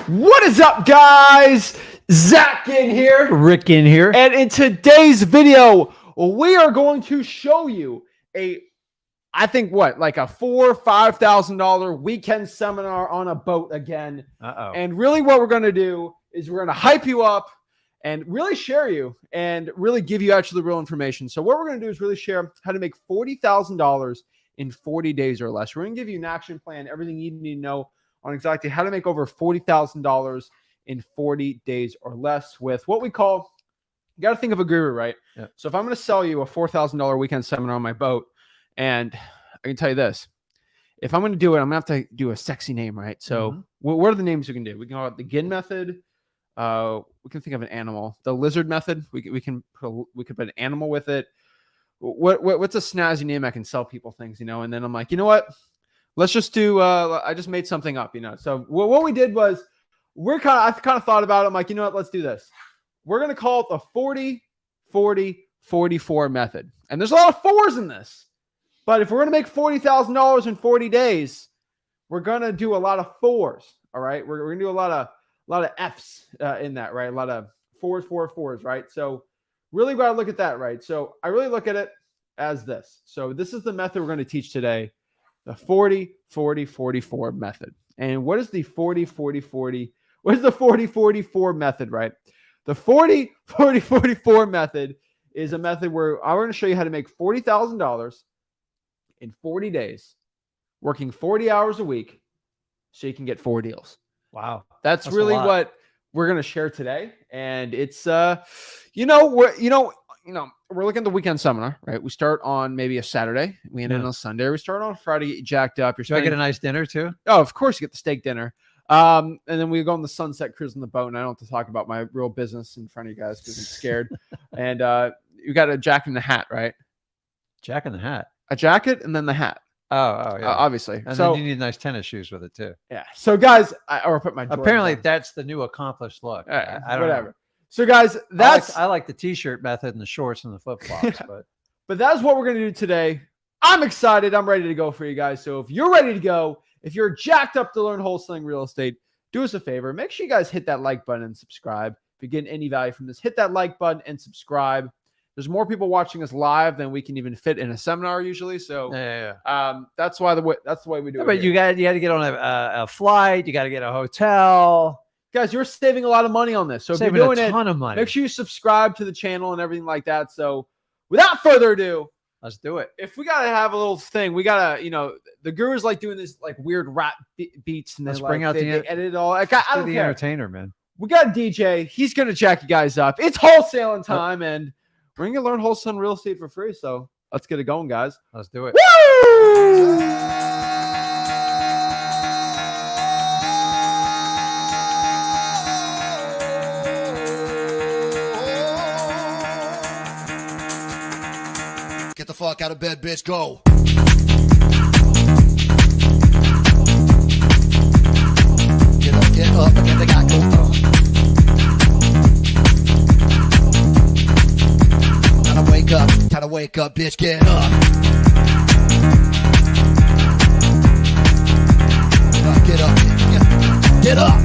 What is up, guys? Zach Ginn here. Rick in here. And in today's video, we are going to show you I think like a $4,000 or $5,000 weekend seminar on a boat again. And really what we're going to do is we're going to hype you up and really share you and really give you actually real information. So what we're going to do is really share how to make $40,000 in 40 days or less. We're going to give you an action plan, everything you need to know on exactly how to make over $40,000 in 40 days or less with what we call, you got to think of a guru, right? Yeah. So if I'm going to sell you a $4,000 weekend seminar on my boat, and I can tell you this, if I'm going to do it, I'm going to have to do a sexy name, right? So what are the names we can do? We can call it the Ginn method. We can think of an animal, the lizard method. We could put an animal with it. What's a snazzy name I can sell people things, you know? And then I'm like, you know what? Let's just do, I just made something up, you know? So what we did was I kind of thought about it. I'm like, you know what? Let's do this. We're going to call it the 40-40-44 method. And there's a lot of fours in this, but if we're going to make $40,000 in 40 days, we're going to do a lot of fours. All right. We're going to do a lot of F's in that, right? A lot of fours, right? So really got to look at that, right? So I really look at it as this. So this is the method we're going to teach today. The 40-40-44 method. And what is the 40-40-40? What is the 40-44 method, right? The 40-40-44 method is a method where I'm going to show you how to make $40,000 in 40 days, working 40 hours a week so you can get 4 deals. Wow. That's really what we're going to share today. And it's, we're looking at the weekend seminar, right? We start on maybe a Saturday. We end on a Sunday. We start on Friday, jacked up. Do I get a nice dinner too? Oh, of course you get the steak dinner. And then we go on the sunset cruise on the boat. And I don't have to talk about my real business in front of you guys because I'm scared. And you got a jacket and a hat, right? Jacket and the hat. A jacket and then the hat. Oh, yeah. Obviously. And then you need nice tennis shoes with it too. Yeah. So guys, or put my apparently that's the new accomplished look. I don't whatever. Know. So guys, I like the t-shirt method and the shorts and the flip-flops, but that's what we're going to do today. I'm excited. I'm ready to go for you guys. So if you're ready to go, if you're jacked up to learn wholesaling real estate, do us a favor. Make sure you guys hit that like button and subscribe. If you're getting any value from this, hit that like button and subscribe. There's more people watching us live than we can even fit in a seminar usually. So that's why that's the way we do it. But you got to get on a flight. You got to get a hotel. Guys, you're saving a lot of money on this. So if you're doing a ton of money, make sure you subscribe to the channel and everything like that. So without further ado, let's do it. If we got to have a little thing, we got to, the gurus like doing this like weird rap beats and then bring out they edit it all. Like, I don't care. Entertainer, man. We got a DJ. He's going to jack you guys up. It's wholesaling time and we're going to learn wholesaling real estate for free. So let's get it going, guys. Let's do it. Woo! Get the fuck out of bed, bitch. Go. Get up, and they got go. Time to wake up, bitch. Get up. Get up, bitch. Get up.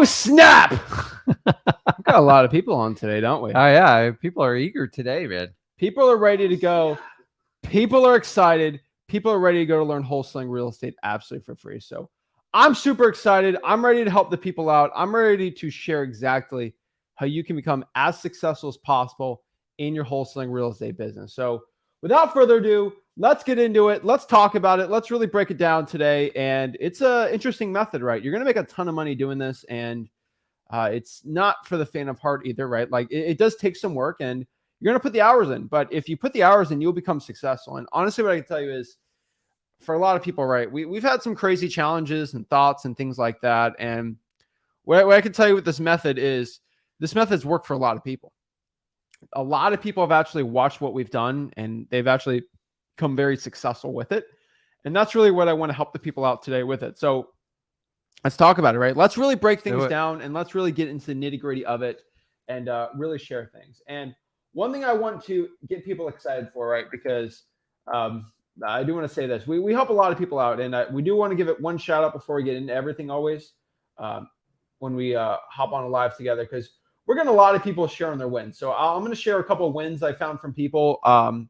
Snap! We've got a lot of people on today, don't we? Oh, yeah. People are eager today, man. People are ready to go. People are excited. People are ready to go to learn wholesaling real estate absolutely for free. So I'm super excited. I'm ready to help the people out. I'm ready to share exactly how you can become as successful as possible in your wholesaling real estate business. So without further ado, let's get into it. Let's talk about it. Let's really break it down today. And it's an interesting method, right? You're going to make a ton of money doing this. And it's not for the faint of heart either, right? Like it does take some work and you're going to put the hours in. But if you put the hours in, you'll become successful. And honestly, what I can tell you is for a lot of people, right, we've had some crazy challenges and thoughts and things like that. And what I can tell you with this method is this method's worked for a lot of people. a lot of people have actually watched what we've done and they've actually come very successful with it. And that's really what I want to help the people out today with it. So let's talk about it, right? Let's really break things down and let's really get into the nitty gritty of it and really share things. And one thing I want to get people excited for, right? Because I do want to say this. We help a lot of people out, and we do want to give it one shout out before we get into everything always when we hop on a live together, because we're getting a lot of people sharing their wins. So I'm going to share a couple of wins I found from people from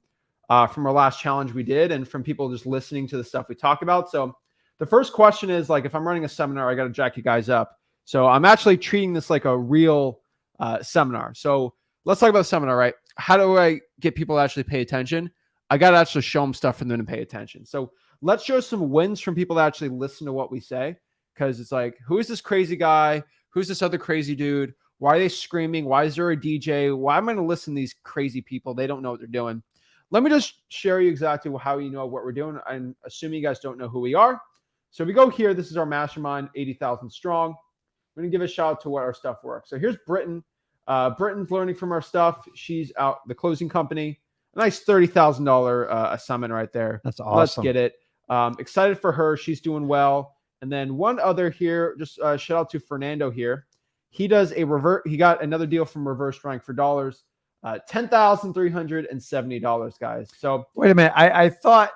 our last challenge we did and from people just listening to the stuff we talk about. So the first question is, like, if I'm running a seminar, I got to jack you guys up. So I'm actually treating this like a real seminar. So let's talk about the seminar, right? How do I get people to actually pay attention? I got to actually show them stuff for them to pay attention. So let's show some wins from people that actually listen to what we say. Because it's like, who is this crazy guy? Who's this other crazy dude? Why are they screaming? Why is there a DJ? Why am I going to listen to these crazy people? They don't know what they're doing. Let me just share you exactly how you know what we're doing. I'm assuming you guys don't know who we are. So we go here. This is our mastermind, 80,000 strong. I'm going to give a shout out to what our stuff works. So here's Britton. Britton's learning from our stuff. She's out the closing company. A nice $30,000 assignment right there. That's awesome. Let's get it. Excited for her. She's doing well. And then one other here, just shout out to Fernando here. He does a revert. He got another deal from Reverse Rank for dollars, $10,370, guys. So wait a minute. I thought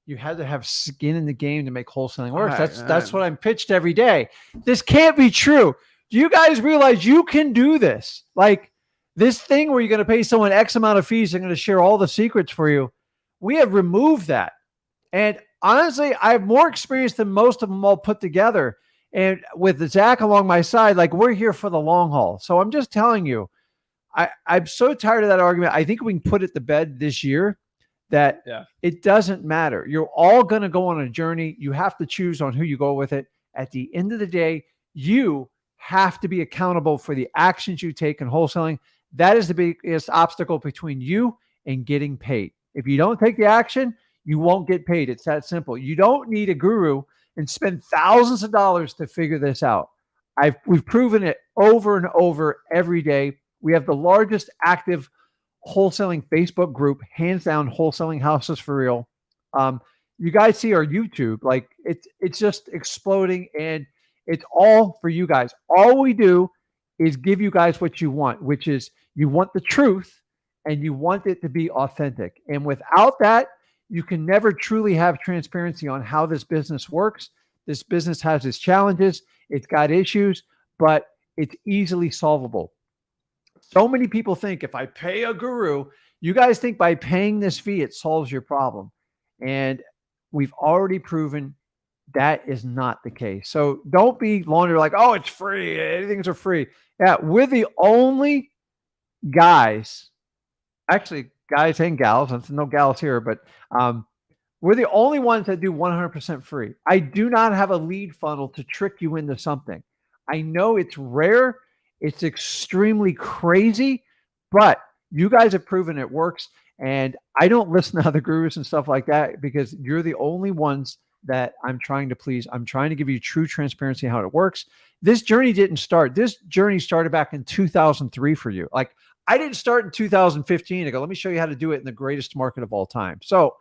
you had to have skin in the game to make wholesaling work. That's what I'm pitched every day. This can't be true. Do you guys realize you can do this? Like this thing where you're going to pay someone X amount of fees, they're going to share all the secrets for you. We have removed that. And honestly, I have more experience than most of them all put together. And with Zach along my side, like we're here for the long haul. So I'm just telling you, I'm so tired of that argument. I think we can put it to bed this year that it doesn't matter. You're all going to go on a journey. You have to choose on who you go with it. At the end of the day, you have to be accountable for the actions you take in wholesaling. That is the biggest obstacle between you and getting paid. If you don't take the action, you won't get paid. It's that simple. You don't need a guru and spend thousands of dollars to figure this out. We've proven it over and over every day. We have the largest active wholesaling Facebook group, hands down, Wholesaling Houses for Real. You guys see our YouTube, like it's just exploding, and it's all for you guys. All we do is give you guys what you want, which is you want the truth and you want it to be authentic. And without that, you can never truly have transparency on how this business works. This business has its challenges. It's got issues, but it's easily solvable. So many people think if I pay a guru, you guys think by paying this fee, it solves your problem. And we've already proven that is not the case. So don't be laundered like, oh, it's free. Anything's are free. Yeah, we're the only guys, actually guys and gals, there's no gals here, but we're the only ones that do 100% free. I do not have a lead funnel to trick you into something. I know it's rare. It's extremely crazy, but you guys have proven it works. And I don't listen to other gurus and stuff like that because you're the only ones that I'm trying to please. I'm trying to give you true transparency on how it works. This journey didn't start. This journey started back in 2003 for you. Like I didn't start in 2015 to go, let me show you how to do it in the greatest market of all time. So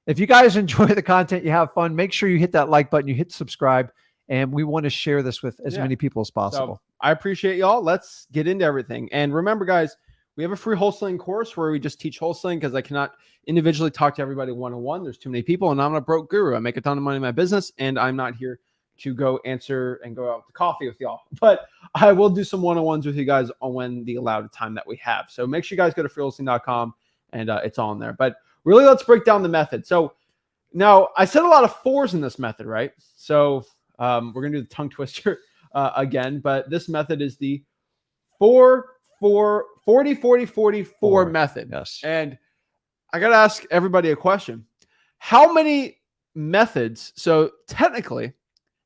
if you guys enjoy the content, you have fun, make sure you hit that like button, you hit subscribe, and we want to share this with as many people as possible. So I appreciate y'all. Let's get into everything. And remember, guys, we have a free wholesaling course where we just teach wholesaling because I cannot individually talk to everybody one-on-one. There's too many people, and I'm a broke guru. I make a ton of money in my business, and I'm not here to go answer and go out to coffee with y'all. But I will do some one-on-ones with you guys on when the allowed time that we have. So make sure you guys go to freewholesaling.com, and it's all in there. But really, let's break down the method. So now I said a lot of fours in this method, right? So we're going to do the tongue twister again, but this method is the 40-40-44 method. Yes. And I got to ask everybody a question. How many methods, so technically,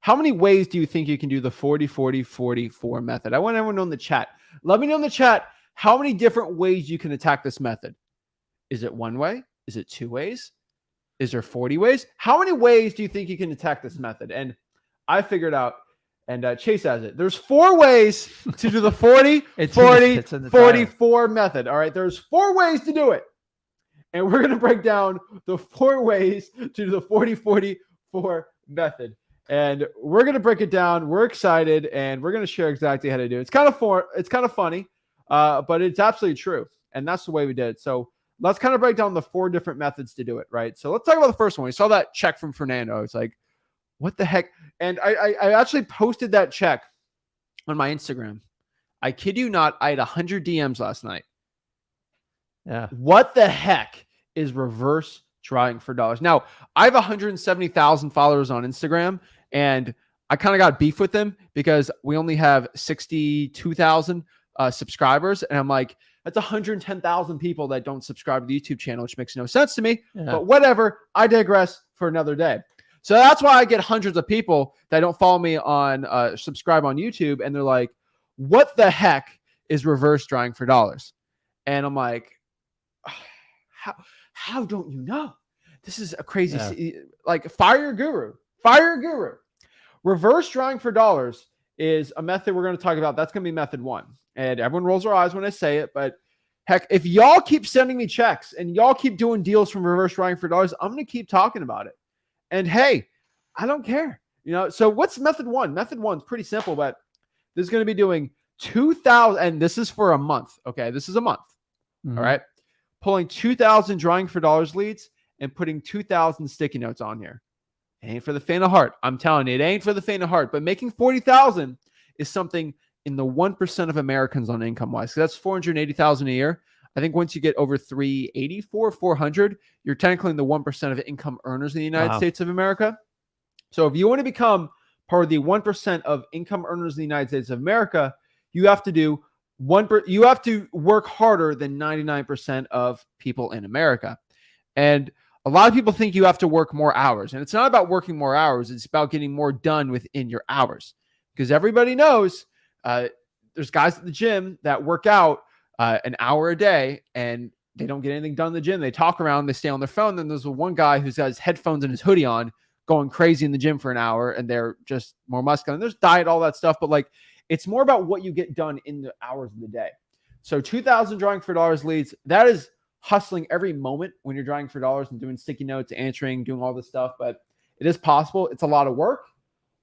how many ways do you think you can do the 40-40-44 method? I want everyone to know in the chat. Let me know in the chat how many different ways you can attack this method. Is it one way? Is it two ways? Is there 40 ways? How many ways do you think you can attack this method? And I figured out, And Chase has it. There's 4 ways to do the 40, It's 40, in the 44 method. All right. There's 4 ways to do it. And we're going to break down the 4 ways to do the 40, 44 method. And we're going to break it down. We're excited, and we're going to share exactly how to do it. It's kind of funny, but it's absolutely true. And that's the way we did it. So let's kind of break down the 4 different methods to do it, right? So let's talk about the first one. We saw that check from Fernando. It's like, what the heck? And I actually posted that check on my Instagram. I kid you not, I had 100 DMs last night. Yeah. What the heck is reverse drawing for dollars? Now, I have 170,000 followers on Instagram, and I kind of got beef with them because we only have 62,000 subscribers. And I'm like, that's 110,000 people that don't subscribe to the YouTube channel, which makes no sense to me. Yeah. But whatever, I digress for another day. So that's why I get hundreds of people that don't follow me on subscribe on YouTube. And they're like, what the heck is reverse drawing for dollars? And I'm like, how don't you know? This is a crazy, like fire your guru. Reverse drawing for dollars is a method we're going to talk about. That's going to be method 1. And everyone rolls their eyes when I say it, but heck, if y'all keep sending me checks and y'all keep doing deals from reverse drawing for dollars, I'm going to keep talking about it. And hey, I don't care. So what's method 1? Method 1 is pretty simple, but this is going to be doing 2,000, and this is for a month. Okay. This is a month. Mm-hmm. All right. Pulling 2,000 drawing for dollars leads and putting 2,000 sticky notes on here. It ain't for the faint of heart. I'm telling you, it ain't for the faint of heart, but making 40,000 is something in the 1% of Americans on income wise. So that's 480,000 a year. I think once you get over 384, 400, you're technically in the 1% of income earners in the United States of America. So if you want to become part of the 1% of income earners in the United States of America, you have to do you have to work harder than 99% of people in America. And a lot of people think you have to work more hours, and it's not about working more hours. It's about getting more done within your hours, because everybody knows there's guys at the gym that work out an hour a day and they don't get anything done in the gym. They talk around, they stay on their phone. Then there's one guy who's got his headphones and his hoodie on going crazy in the gym for an hour, and they're just more muscular. And there's diet, all that stuff. But like, it's more about what you get done in the hours of the day. So 2,000 drawing for dollars leads, that is hustling every moment when you're drawing for dollars and doing sticky notes, answering, doing all this stuff. But it is possible. It's a lot of work.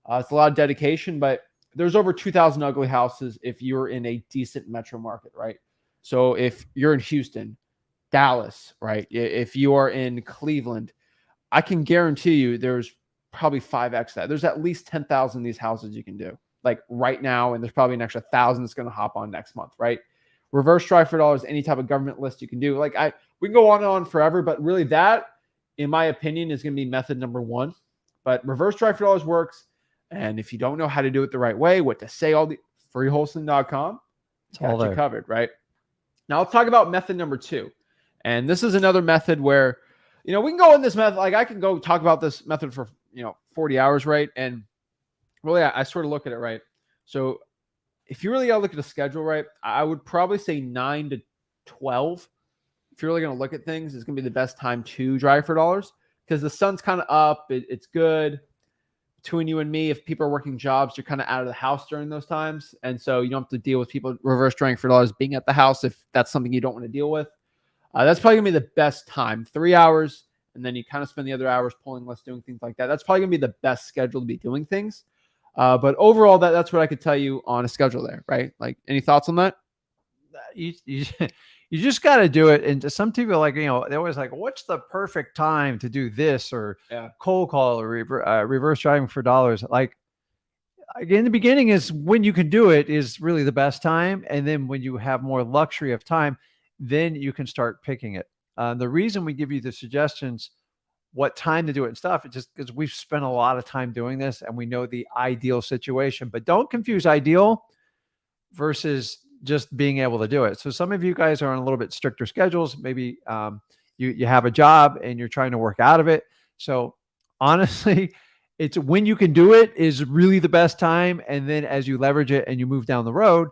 It's a lot of dedication, but there's over 2,000 ugly houses if you're in a decent metro market, right? So if you're in Houston, Dallas, right? If you are in Cleveland, I can guarantee you there's probably 5x that. There's at least 10,000 of these houses you can do, like right now, and there's probably an extra 1,000 that's going to hop on next month, right? Reverse try for dollars, any type of government list you can do. Like we can go on and on forever, but really that, in my opinion, is going to be method number 1. But reverse try for dollars works. And if you don't know how to do it the right way, what to say, all the freewholesaling.com, it's got you covered, right? Now let's talk about method number 2. And this is another method where, we can go in this method. Like I can go talk about this method for, 40 hours, right? And really, I sort of look at it, right? So if you really got to look at the schedule, right, I would probably say 9 to 12. If you're really going to look at things, it's going to be the best time to drive for dollars, because the sun's kind of up. It's good. Between you and me, if people are working jobs, you're kind of out of the house during those times. And so you don't have to deal with people reverse drawing for dollars being at the house if that's something you don't want to deal with. That's probably going to be the best time, 3 hours. And then you kind of spend the other hours pulling lists, doing things like that. That's probably going to be the best schedule to be doing things. But overall, that's what I could tell you on a schedule there, right? Like, any thoughts on that? You just got to do it. And some people, like, they're always like, what's the perfect time to do this, or cold call, or reverse driving for dollars? Like, again, the beginning is when you can do it is really the best time. And then when you have more luxury of time, then you can start picking it. The reason we give you the suggestions, what time to do it and stuff, it's just because we've spent a lot of time doing this and we know the ideal situation. But don't confuse ideal versus just being able to do it. So some of you guys are on a little bit stricter schedules. Maybe you have a job and you're trying to work out of it. So honestly, it's when you can do it is really the best time. And then as you leverage it and you move down the road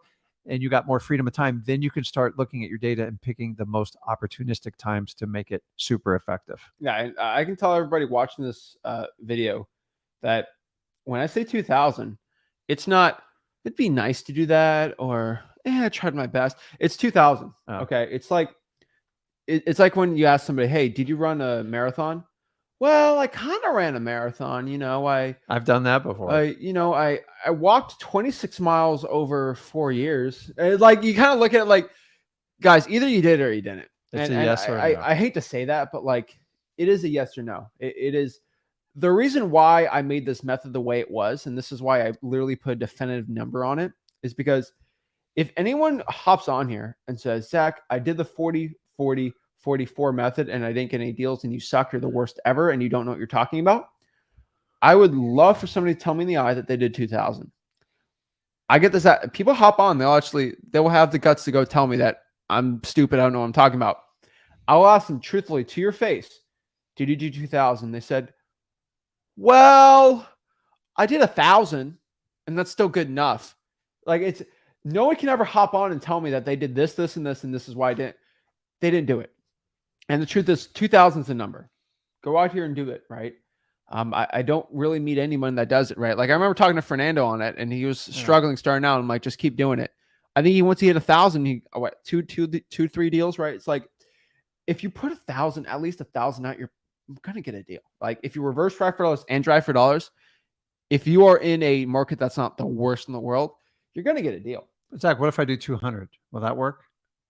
and you got more freedom of time, then you can start looking at your data and picking the most opportunistic times to make it super effective. Yeah, I can tell everybody watching this video that when I say 2,000, It's not, it'd be nice to do that, or I tried my best. It's 2000. Oh. Okay. It's like, it's like when you ask somebody, hey, did you run a marathon? Well, I kind of ran a marathon. I've done that before. I walked 26 miles over 4 years. It's like, you kind of look at it like, guys, either you did or you didn't. It's And a yes or I, no. I hate to say that, but like, it is a yes or no. It is the reason why I made this method the way it was. And this is why I literally put a definitive number on it, is because if anyone hops on here and says, Zach, I did the 40, 40, 44 method and I didn't get any deals and you suck, you're the worst ever, and you don't know what you're talking about, I would love for somebody to tell me in the eye that they did 2000. I get this. People hop on. They will have the guts to go tell me that I'm stupid. I don't know what I'm talking about. I will ask them truthfully to your face, did you do 2000? They said, well, I did 1,000 and that's still good enough. Like, no one can ever hop on and tell me that they did this, this, and this, and this is why they didn't do it. And the truth is 2000 is the number. Go out here and do it. Right. I don't really meet anyone that does it. Right. Like, I remember talking to Fernando on it and he was struggling starting out. I'm like, just keep doing it. I think once he hit 1,000, two, 3 deals. Right. It's like, if you put 1,000, at least 1,000 out, you're going to get a deal. Like, if you reverse drive for dollars and drive for dollars, if you are in a market that's not the worst in the world, you're going to get a deal. Zach, what if I do 200? Will that work?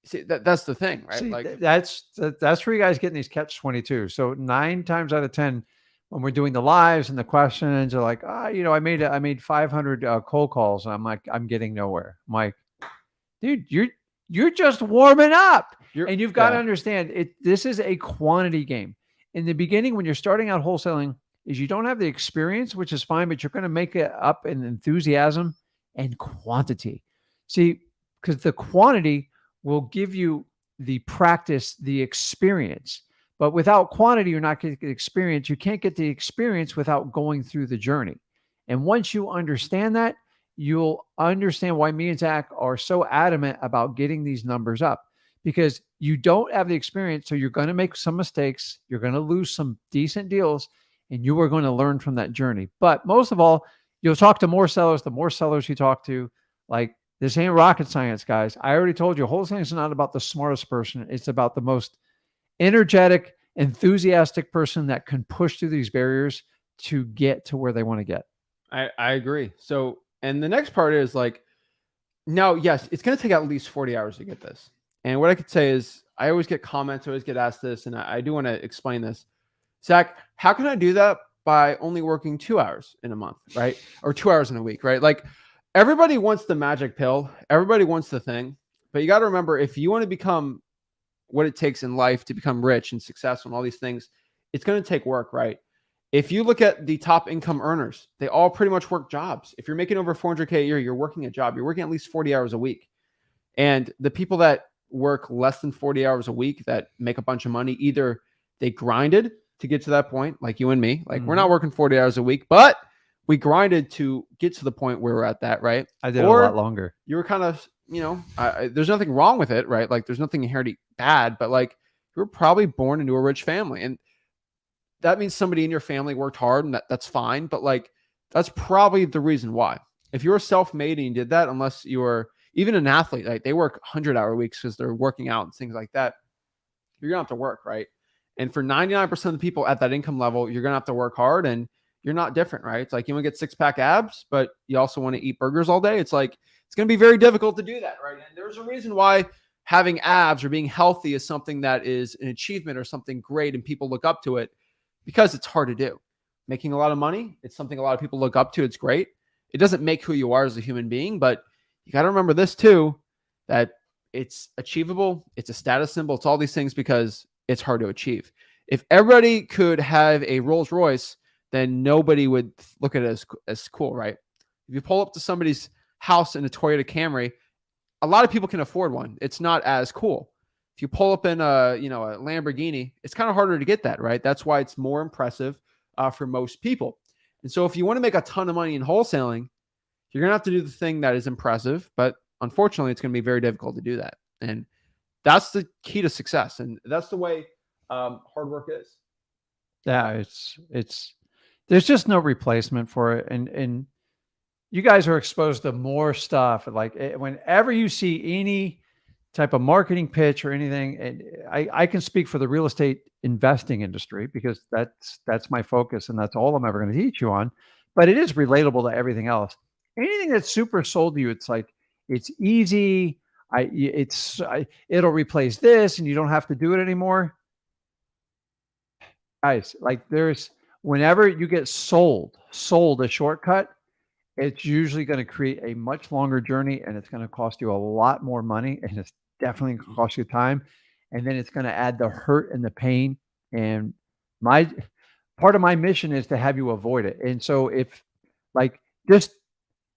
See, that's the thing, right? See, like, that's where you guys get in these catch-22. So 9 times out of 10, when we're doing the lives and the questions, are like, I made 500 cold calls, and I'm like, I'm getting nowhere. I'm like, dude, you're just warming up, and you've got to understand it. This is a quantity game. In the beginning, when you're starting out wholesaling, is you don't have the experience, which is fine, but you're going to make it up in enthusiasm and quantity. See, because the quantity will give you the practice, the experience. But without quantity, you're not going to get experience. You can't get the experience without going through the journey. And once you understand that, you'll understand why me and Zach are so adamant about getting these numbers up, because you don't have the experience. So you're going to make some mistakes. You're going to lose some decent deals, and you are going to learn from that journey. But most of all, you'll talk to more sellers. The more sellers you talk to, like, this ain't rocket science, guys. I already told you, wholesaling is not about the smartest person. It's about the most energetic, enthusiastic person that can push through these barriers to get to where they want to get. I agree. So, and the next part is like, now, yes, it's going to take at least 40 hours to get this. And what I could say is, I always get comments, I always get asked this, and I do want to explain this. Zach, how can I do that by only working 2 hours in a month, right? Or 2 hours in a week, right? Like, everybody wants the magic pill. Everybody wants the thing. But you got to remember, if you want to become what it takes in life to become rich and successful and all these things, it's going to take work, right? If you look at the top income earners, they all pretty much work jobs. If you're making over 400K a year, you're working a job. You're working at least 40 hours a week. And the people that work less than 40 hours a week that make a bunch of money, either they grinded to get to that point, like you and me. Like, we're not working 40 hours a week, but we grinded to get to the point where we're at that, right? I did a lot longer. You were kind of, there's nothing wrong with it, right? Like, there's nothing inherently bad, but like, you were probably born into a rich family. And that means somebody in your family worked hard, and that's fine. But like, that's probably the reason why. If you're self-made and you did that, unless you were even an athlete, like they work 100-hour weeks because they're working out and things like that, you're going to have to work, right? And for 99% of the people at that income level, you're going to have to work hard, and you're not different, right? It's like, you want to get 6-pack abs, but you also want to eat burgers all day. It's like, it's going to be very difficult to do that, right? And there's a reason why having abs or being healthy is something that is an achievement or something great, and people look up to it, because it's hard to do. Making a lot of money, it's something a lot of people look up to. It's great. It doesn't make who you are as a human being, but you got to remember this too, that it's achievable. It's a status symbol. It's all these things because it's hard to achieve. If everybody could have a Rolls Royce, then nobody would look at it as cool, right? If you pull up to somebody's house in a Toyota Camry, a lot of people can afford one. It's not as cool. If you pull up in a Lamborghini, it's kind of harder to get that, right? That's why it's more impressive for most people. And so if you want to make a ton of money in wholesaling, you're going to have to do the thing that is impressive, but unfortunately, it's going to be very difficult to do that. And that's the key to success. And that's the way hard work is. Yeah, it's there's just no replacement for it. And you guys are exposed to more stuff. Like whenever you see any type of marketing pitch or anything, and I can speak for the real estate investing industry because that's my focus and that's all I'm ever going to teach you on. But it is relatable to everything else. Anything that's super sold to you, it's like it's easy. It'll replace this, and you don't have to do it anymore. Guys, like whenever you get sold a shortcut, it's usually going to create a much longer journey, and it's going to cost you a lot more money, and it's definitely going to cost you time. And then it's going to add the hurt and the pain. And part of my mission is to have you avoid it. And so if like just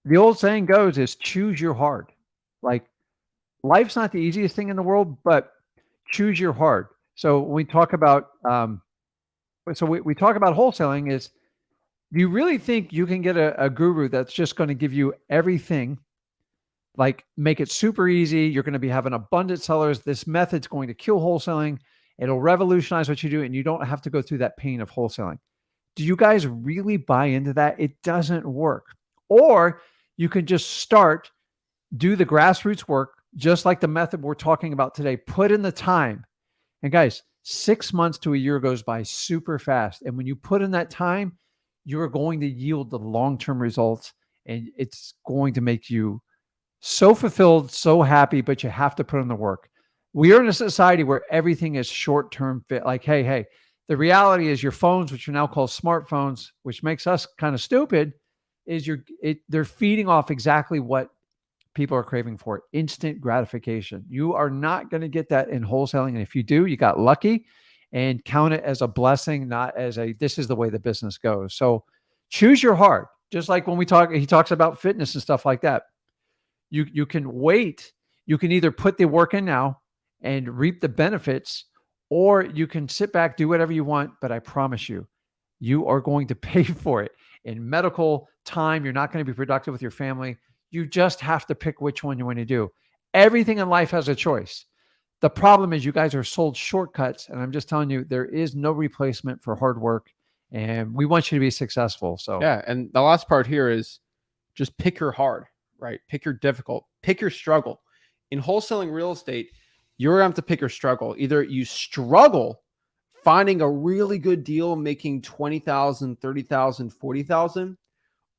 the old saying goes is choose your hard. Like life's not the easiest thing in the world, but choose your hard. So when we talk about, we talk about wholesaling is, do you really think you can get a guru that's just going to give you everything, like make it super easy? You're going to be having abundant sellers. This method's going to kill wholesaling. It'll revolutionize what you do, and you don't have to go through that pain of wholesaling. Do you guys really buy into that? It doesn't work. Or you can just do the grassroots work, just like the method we're talking about today. Put in the time. And guys, 6 months to a year goes by super fast. And when you put in that time, you're going to yield the long-term results, and it's going to make you so fulfilled, so happy, but you have to put in the work. We are in a society where everything is short-term fit. Like, hey, the reality is your phones, which are now called smartphones, which makes us kind of stupid, is they're feeding off exactly what people are craving for: instant gratification. You are not going to get that in wholesaling. And if you do, you got lucky, and count it as a blessing, not as this is the way the business goes. So choose your heart. Just like when he talks about fitness and stuff like that. You can wait. You can either put the work in now and reap the benefits, or you can sit back, do whatever you want. But I promise you, you are going to pay for it in medical time. You're not going to be productive with your family. You just have to pick which one you want to do. Everything in life has a choice. The problem is you guys are sold shortcuts, and I'm just telling you, there is no replacement for hard work, and we want you to be successful. So yeah, and the last part here is just pick your hard, right? Pick your difficult, pick your struggle. In wholesaling real estate, you're going to have to pick your struggle. Either you struggle finding a really good deal, making 20,000, 30,000, 40,000,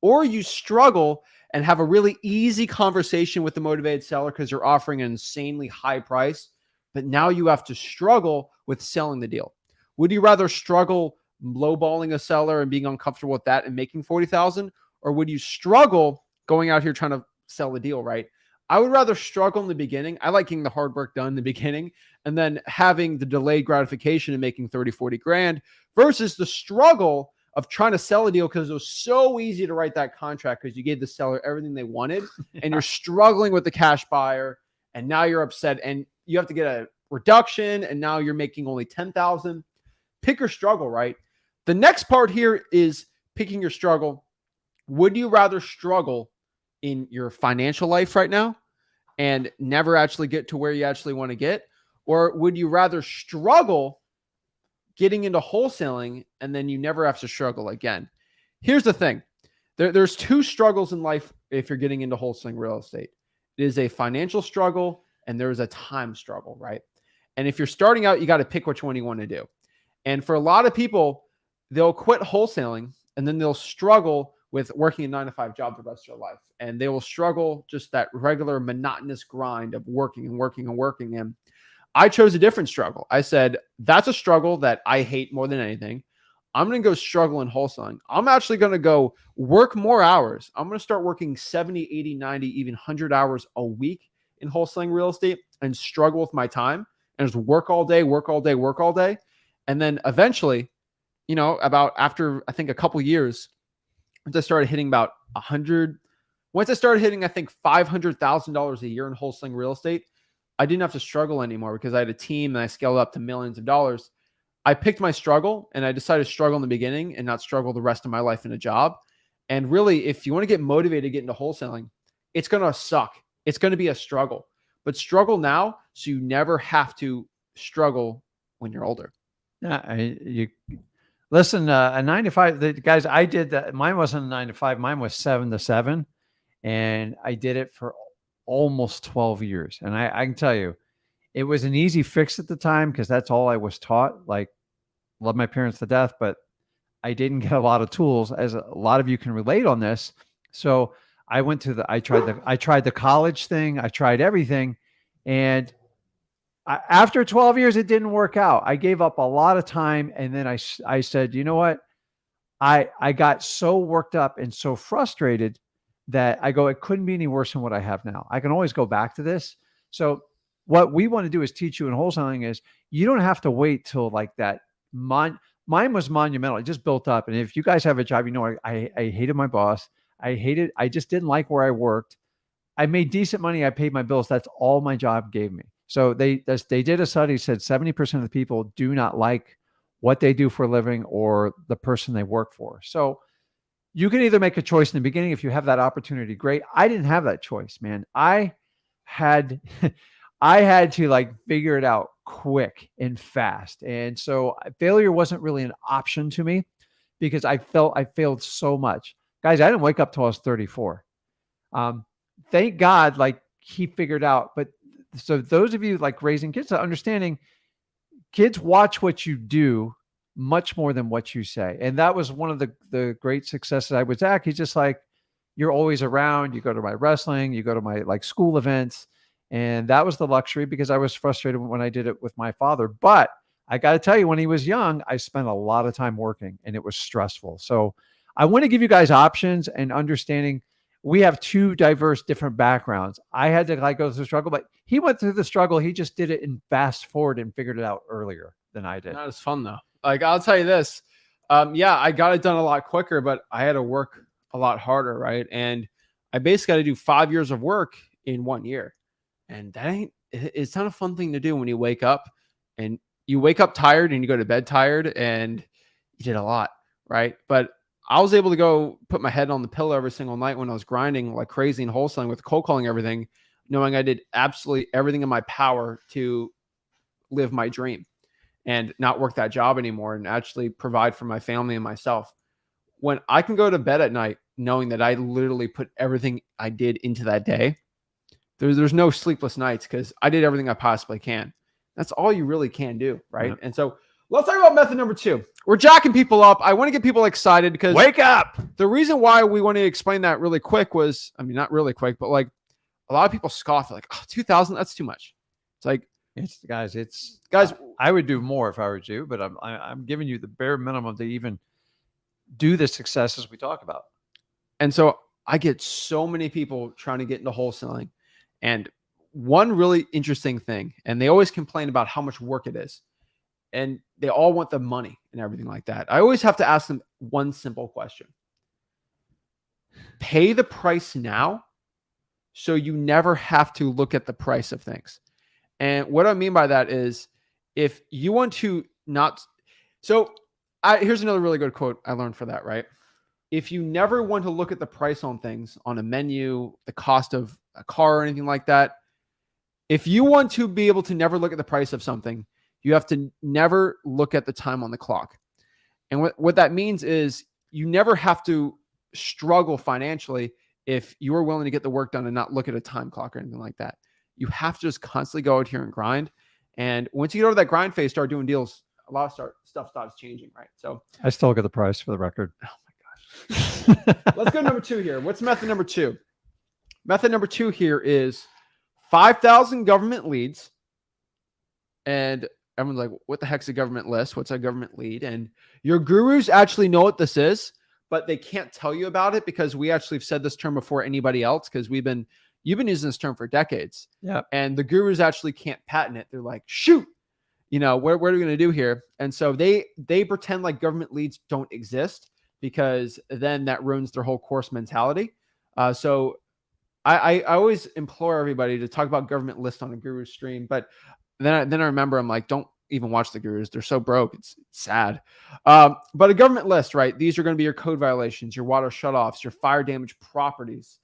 or you struggle and have a really easy conversation with the motivated seller because you're offering an insanely high price, but now you have to struggle with selling the deal. Would you rather struggle lowballing a seller and being uncomfortable with that and making 40,000, or would you struggle going out here trying to sell the deal, right? I would rather struggle in the beginning. I like getting the hard work done in the beginning and then having the delayed gratification and making 30, 40 grand versus the struggle of trying to sell a deal because it was so easy to write that contract because you gave the seller everything they wanted and you're struggling with the cash buyer, and now you're upset and you have to get a reduction and now you're making only 10,000. Pick your struggle, right? The next part here is picking your struggle. Would you rather struggle in your financial life right now and never actually get to where you actually want to get? Or would you rather struggle getting into wholesaling and then you never have to struggle again? Here's the thing. There's two struggles in life if you're getting into wholesaling real estate. It is a financial struggle and there is a time struggle, right? And if you're starting out, you got to pick which one you want to do. And for a lot of people, they'll quit wholesaling and then they'll struggle with working a 9-to-5 job the rest of their life. And they will struggle just that regular monotonous grind of working and working and working. And I chose a different struggle. I said, that's a struggle that I hate more than anything. I'm going to go struggle in wholesaling. I'm actually going to go work more hours. I'm going to start working 70, 80, 90, even 100 hours a week in wholesaling real estate and struggle with my time and just work all day, work all day, work all day. And then eventually, you know, about after, I think a couple years, once I started hitting about 100, once I started hitting, I think $500,000 a year in wholesaling real estate, I didn't have to struggle anymore because I had a team and I scaled up to millions of dollars. I picked my struggle and I decided to struggle in the beginning and not struggle the rest of my life in a job. And really, if you want to get motivated to get into wholesaling, it's going to suck. It's going to be a struggle, but struggle now so you never have to struggle when you're older. Yeah, listen, a 9 to 5, the guys, I did that. Mine wasn't a 9 to 5. Mine was 7 to 7. And I did it for almost 12 years. And I can tell you, it was an easy fix at the time because that's all I was taught. Like, love my parents to death, but I didn't get a lot of tools, as a lot of you can relate on this. So I went to I tried the college thing. I tried everything. And after 12 years, it didn't work out. I gave up a lot of time. And then I said, you know what? I got so worked up and so frustrated that I go, it couldn't be any worse than what I have now. I can always go back to this. So what we want to do is teach you in wholesaling is you don't have to wait till like that. Mine was monumental. It just built up. And if you guys have a job, you know, I hated my boss. I just didn't like where I worked. I made decent money. I paid my bills. That's all my job gave me. So they did a study, said 70% of the people do not like what they do for a living or the person they work for. So you can either make a choice in the beginning. If you have that opportunity, great. I didn't have that choice, man. I had to like figure it out quick and fast. And so failure wasn't really an option to me because I felt I failed so much. Guys, I didn't wake up till I was 34. Thank God, like he figured out. But so those of you like raising kids, understanding kids watch what you do much more than what you say. And that was one of the great successes I was Zach. He's just like, you're always around. You go to my wrestling, you go to my like school events. And that was the luxury because I was frustrated when I did it with my father. But I got to tell you, when he was young, I spent a lot of time working and it was stressful. So I want to give you guys options and understanding. We have two diverse different backgrounds. I had to like go through the struggle, but he went through the struggle. He just did it in fast forward and figured it out earlier than I did. Not as fun though. Like I'll tell you this. Yeah, I got it done a lot quicker, but I had to work a lot harder, right? And I basically got to do 5 years of work in 1 year. And it's not a fun thing to do when you wake up and you wake up tired and you go to bed tired and you did a lot, right? But I was able to go put my head on the pillow every single night when I was grinding like crazy and wholesaling with cold calling everything, knowing I did absolutely everything in my power to live my dream and not work that job anymore and actually provide for my family and myself. When I can go to bed at night knowing that I literally put everything I did into that day, there's no sleepless nights because I did everything I possibly can. That's all you really can do, right? Yeah. And so let's talk about method number 2. We're jacking people up. I want to get people excited because wake up. The reason why we want to explain that really quick was, I mean, not really quick, but like a lot of people scoff like, oh, 2,000, that's too much. It's like, guys, I would do more if I were you, but I'm giving you the bare minimum to even do the successes we talk about. And so I get so many people trying to get into wholesaling. And one really interesting thing, and they always complain about how much work it is. And they all want the money and everything like that. I always have to ask them one simple question. Pay the price now so you never have to look at the price of things. And what I mean by that is if you want to not... So here's another really good quote I learned for that, right? If you never want to look at the price on things, on a menu, the cost of a car or anything like that, if you want to be able to never look at the price of something, you have to never look at the time on the clock. And what that means is you never have to struggle financially if you are willing to get the work done and not look at a time clock or anything like that. You have to just constantly go out here and grind. And once you get over that grind phase, start doing deals, a lot of stuff starts changing, right? So I still look at the price for the record. Oh my gosh. Let's go to number 2 here. What's method number 2? Method number 2 here is 5,000 government leads. And everyone's like, what the heck's a government list? What's a government lead? And your gurus actually know what this is, but they can't tell you about it because we actually have said this term before anybody else because you've been using this term for decades. Yeah. And the gurus actually can't patent it. They're like, shoot, what are we going to do here? And so they pretend like government leads don't exist because then that ruins their whole course mentality. So I always implore everybody to talk about government lists on a guru stream, but then I remember I'm like, don't even watch the gurus. They're so broke. It's sad. But a government list, right? These are going to be your code violations, your water shutoffs, your fire damage properties,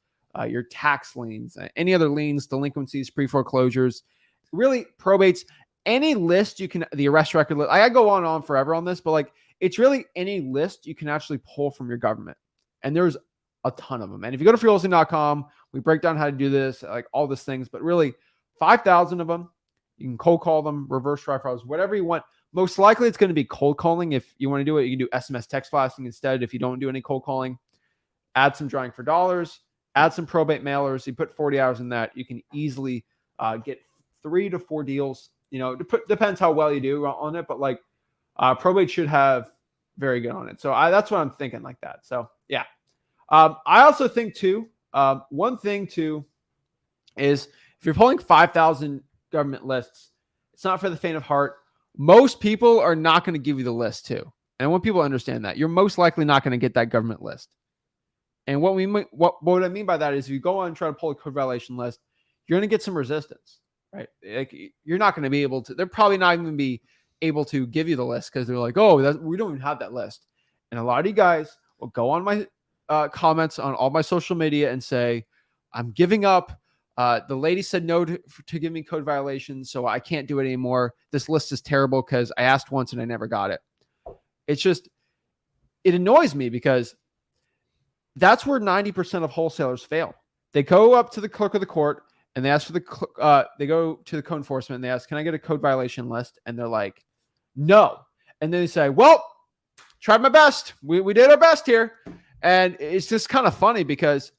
your tax liens, any other liens, delinquencies, pre-foreclosures, really probates, any list you can, the arrest record list. I go on and on forever on this, but like it's really any list you can actually pull from your government. And there's a ton of them. And if you go to freewholesaling.com, we break down how to do this, like all these things, but really 5,000 of them. You can cold call them, reverse drive files, whatever you want. Most likely it's going to be cold calling. If you want to do it, you can do SMS text blasting instead. If you don't do any cold calling, add some drawing for dollars, add some probate mailers. You put 40 hours in that, you can easily get 3 to 4 deals. You know, depends how well you do on it, but like probate should have very good on it. So that's what I'm thinking like that. So yeah. I also think too, one thing too is if you're pulling 5,000 government lists, it's not for the faint of heart. Most people are not going to give you the list too. And I want people to understand that you're most likely not going to get that government list. And what I mean by that is if you go on and try to pull a code violation list, you're going to get some resistance, right? Like you're not going to be able to, they're probably not even going to be able to give you the list because they're like, oh, we don't even have that list. And a lot of you guys will go on my comments on all my social media and say, I'm giving up. The lady said no to give me code violations, so I can't do it anymore. This list is terrible because I asked once and I never got it. It's just, it annoys me because that's where 90% of wholesalers fail. They go up to the clerk of the court and they ask for they go to the code enforcement and they ask, can I get a code violation list? And they're like, no. And then they say, well, tried my best. We did our best here. And it's just kind of funny because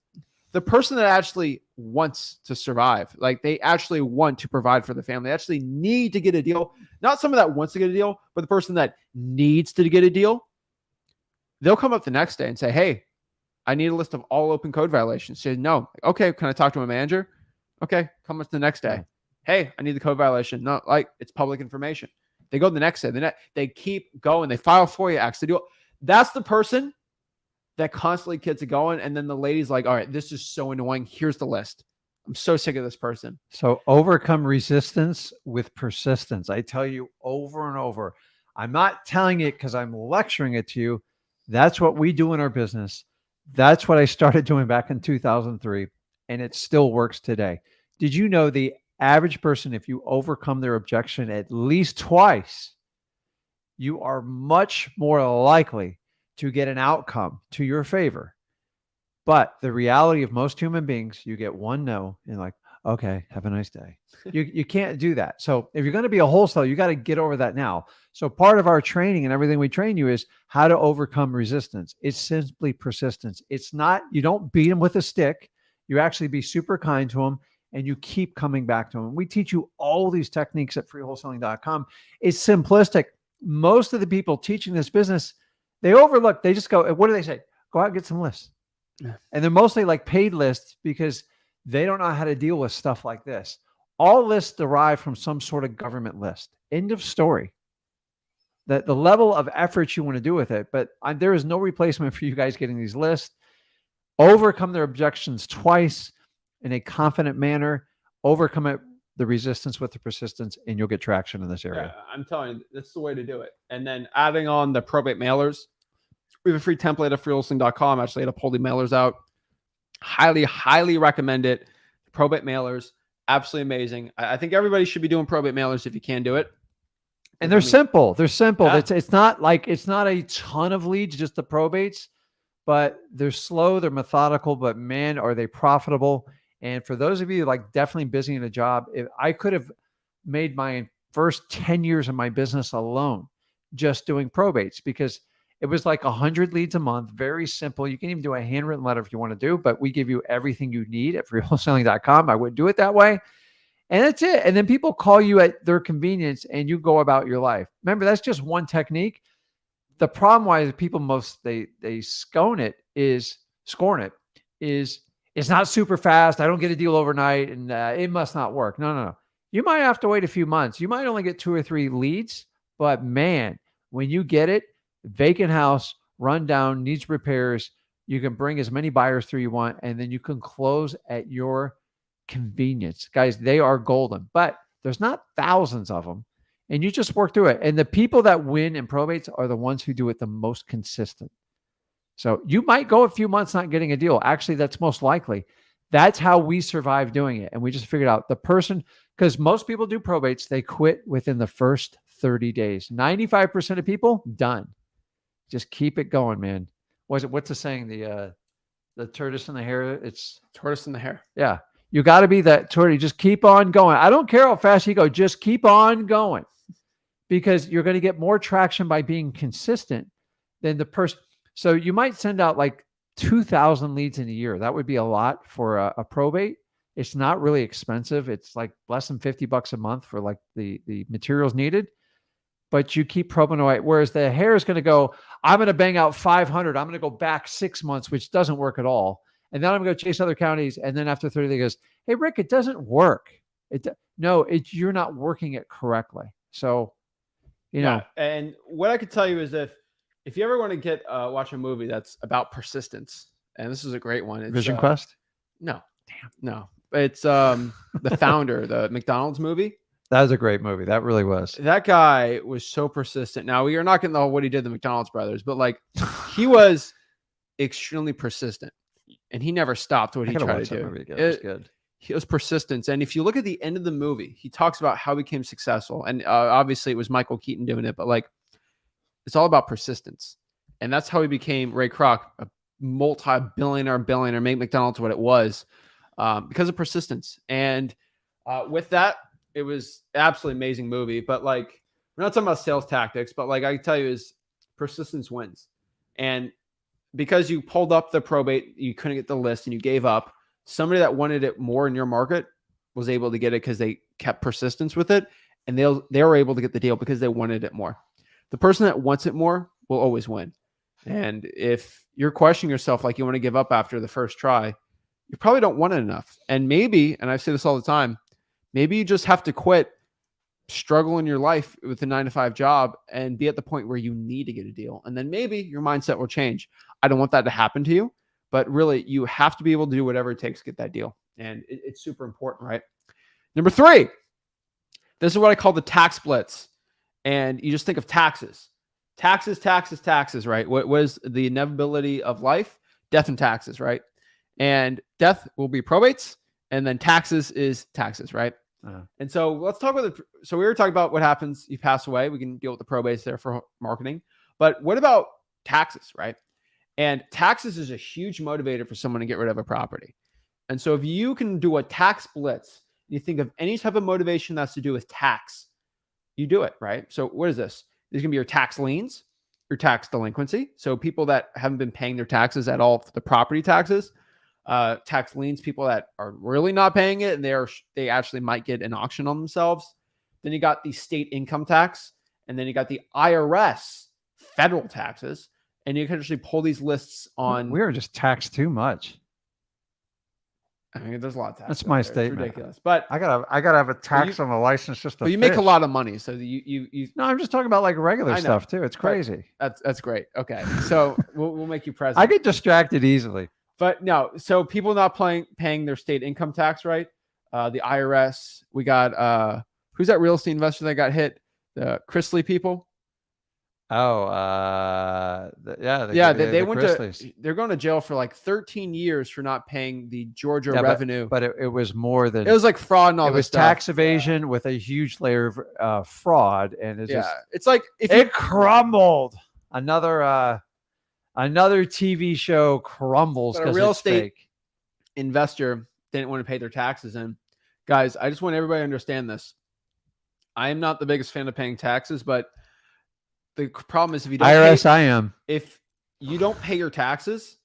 the person that actually wants to survive, like they actually want to provide for the family, they actually need to get a deal. Not someone that wants to get a deal, but the person that needs to get a deal. They'll come up the next day and say, hey, I need a list of all open code violations. Say, no. Okay. Can I talk to my manager? Okay. Come up the next day. Hey, I need the code violation. No, like it's public information. They go the next day. They keep going. They file FOIA acts. They do. That's the person that constantly gets it going. And then the lady's like, all right, this is so annoying. Here's the list. I'm so sick of this person. So overcome resistance with persistence. I tell you over and over. I'm not telling it because I'm lecturing it to you. That's what we do in our business. That's what I started doing back in 2003. And it still works today. Did you know the average person, if you overcome their objection at least twice, you are much more likely to get an outcome to your favor? But the reality of most human beings, you get one no and like, okay, have a nice day. You can't do that. So if you're going to be a wholesaler, you got to get over that now. So part of our training and everything we train you is how to overcome resistance. It's simply persistence. It's not, you don't beat them with a stick. You actually be super kind to them and you keep coming back to them. We teach you all these techniques at freewholesaling.com. It's simplistic. Most of the people teaching this business, they overlook, they just go, what do they say? Go out and get some lists. Yeah. And they're mostly like paid lists because they don't know how to deal with stuff like this. All lists derive from some sort of government list. End of story. The level of effort you want to do with it, but there is no replacement for you guys getting these lists. Overcome their objections twice in a confident manner. Overcome the resistance with the persistence, and you'll get traction in this area. Yeah, I'm telling you, that's the way to do it. And then adding on the probate mailers, we have a free template at freewholesaling.com. Actually, I had to pull the mailers out. Highly, highly recommend it. Probate mailers, absolutely amazing. I think everybody should be doing probate mailers if you can do it. And they're simple. They're simple. Yeah. It's not a ton of leads, just the probates, but they're slow, they're methodical, but man, are they profitable. And for those of you like definitely busy in a job, if I could have made my first 10 years of my business alone just doing probates, because it was like 100 leads a month, very simple. You can even do a handwritten letter if you want to do, but we give you everything you need at freewholesaling.com. I would do it that way. And that's it. And then people call you at their convenience and you go about your life. Remember, that's just one technique. The problem why people they scorn it is it's not super fast. I don't get a deal overnight and it must not work. No. You might have to wait a few months. You might only get 2 or 3 leads, but man, when you get it, vacant house, run down, needs repairs, you can bring as many buyers through you want, and then you can close at your convenience. Guys, they are golden, but there's not thousands of them, and you just work through it. And the people that win in probates are the ones who do it the most consistent. So you might go a few months not getting a deal. Actually, that's most likely. That's how we survive doing it. And we just figured out the person, because most people do probates, they quit within the first 30 days. 95% of people, done. Just keep it going, man. What's the saying? The the tortoise and the hare. It's Tortoise in the hare. yeah. You got to be that tortoise. Just keep on going. I don't care how fast you go. Just keep on going, because you're going to get more traction by being consistent than the person. So you might send out like 2,000 leads in a year. That would be a lot for a probate. It's not really expensive. It's like less than $50 a month for like the materials needed. But you keep probing away. Whereas the hare is going to go, I'm going to bang out 500. I'm going to go back 6 months, which doesn't work at all. And then I'm going to go chase other counties. And then after 30, he goes, hey, Rick, it doesn't work. You're not working it correctly. So, you know. And what I could tell you is if you ever want to watch a movie that's about persistence, and this is a great one. It's, Vision Quest? No. Damn. No. It's The Founder, the McDonald's movie. That was a great movie. That really was. That guy was so persistent. Now, we are not getting what he did to the McDonald's brothers, but like he was extremely persistent, and he never stopped what he tried to do. It was good. He was persistence. And if you look at the end of the movie, he talks about how he became successful. And obviously it was Michael Keaton doing it, but like it's all about persistence. And that's how he became Ray Kroc, a multi-billionaire, make McDonald's what it was because of persistence. And with that, it was absolutely amazing movie. But like, we're not talking about sales tactics, but like I can tell you is persistence wins. And because you pulled up the probate, you couldn't get the list and you gave up, somebody that wanted it more in your market was able to get it because they kept persistence with it. And they were able to get the deal because they wanted it more. The person that wants it more will always win. And if you're questioning yourself, like you want to give up after the first try, you probably don't want it enough. And maybe, and I say this all the time, maybe you just have to quit, struggle in your life with a 9-to-5 job and be at the point where you need to get a deal. And then maybe your mindset will change. I don't want that to happen to you, but really you have to be able to do whatever it takes to get that deal. And it's super important, right? Number 3, this is what I call the tax blitz. And you just think of taxes, right? What was the inevitability of life? Death and taxes, right? And death will be probates, and then taxes is taxes, right? And so let's talk about so we were talking about what happens. You pass away. We can deal with the probates there for marketing. But what about taxes, right? And taxes is a huge motivator for someone to get rid of a property. And so if you can do a tax blitz, you think of any type of motivation that's to do with tax, you do it, right? So what is this? This is going to be your tax liens, your tax delinquency. So people that haven't been paying their taxes at all, the property taxes, tax liens, people that are really not paying it, and they actually might get an auction on themselves. Then you got the state income tax, and then you got the IRS federal taxes, and you can actually pull these lists on. We are just taxed too much. I mean, there's a lot of tax. That's my statement. statement. It's ridiculous, but I gotta have a tax on the license just to. But you make a lot of money, so you. No, I'm just talking about like regular stuff too. It's crazy. That's great. Okay, so we'll make you president. I get distracted easily. But no, so people not paying their state income tax, right? The IRS. We got who's that real estate investor that got hit? The Chrisley people. Oh, they went to. They're going to jail for like 13 years for not paying the Georgia revenue. But it was more than. It was like fraud and all. It was tax evasion with a huge layer of fraud, and it's like if it crumbled. Another TV show crumbles because real it's estate fake. Investor didn't want to pay their taxes. And guys, I just want everybody to understand this. I am not the biggest fan of paying taxes, but the problem is if you don't if you don't pay your taxes,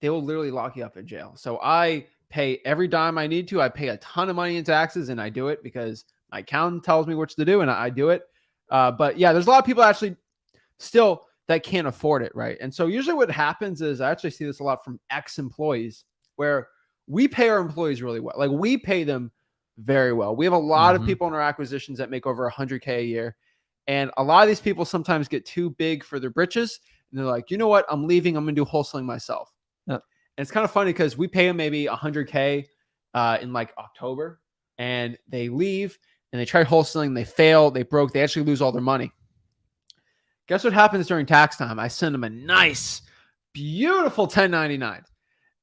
they will literally lock you up in jail. So I pay every dime I need to. I pay a ton of money in taxes, and I do it because my accountant tells me what to do, and I do it. But yeah, there's a lot of people actually still that can't afford it, right? And so usually what happens is I actually see this a lot from ex-employees where we pay our employees really well. Like we pay them very well. We have a lot of people in our acquisitions that make over 100K a year. And a lot of these people sometimes get too big for their britches. And they're like, you know what? I'm leaving. I'm going to do wholesaling myself. And it's kind of funny because we pay them maybe 100K in like October. And they leave and they try wholesaling. They fail. They broke. They actually lose all their money. Guess what happens during tax time? I send them a nice, beautiful 1099.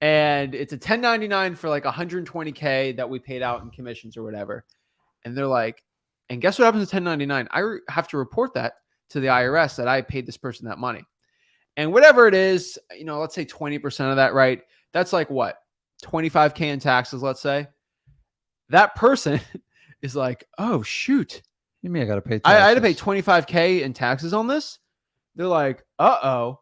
And it's a 1099 for like 120K that we paid out in commissions or whatever. And they're like, and guess what happens to 1099? I have to report that to the IRS that I paid this person that money. And whatever it is, let's say 20% of that, right? That's like what? 25K in taxes, let's say. That person is like, oh, shoot. You mean I got to pay I had to pay taxes? 25K in taxes on this? They're like, uh-oh.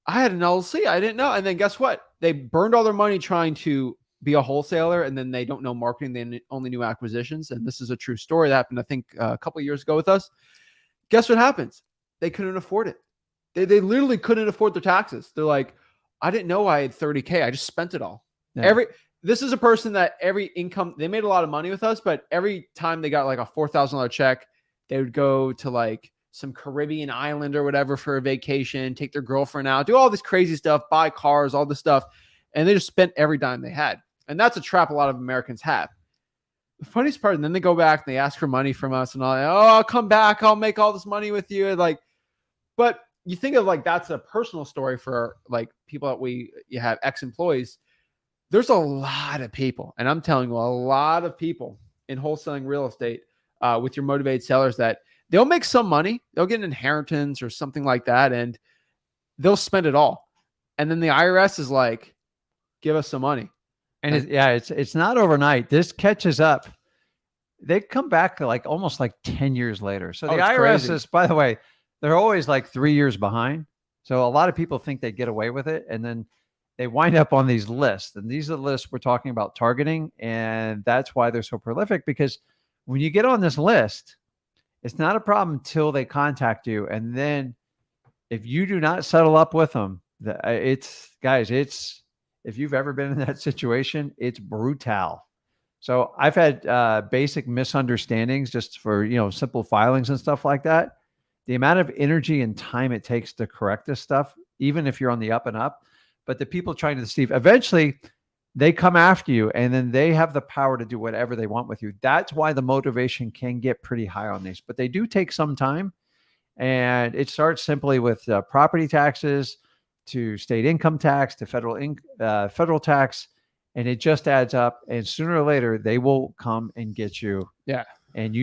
I had an LLC. I didn't know. And then guess what? They burned all their money trying to be a wholesaler, and then they don't know marketing. They only knew acquisitions. And this is a true story that happened, I think, a couple of years ago with us. Guess what happens? They couldn't afford it. They literally couldn't afford their taxes. They're like, I didn't know I had 30K. I just spent it all. Yeah. This is a person that every income, they made a lot of money with us, but every time they got like a $4,000 check, they would go to like some Caribbean island or whatever for a vacation, take their girlfriend out, do all this crazy stuff, buy cars, all this stuff. And they just spent every dime they had. And that's a trap a lot of Americans have. The funniest part, and then they go back and they ask for money from us and all that. Oh, I'll come back. I'll make all this money with you. Like, but you think of like, that's a personal story for like people that you have ex-employees. There's a lot of people, and I'm telling you, a lot of people in wholesaling real estate with your motivated sellers that they'll make some money. They'll get an inheritance or something like that, and they'll spend it all. And then the IRS is like, give us some money. And it's not overnight. This catches up. They come back like almost like 10 years later. So the IRS crazy. is, by the way, they're always like 3 years behind. So a lot of people think they get away with it, and then they wind up on these lists. And these are the lists we're talking about targeting. And that's why they're so prolific, because when you get on this list, it's not a problem until they contact you. And then if you do not settle up with them, if you've ever been in that situation, it's brutal. So I've had basic misunderstandings just for, simple filings and stuff like that. The amount of energy and time it takes to correct this stuff, even if you're on the up and up, but the people trying to deceive, eventually they come after you, and then they have the power to do whatever they want with you. That's why the motivation can get pretty high on these, but they do take some time. And it starts simply with property taxes to state income tax to federal tax, and it just adds up. And sooner or later, they will come and get you. Yeah. And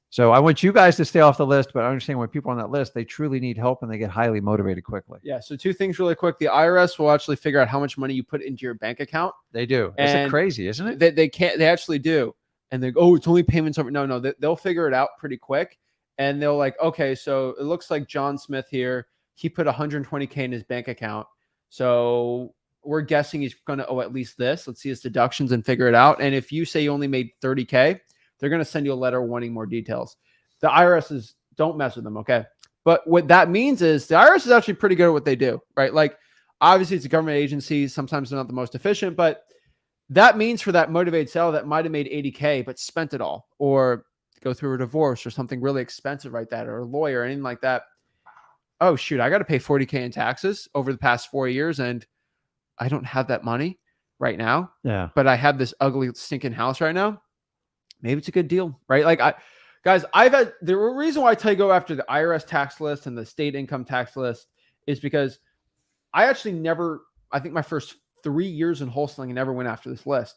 so I want you guys to stay off the list, but I understand when people are on that list, they truly need help and they get highly motivated quickly. Yeah. So two things really quick. The IRS will actually figure out how much money you put into your bank account. They do. And it's crazy, isn't it? They actually do. And they go, oh, it's only payments over. No, they'll figure it out pretty quick. And they'll like, okay, so it looks like John Smith here, he put 120K in his bank account. So we're guessing he's going to owe at least this. Let's see his deductions and figure it out. And if you say you only made 30K, they're going to send you a letter wanting more details. The IRS don't mess with them, okay? But what that means is the IRS is actually pretty good at what they do, right? Like, obviously, it's a government agency. Sometimes they're not the most efficient, but that means for that motivated seller that might have made 80K but spent it all, or go through a divorce or something really expensive like that, or a lawyer or anything like that. Oh, shoot, I got to pay 40K in taxes over the past 4 years, and I don't have that money right now. Yeah. But I have this ugly, stinking house right now. Maybe it's a good deal, right? Like, the reason why I tell you go after the IRS tax list and the state income tax list is because I think my first 3 years in wholesaling, I never went after this list.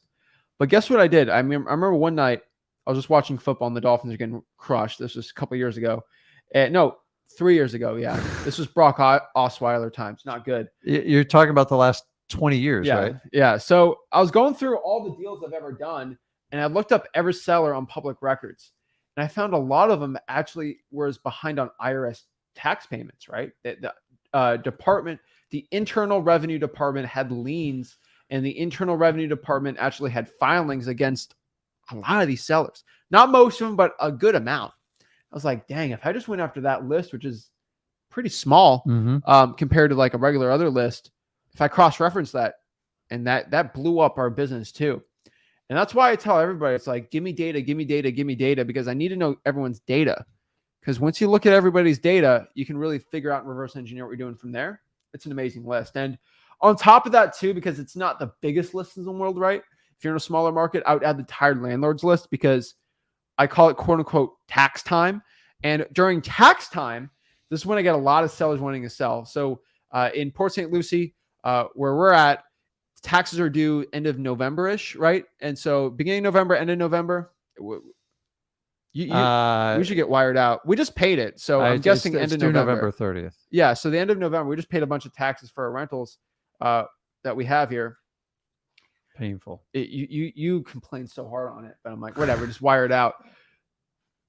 But guess what I did? I remember one night I was just watching football and the Dolphins are getting crushed. This was a couple years ago. 3 years ago. Yeah. This was Brock Osweiler times. Not good. You're talking about the last 20 years, yeah, right? Yeah. So I was going through all the deals I've ever done, and I looked up every seller on public records. And I found a lot of them actually was behind on IRS tax payments, right? The Internal Revenue Department had liens, and the Internal Revenue Department actually had filings against a lot of these sellers. Not most of them, but a good amount. I was like, dang, if I just went after that list, which is pretty small compared to like a regular other list, if I cross-reference that, and that blew up our business too. And that's why I tell everybody, it's like, give me data, because I need to know everyone's data. Because once you look at everybody's data, you can really figure out and reverse engineer what you're doing from there. It's an amazing list. And on top of that too, because it's not the biggest list in the world, right? If you're in a smaller market, I would add the tired landlords list, because I call it quote unquote tax time. And during tax time, this is when I get a lot of sellers wanting to sell. So in Port St. Lucie, where we're at, taxes are due end of November-ish, right? And so beginning of November, end of November, we should get wired out. We just paid it. So I'm guessing end of November 30th. Yeah. So the end of November, we just paid a bunch of taxes for our rentals that we have here. Painful. You complain so hard on it, but I'm like, whatever, just wire it out.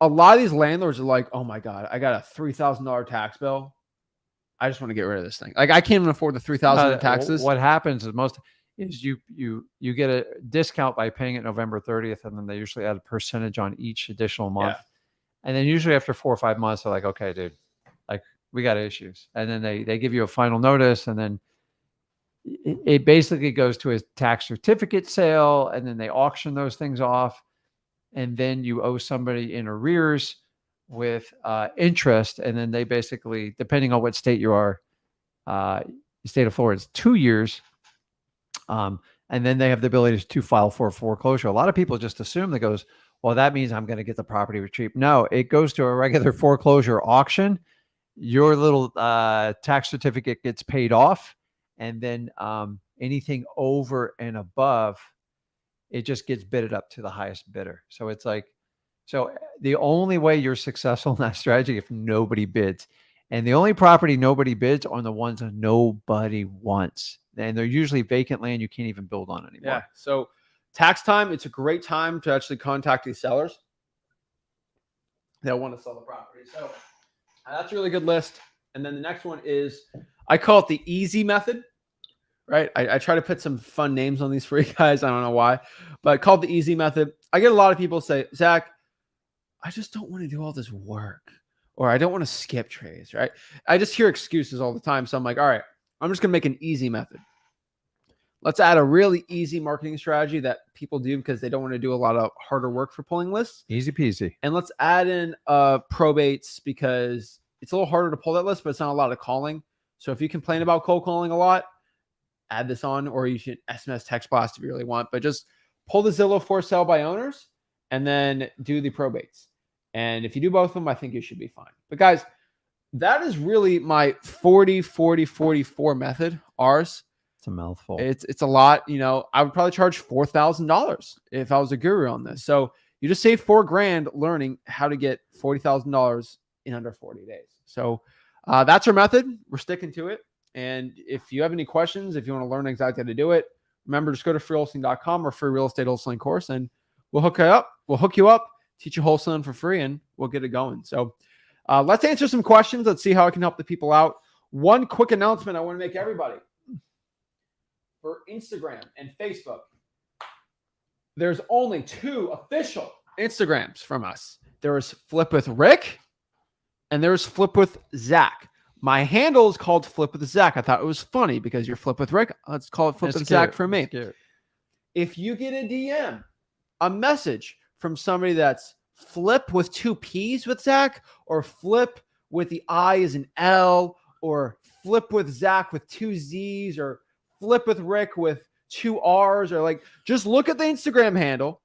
A lot of these landlords are like, oh my God, I got a $3,000 tax bill. I just want to get rid of this thing. Like I can't even afford the $3,000 in taxes. What happens is you get a discount by paying it November 30th, and then they usually add a percentage on each additional month. Yeah. And then usually after 4 or 5 months, they're like, okay, dude, like we got issues. And then they give you a final notice, and then it basically goes to a tax certificate sale, and then they auction those things off. And then you owe somebody in arrears with interest. And then they basically, depending on what state you are, the state of Florida is 2 years. And then they have the ability to file for foreclosure. A lot of people just assume that goes, well, that means I'm going to get the property for cheap. No, it goes to a regular foreclosure auction. Your little tax certificate gets paid off. And then anything over and above, it just gets bidded up to the highest bidder. So it's like, so the only way you're successful in that strategy if nobody bids. And the only property nobody bids are the ones that nobody wants. And they're usually vacant land you can't even build on anymore. Yeah. So tax time, it's a great time to actually contact these sellers. They'll want to sell the property. So that's a really good list. And then the next one is, I call it the easy method, right? I try to put some fun names on these for you guys. I don't know why, but I call it the easy method. I get a lot of people say, Zach, I just don't want to do all this work, or I don't want to skip trades, right? I just hear excuses all the time. So I'm like, all right, I'm just going to make an easy method. Let's add a really easy marketing strategy that people do because they don't want to do a lot of harder work for pulling lists. Easy peasy. And let's add in probates because it's a little harder to pull that list, but it's not a lot of calling. So if you complain about cold calling a lot, add this on, or you should SMS text blast if you really want, but just pull the Zillow for sale by owners and then do the probates. And if you do both of them, I think you should be fine. But guys, that is really my 40-40-44 method, ours. It's a mouthful. It's a lot. You know, I would probably charge $4,000 if I was a guru on this. So you just save $4,000 learning how to get $40,000 in under 40 days. So that's our method. We're sticking to it. And if you have any questions, if you want to learn exactly how to do it, remember, just go to freewholesaling.com or free real estate wholesaling course, and we'll hook you up. We'll hook you up, teach you wholesaling for free, and we'll get it going. So let's answer some questions. Let's see how I can help the people out. One quick announcement I want to make everybody. For Instagram and Facebook, there's only 2 official Instagrams from us. There is Flip with Rick and there's Flip with Zach. My handle is called Flip with Zach. I thought it was funny because you're Flip with Rick. Let's call it Flip with Zach for me. If you get a DM, a message from somebody that's Flip with 2 P's with Zach, or Flip with the I is an L, or Flip with Zach with 2 Z's, or Flip with Rick with 2 R's, or like, just look at the Instagram handle.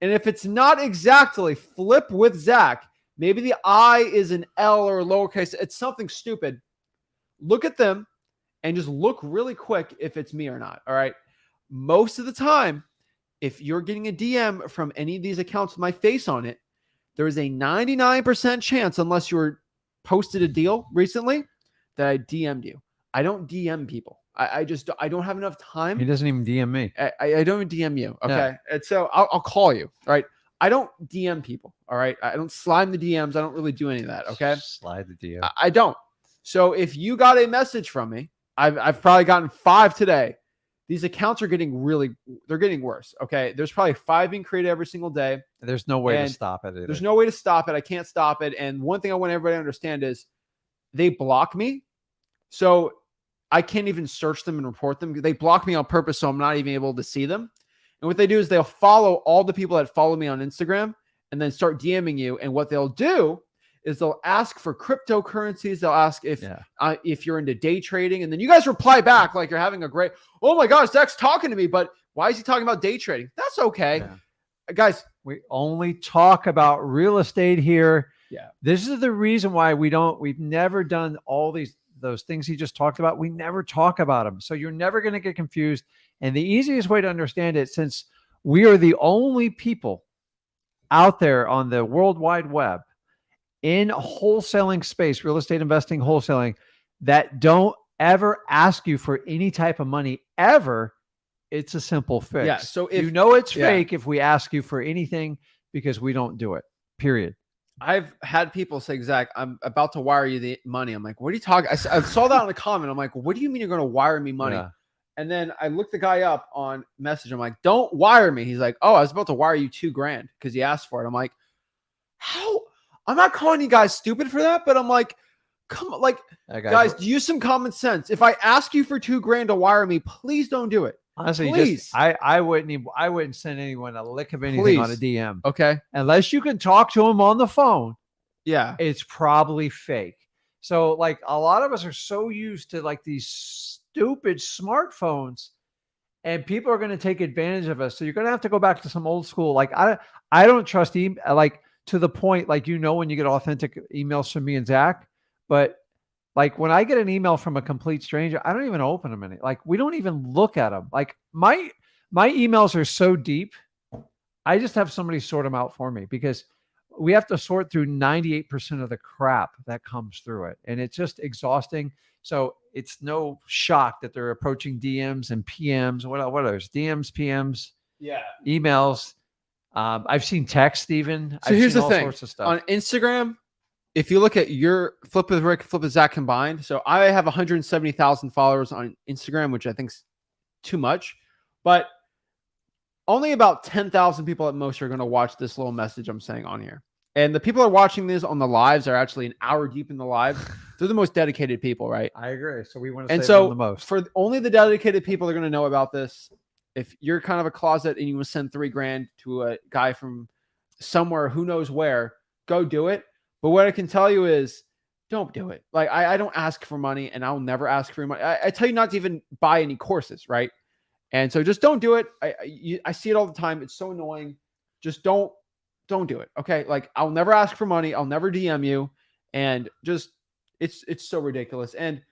And if it's not exactly Flip with Zach, maybe the I is an L or lowercase, it's something stupid. Look at them and just look really quick if it's me or not. All right. Most of the time, if you're getting a DM from any of these accounts with my face on it, there is a 99% chance, unless you were posted a deal recently, that I DM'd you. I don't DM people. I don't have enough time. He doesn't even DM me. I don't even DM you. Okay. Yeah. And so I'll call you. All right. I don't DM people. All right. I don't slide the DMs. I don't really do any of that. Okay. Slide the DM. I don't. So if you got a message from me, I've probably gotten 5 today. These accounts are getting they're getting worse. Okay. There's probably 5 being created every single day. There's no way to stop it. Either. There's no way to stop it. I can't stop it. And one thing I want everybody to understand is they block me. So I can't even search them and report them. They block me on purpose, so I'm not even able to see them. And what they do is they'll follow all the people that follow me on Instagram and then start DMing you. And what they'll do is they'll ask for cryptocurrencies. They'll ask if you're into day trading. And then you guys reply back like you're having a great, oh my gosh, Zach's talking to me, but why is he talking about day trading? That's okay. Yeah. Guys, we only talk about real estate here. Yeah. This is the reason why we've never done all those things he just talked about. We never talk about them. So you're never going to get confused. And the easiest way to understand it, since we are the only people out there on the World Wide Web in wholesaling space, real estate investing, wholesaling, that don't ever ask you for any type of money ever, it's a simple fix. Yeah. So if you know it's yeah. fake if we ask you for anything because we don't do it. Period. I've had people say, Zach, I'm about to wire you the money. I'm like, what are you talking? I saw that on the comment. I'm like, what do you mean you're going to wire me money? Yeah. And then I looked the guy up on message. I'm like, don't wire me. He's like, oh, I was about to wire you $2,000 because he asked for it. I'm like, how? I'm not calling you guys stupid for that, but I'm like, come on, like, guys, use some common sense. If I ask you for $2,000 to wire me, please don't do it. Honestly, please. I wouldn't send anyone a lick of anything on a DM. Okay. Unless you can talk to them on the phone. Yeah. It's probably fake. So like a lot of us are so used to like these stupid smartphones and people are going to take advantage of us. So you're going to have to go back to some old school. Like I don't trust like to the point, like, when you get authentic emails from me and Zach, but like when I get an email from a complete stranger, I don't even open them like we don't even look at them. Like my emails are so deep. I just have somebody sort them out for me because we have to sort through 98% of the crap that comes through it. And it's just exhausting. So it's no shock that they're approaching DMs and PMs. What others? DMs, PMs, emails. I've seen text even. So here's the all thing. Sorts of stuff. On Instagram, if you look at your Flip with Rick, Flip with Zach combined, so I have 170,000 followers on Instagram, which I think is too much, but only about 10,000 people at most are going to watch this little message I'm saying on here. And the people are watching this on the lives are actually an hour deep in the lives. They're the most dedicated people, right? I agree. So we want to and save so them the most. For only the dedicated people are going to know about this. If you're kind of a closet and you want to send $3,000 to a guy from somewhere, who knows where, go do it. But what I can tell you is don't do it. Like I don't ask for money and I'll never ask for money. I tell you not to even buy any courses, right? And so just don't do it. I see it all the time. It's so annoying. Just don't do it. Okay. Like I'll never ask for money. I'll never DM you. And just, it's so ridiculous. And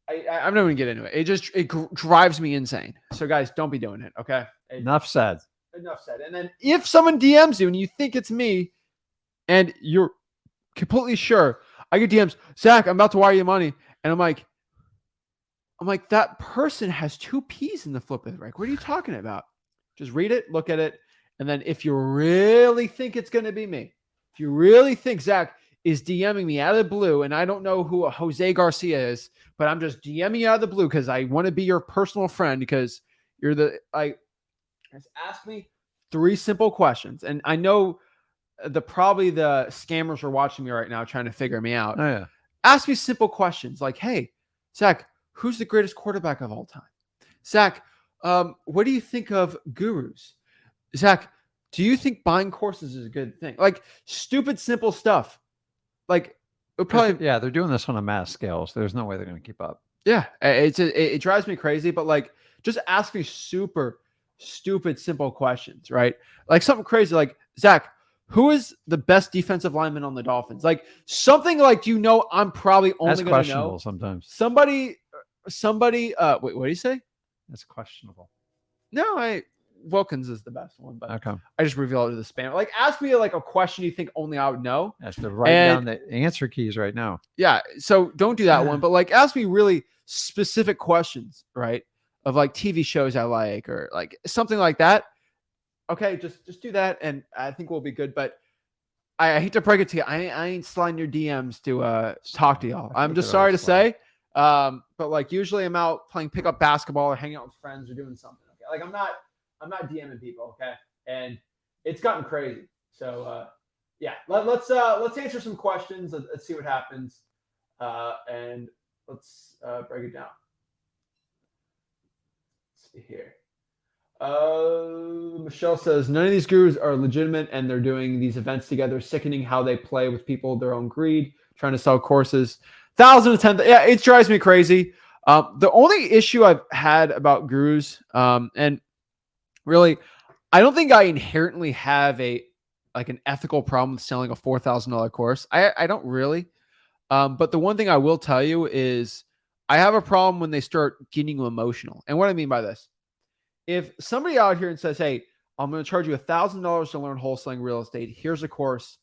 I'm not going to get into it. It drives me insane. So guys, don't be doing it. Okay. Enough said. And then if someone DMs you and you think it's me and you're completely sure, I get DMs, Zach, I'm about to wire you money. And I'm like, that person has 2 P's in the flip of it, right? What are you talking about? Just read it, look at it. And then if you really think it's going to be me, if you really think Zach is DMing me out of the blue, and I don't know who a Jose Garcia is, but I'm just DMing you out of the blue because I want to be your personal friend because you're just ask me 3 simple questions. And I know probably the scammers are watching me right now trying to figure me out. Oh, yeah. Ask me simple questions like, hey, Zach, who's the greatest quarterback of all time? Zach, what do you think of gurus? Zach, do you think buying courses is a good thing? Like stupid, simple stuff. Like probably, they're doing this on a mass scale, so there's no way they're going to keep up. Yeah, it drives me crazy. But like, just ask me super stupid, simple questions, right? Like something crazy, like Zach, who is the best defensive lineman on the Dolphins? Like something like I'm probably only going to know. Sometimes somebody. Wait, what do you say? That's questionable. No, Wilkins is the best one, but okay. I just revealed it to the spam. Like, ask me like a question you think only I would know. That's to write down the answer keys right now. Yeah, so don't do that one, but like ask me really specific questions, right? Of like TV shows I like or like something like that. Okay, just do that, and I think we'll be good. But I hate to break it to you, I ain't sliding your DMs to talk to y'all. I'm just sorry to say. But like usually I'm out playing pickup basketball or hanging out with friends or doing something. Okay, like I'm not DMing people. Okay, and it's gotten crazy. So yeah, let's answer some questions. Let's see what happens, and let's break it down. Let's see here. Michelle says none of these gurus are legitimate, and they're doing these events together. Sickening how they play with people, their own greed, trying to sell courses. 1,010. Yeah, it drives me crazy. The only issue I've had about gurus, and really, I don't think I inherently have an ethical problem with selling a $4,000 course. I don't really. But the one thing I will tell you is I have a problem when they start getting you emotional. And what I mean by this, if somebody out here and says, hey, I'm going to charge you $1,000 to learn wholesaling real estate. Here's a course.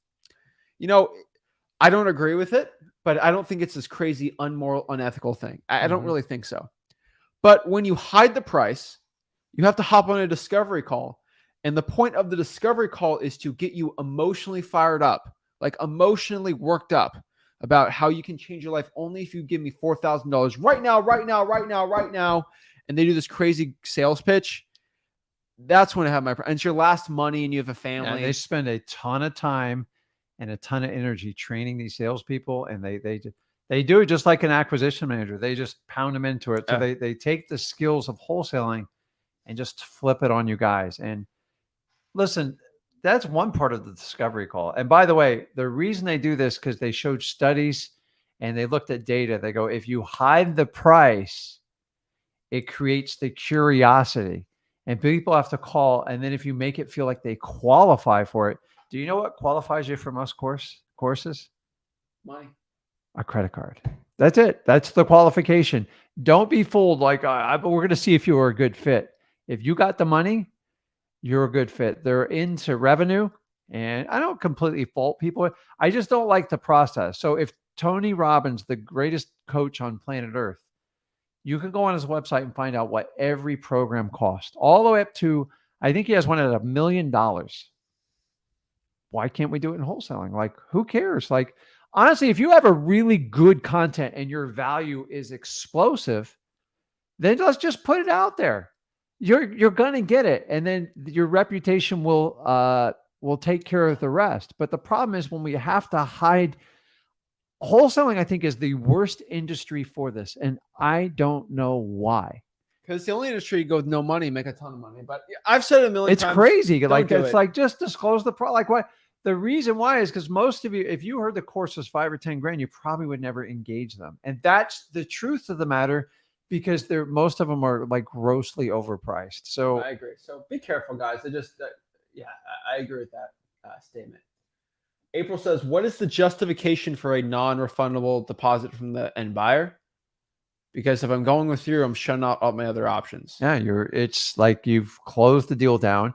I don't agree with it, but I don't think it's this crazy, unmoral, unethical thing. I don't really think so. But when you hide the price, You have to hop on a discovery call. And the point of the discovery call is to get you emotionally fired up, like emotionally worked up about how you can change your life only if you give me $4,000 right now, right now, right now, right now. And they do this crazy sales pitch. That's when I have and it's your last money and you have a family. And they spend a ton of time and a ton of energy training these salespeople, and they do it just like an acquisition manager. They just pound them into it. So they take the skills of wholesaling and just flip it on you guys. And listen, that's one part of the discovery call. And by the way, the reason they do this, because they showed studies and they looked at data. They go, if you hide the price, it creates the curiosity. And people have to call. And then if you make it feel like they qualify for it, do you know what qualifies you for most courses? Money. A credit card. That's it. That's the qualification. Don't be fooled like, we're going to see if you are a good fit. If you got the money, you're a good fit. They're into revenue. And I don't completely fault people. I just don't like the process. So if Tony Robbins, the greatest coach on planet Earth, you can go on his website and find out what every program costs, all the way up to, I think he has one at $1 million. Why can't we do it in wholesaling? Like, who cares? Like, honestly, if you have a really good content and your value is explosive, then let's just put it out there. You're going to get it. And then your reputation will take care of the rest. But the problem is when we have to hide. Wholesaling, I think, is the worst industry for this. And I don't know why. Because it's the only industry you go with no money, make a ton of money. But I've said it a million times. It's crazy. Like, it's like, just disclose the product. Like, what? The reason why is because most of you, if you heard the course was $5 or $10 grand, you probably would never engage them. And that's the truth of the matter, because most of them are like grossly overpriced. So I agree. So be careful, guys. I agree with that statement. April says, what is the justification for a non-refundable deposit from the end buyer? Because if I'm going with you, I'm shutting out all my other options. Yeah, it's like you've closed the deal down.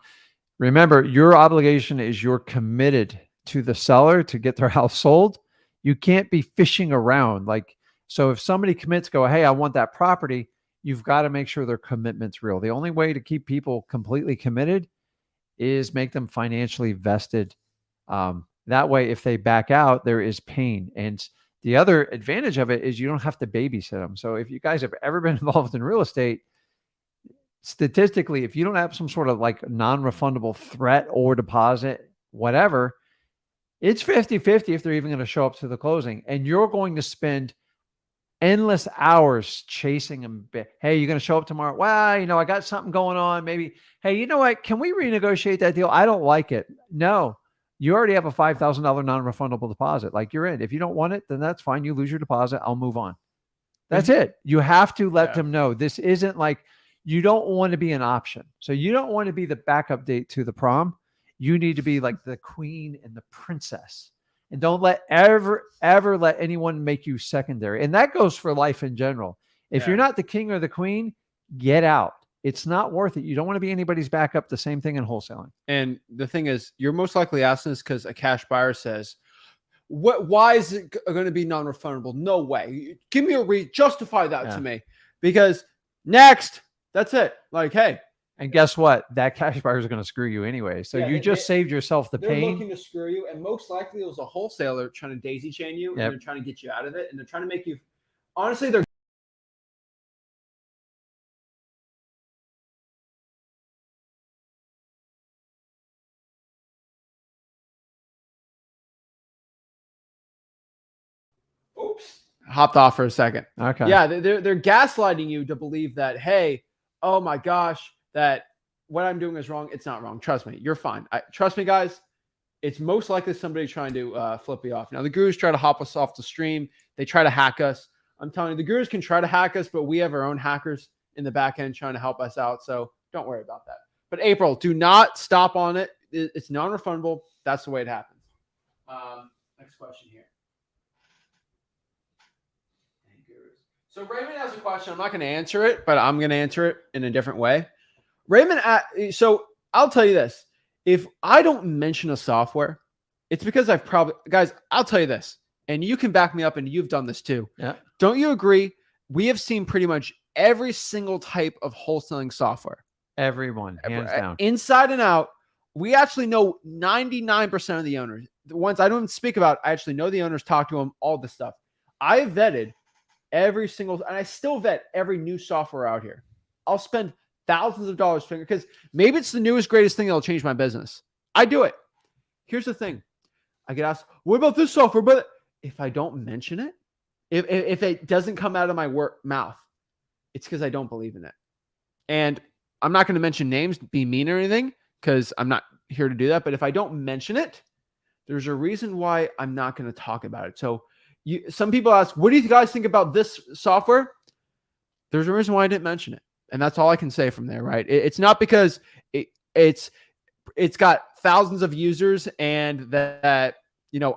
Remember, your obligation is you're committed to the seller to get their house sold. You can't be fishing around. Like, so if somebody commits, go, hey, I want that property, you've got to make sure their commitment's real. The only way to keep people completely committed is make them financially vested. That way, if they back out, there is pain. And the other advantage of it is you don't have to babysit them. So if you guys have ever been involved in real estate, statistically, if you don't have some sort of like non-refundable threat or deposit, whatever, it's 50-50 if they're even going to show up to the closing. And you're going to spend endless hours chasing them. Hey, you're going to show up tomorrow? Well, I got something going on. Maybe, hey, you know what? Can we renegotiate that deal? I don't like it. No. You already have a $5,000 non-refundable deposit. Like, you're in. If you don't want it, then that's fine. You lose your deposit. I'll move on. That's it. You have to let them know. This isn't like, you don't want to be an option. So you don't want to be the backup date to the prom. You need to be like the queen and the princess. And don't ever let anyone make you secondary. And that goes for life in general. If you're not the king or the queen, get out. It's not worth it. You don't want to be anybody's backup. The same thing in wholesaling. And the thing is, you're most likely asking this because a cash buyer says, why is it going to be non-refundable? No way. Give me a justify that to me. Because next, that's it. Like, hey. And guess what? That cash buyer is going to screw you anyway. So you just saved yourself the pain. They're looking to screw you. And most likely it was a wholesaler trying to daisy chain you. And they're trying to get you out of it. And they're trying to make you, honestly, they're hopped off for a second. Okay. Yeah, they're gaslighting you to believe that, hey, oh my gosh, that what I'm doing is wrong. It's not wrong. Trust me, you're fine. Trust me, guys. It's most likely somebody trying to flip you off. Now, the gurus try to hop us off the stream. They try to hack us. I'm telling you, the gurus can try to hack us, but we have our own hackers in the back end trying to help us out. So don't worry about that. But April, do not stop on it. It's non-refundable. That's the way it happens. Next question here. So Raymond has a question. I'm not going to answer it, but I'm going to answer it in a different way. Raymond, so I'll tell you this. If I don't mention a software, it's because guys, I'll tell you this, and you can back me up, and you've done this too. Yeah. Don't you agree? We have seen pretty much every single type of wholesaling software. Everyone, hands down. Inside and out. We actually know 99% of the owners. The ones I don't even speak about, I actually know the owners, talk to them, all this stuff. I vetted every single, and I still vet every new software out here. I'll spend thousands of dollars because maybe it's the newest, greatest thing that'll change my business. I do it. Here's the thing. I get asked, what about this software? But if I don't mention it, if it doesn't come out of my mouth, it's because I don't believe in it. And I'm not going to mention names, be mean or anything, because I'm not here to do that. But if I don't mention it, there's a reason why I'm not going to talk about it. So some people ask, what do you guys think about this software? There's a reason why I didn't mention it. And that's all I can say from there, right? It's not because it's got thousands of users and that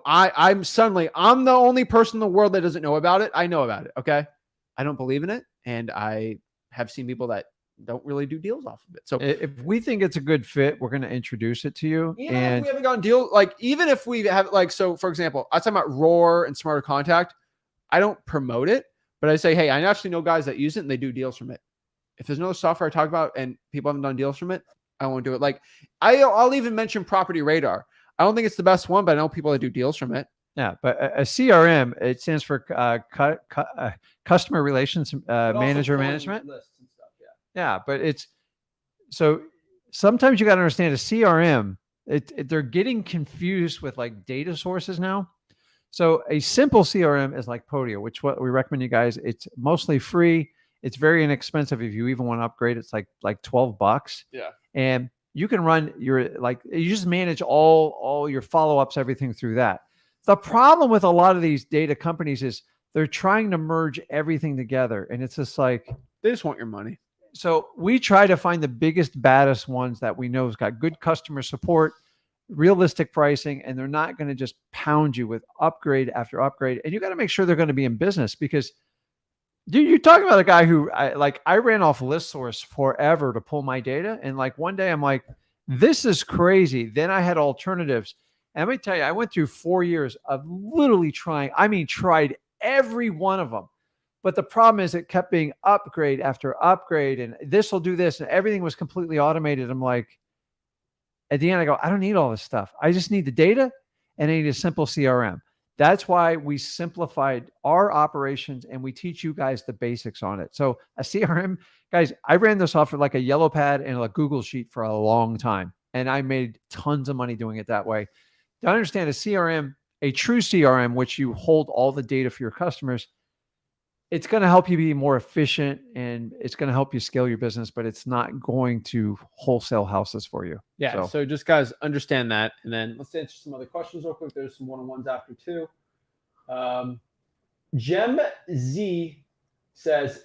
I'm the only person in the world that doesn't know about it. I know about it. Okay. I don't believe in it. And I have seen people that don't really do deals off of it. So if we think it's a good fit, we're going to introduce it to you. Even if we haven't gotten deal, like even if we have so for example, I was talking about Roar and Smarter Contact. I don't promote it, but I say, hey, I actually know guys that use it and they do deals from it. If there's no software I talk about and people haven't done deals from it, I won't do it. Like I'll even mention Property Radar. I don't think it's the best one, but I know people that do deals from it. Yeah, but a CRM, it stands for Customer Relations Manager Management. Lists and stuff, yeah, but it's so sometimes you got to understand a CRM. They're getting confused with like data sources now. So a simple CRM is like Podio, which what we recommend you guys. It's mostly free. It's very inexpensive. If you even want to upgrade, it's like $12. Yeah. And you can run you just manage all your follow-ups, everything through that. The problem with a lot of these data companies is they're trying to merge everything together. And it's just like, they just want your money. So we try to find the biggest, baddest ones that we know has got good customer support, realistic pricing, and they're not going to just pound you with upgrade after upgrade. And you got to make sure they're going to be in business because dude, you're talking about a guy who I ran off ListSource forever to pull my data. And like one day I'm like, this is crazy. Then I had alternatives. And let me tell you, I went through 4 years of literally tried every one of them. But the problem is it kept being upgrade after upgrade. And this will do this. And everything was completely automated. I'm like, at the end, I go, I don't need all this stuff. I just need the data and I need a simple CRM. That's why we simplified our operations and we teach you guys the basics on it. So a CRM, guys, I ran this off of like a yellow pad and a Google sheet for a long time. And I made tons of money doing it that way. To understand a CRM, a true CRM, which you hold all the data for your customers, it's going to help you be more efficient and it's going to help you scale your business, but it's not going to wholesale houses for you. Yeah. So just guys understand that. And then let's answer some other questions real quick. There's some one-on-ones after too. Gem Z says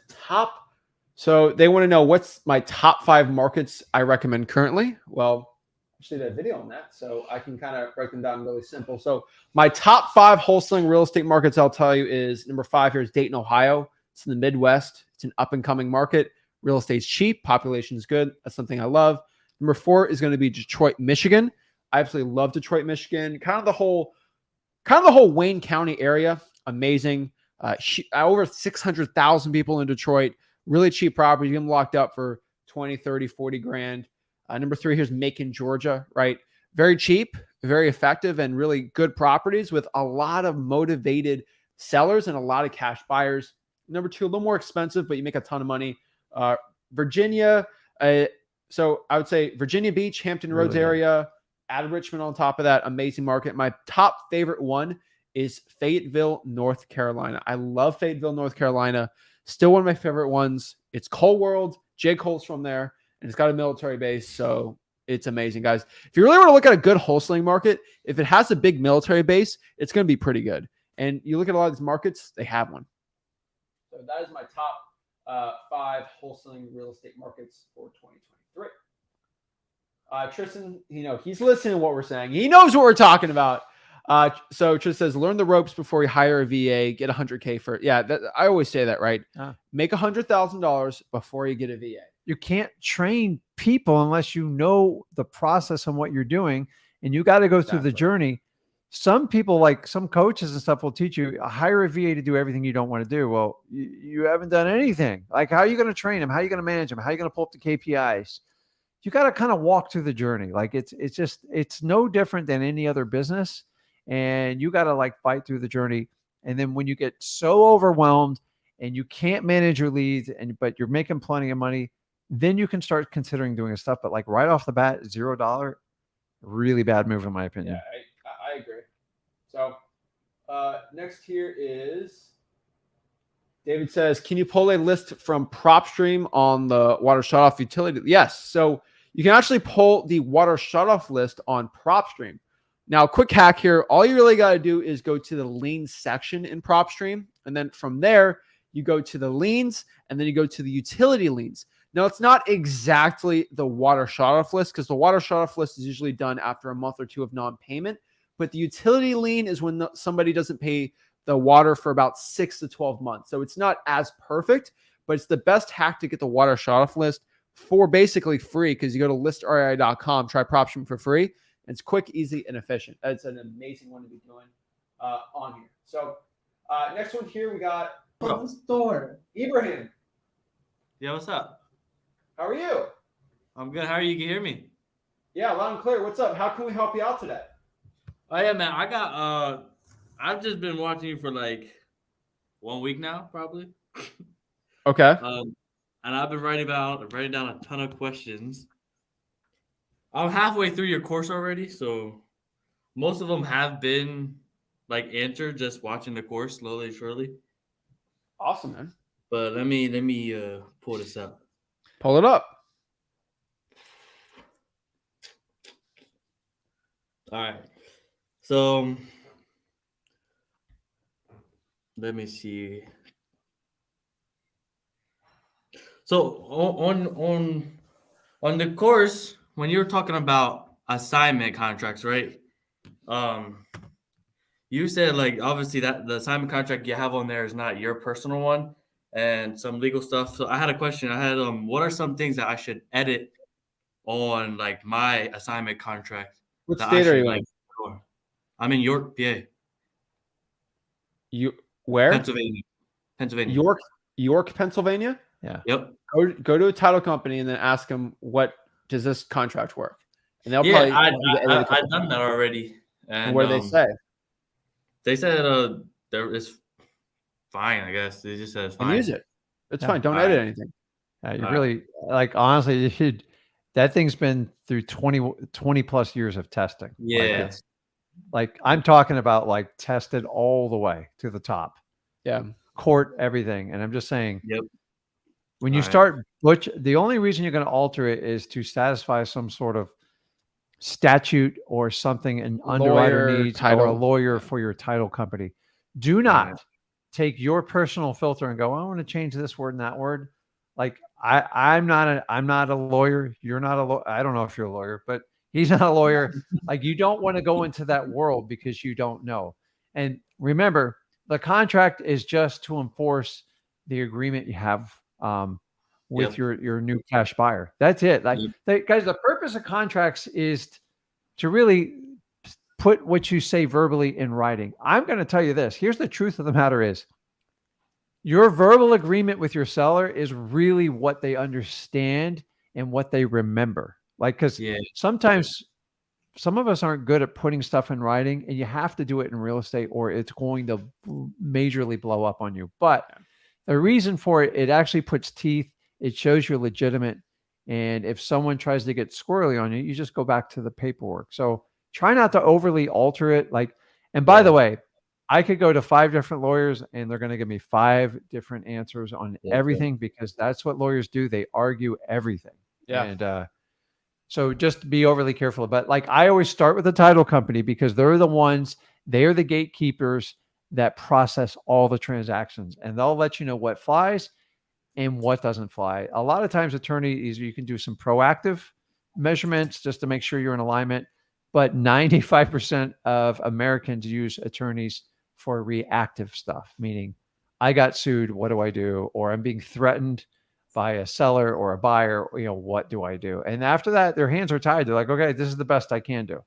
so they want to know what's my top 5 markets I recommend currently. Well, I actually did a video on that, so I can kind of break them down really simple. So my top 5 wholesaling real estate markets, I'll tell you, is number 5 here is Dayton, Ohio. It's in the Midwest. It's an up and coming market. Real estate's cheap. Population is good. That's something I love. Number 4 is going to be Detroit, Michigan. I absolutely love Detroit, Michigan. Kind of the whole Wayne County area. Amazing. Over 600,000 people in Detroit. Really cheap property. You get them locked up for 20, 30, 40 grand. Number 3 here's Macon, Georgia, right? Very cheap, very effective, and really good properties with a lot of motivated sellers and a lot of cash buyers. Number 2, a little more expensive, but you make a ton of money. Virginia. So I would say Virginia Beach, Hampton Roads area, add Richmond on top of that. Amazing market. My top favorite one is Fayetteville, North Carolina. I love Fayetteville, North Carolina. Still one of my favorite ones. It's Cole World. J. Cole's from there. And it's got a military base, so it's amazing, guys. If you really want to look at a good wholesaling market, if it has a big military base, it's going to be pretty good. And you look at a lot of these markets, they have one. So that is my top 5 wholesaling real estate markets for 2023. Tristan, he's listening to what we're saying. He knows what we're talking about. So Tristan says, learn the ropes before you hire a VA, get $100K for it. Yeah, I always say that, right? Make $100,000 before you get a VA. You can't train people unless you know the process and what you're doing. And you got to go through the journey. Some people, like some coaches and stuff, will teach you, hire a VA to do everything you don't want to do. Well, you haven't done anything. Like, how are you going to train them? How are you going to manage them? How are you going to pull up the KPIs? you got to kind of walk through the journey. Like it's no different than any other business. And you got to like fight through the journey. And then when you get so overwhelmed and you can't manage your leads but you're making plenty of money, then you can start considering doing stuff. But like right off the bat, $0, really bad move in my opinion. Yeah, I agree. So next here is David says, can you pull a list from PropStream on the water shutoff utility? Yes. So you can actually pull the water shutoff list on PropStream. Now, quick hack here. All you really got to do is go to the liens section in PropStream. And then from there, you go to the liens and then you go to the utility liens. Now, it's not exactly the water shutoff list because the water shutoff list is usually done after a month or two of non-payment. But the utility lien is when somebody doesn't pay the water for about 6 to 12 months. So it's not as perfect, but it's the best hack to get the water shutoff list for basically free because you go to listrei.com, try PropStream for free. It's quick, easy, and efficient. It's an amazing one to be doing on here. So next one here, we got store. Ibrahim. Yeah, what's up? How are you? I'm good. How are you? You can hear me? Yeah, loud and clear. What's up? How can we help you out today? Oh yeah, man. I got I've just been watching you for like 1 week now, probably. Okay. And I've been writing down a ton of questions. I'm halfway through your course already, so most of them have been like answered just watching the course slowly and surely. Awesome, man. But let me pull this up. Pull it up. All right. So let me see. So on the course, when you were talking about assignment contracts, right? You said like obviously that the assignment contract you have on there is not your personal one and some legal stuff. So I had a question. I had what are some things that I should edit on like my assignment contract? What that state I are should, you like, in? I'm in York, PA. Where? Pennsylvania. York, Pennsylvania? Yeah. Yep. Go to a title company and then ask them, what does this contract work? And they'll Yeah, probably I've done that already. And what do they say? They said there is fine, I guess. They just said it's fine. And use it. It's Yeah. fine. Don't edit anything. You really like honestly, you should. That thing's been through 20 plus years of testing. Yeah. Like I'm talking about like tested all the way to the top. Yeah. Court, everything. And I'm just saying, Yep. when you start the only reason you're going to alter it is to satisfy some sort of statute or something an underwriter needs or a lawyer for your title company. Do not take your personal filter and go, I want to change this word and that word. Like I'm not a lawyer. You're not a lawyer. I don't know if you're a lawyer, but he's not a lawyer. Like you don't want to go into that world because you don't know. And remember, the contract is just to enforce the agreement you have with your new cash buyer. That's it. Like guys, the purpose of contracts is to really put what you say verbally in writing. I'm going to tell you this. Here's the truth of the matter is your verbal agreement with your seller is really what they understand and what they remember. Like, because sometimes some of us aren't good at putting stuff in writing, and you have to do it in real estate or it's going to majorly blow up on you. But the reason for it, it actually puts teeth. It shows you're legitimate. And if someone tries to get squirrely on you, you just go back to the paperwork. So try not to overly alter it. Like, and by the way, I could go to 5 different lawyers and they're going to give me 5 different answers on everything because that's what lawyers do. They argue everything. Yeah. And so just be overly careful. But like I always start with the title company because they're the ones, they are the gatekeepers that process all the transactions and they'll let you know what flies and what doesn't fly. A lot of times attorneys, you can do some proactive measurements just to make sure you're in alignment. But 95% of Americans use attorneys for reactive stuff, meaning I got sued, what do I do? Or I'm being threatened by a seller or a buyer, what do I do? And after that, their hands are tied. They're like, okay, this is the best I can do.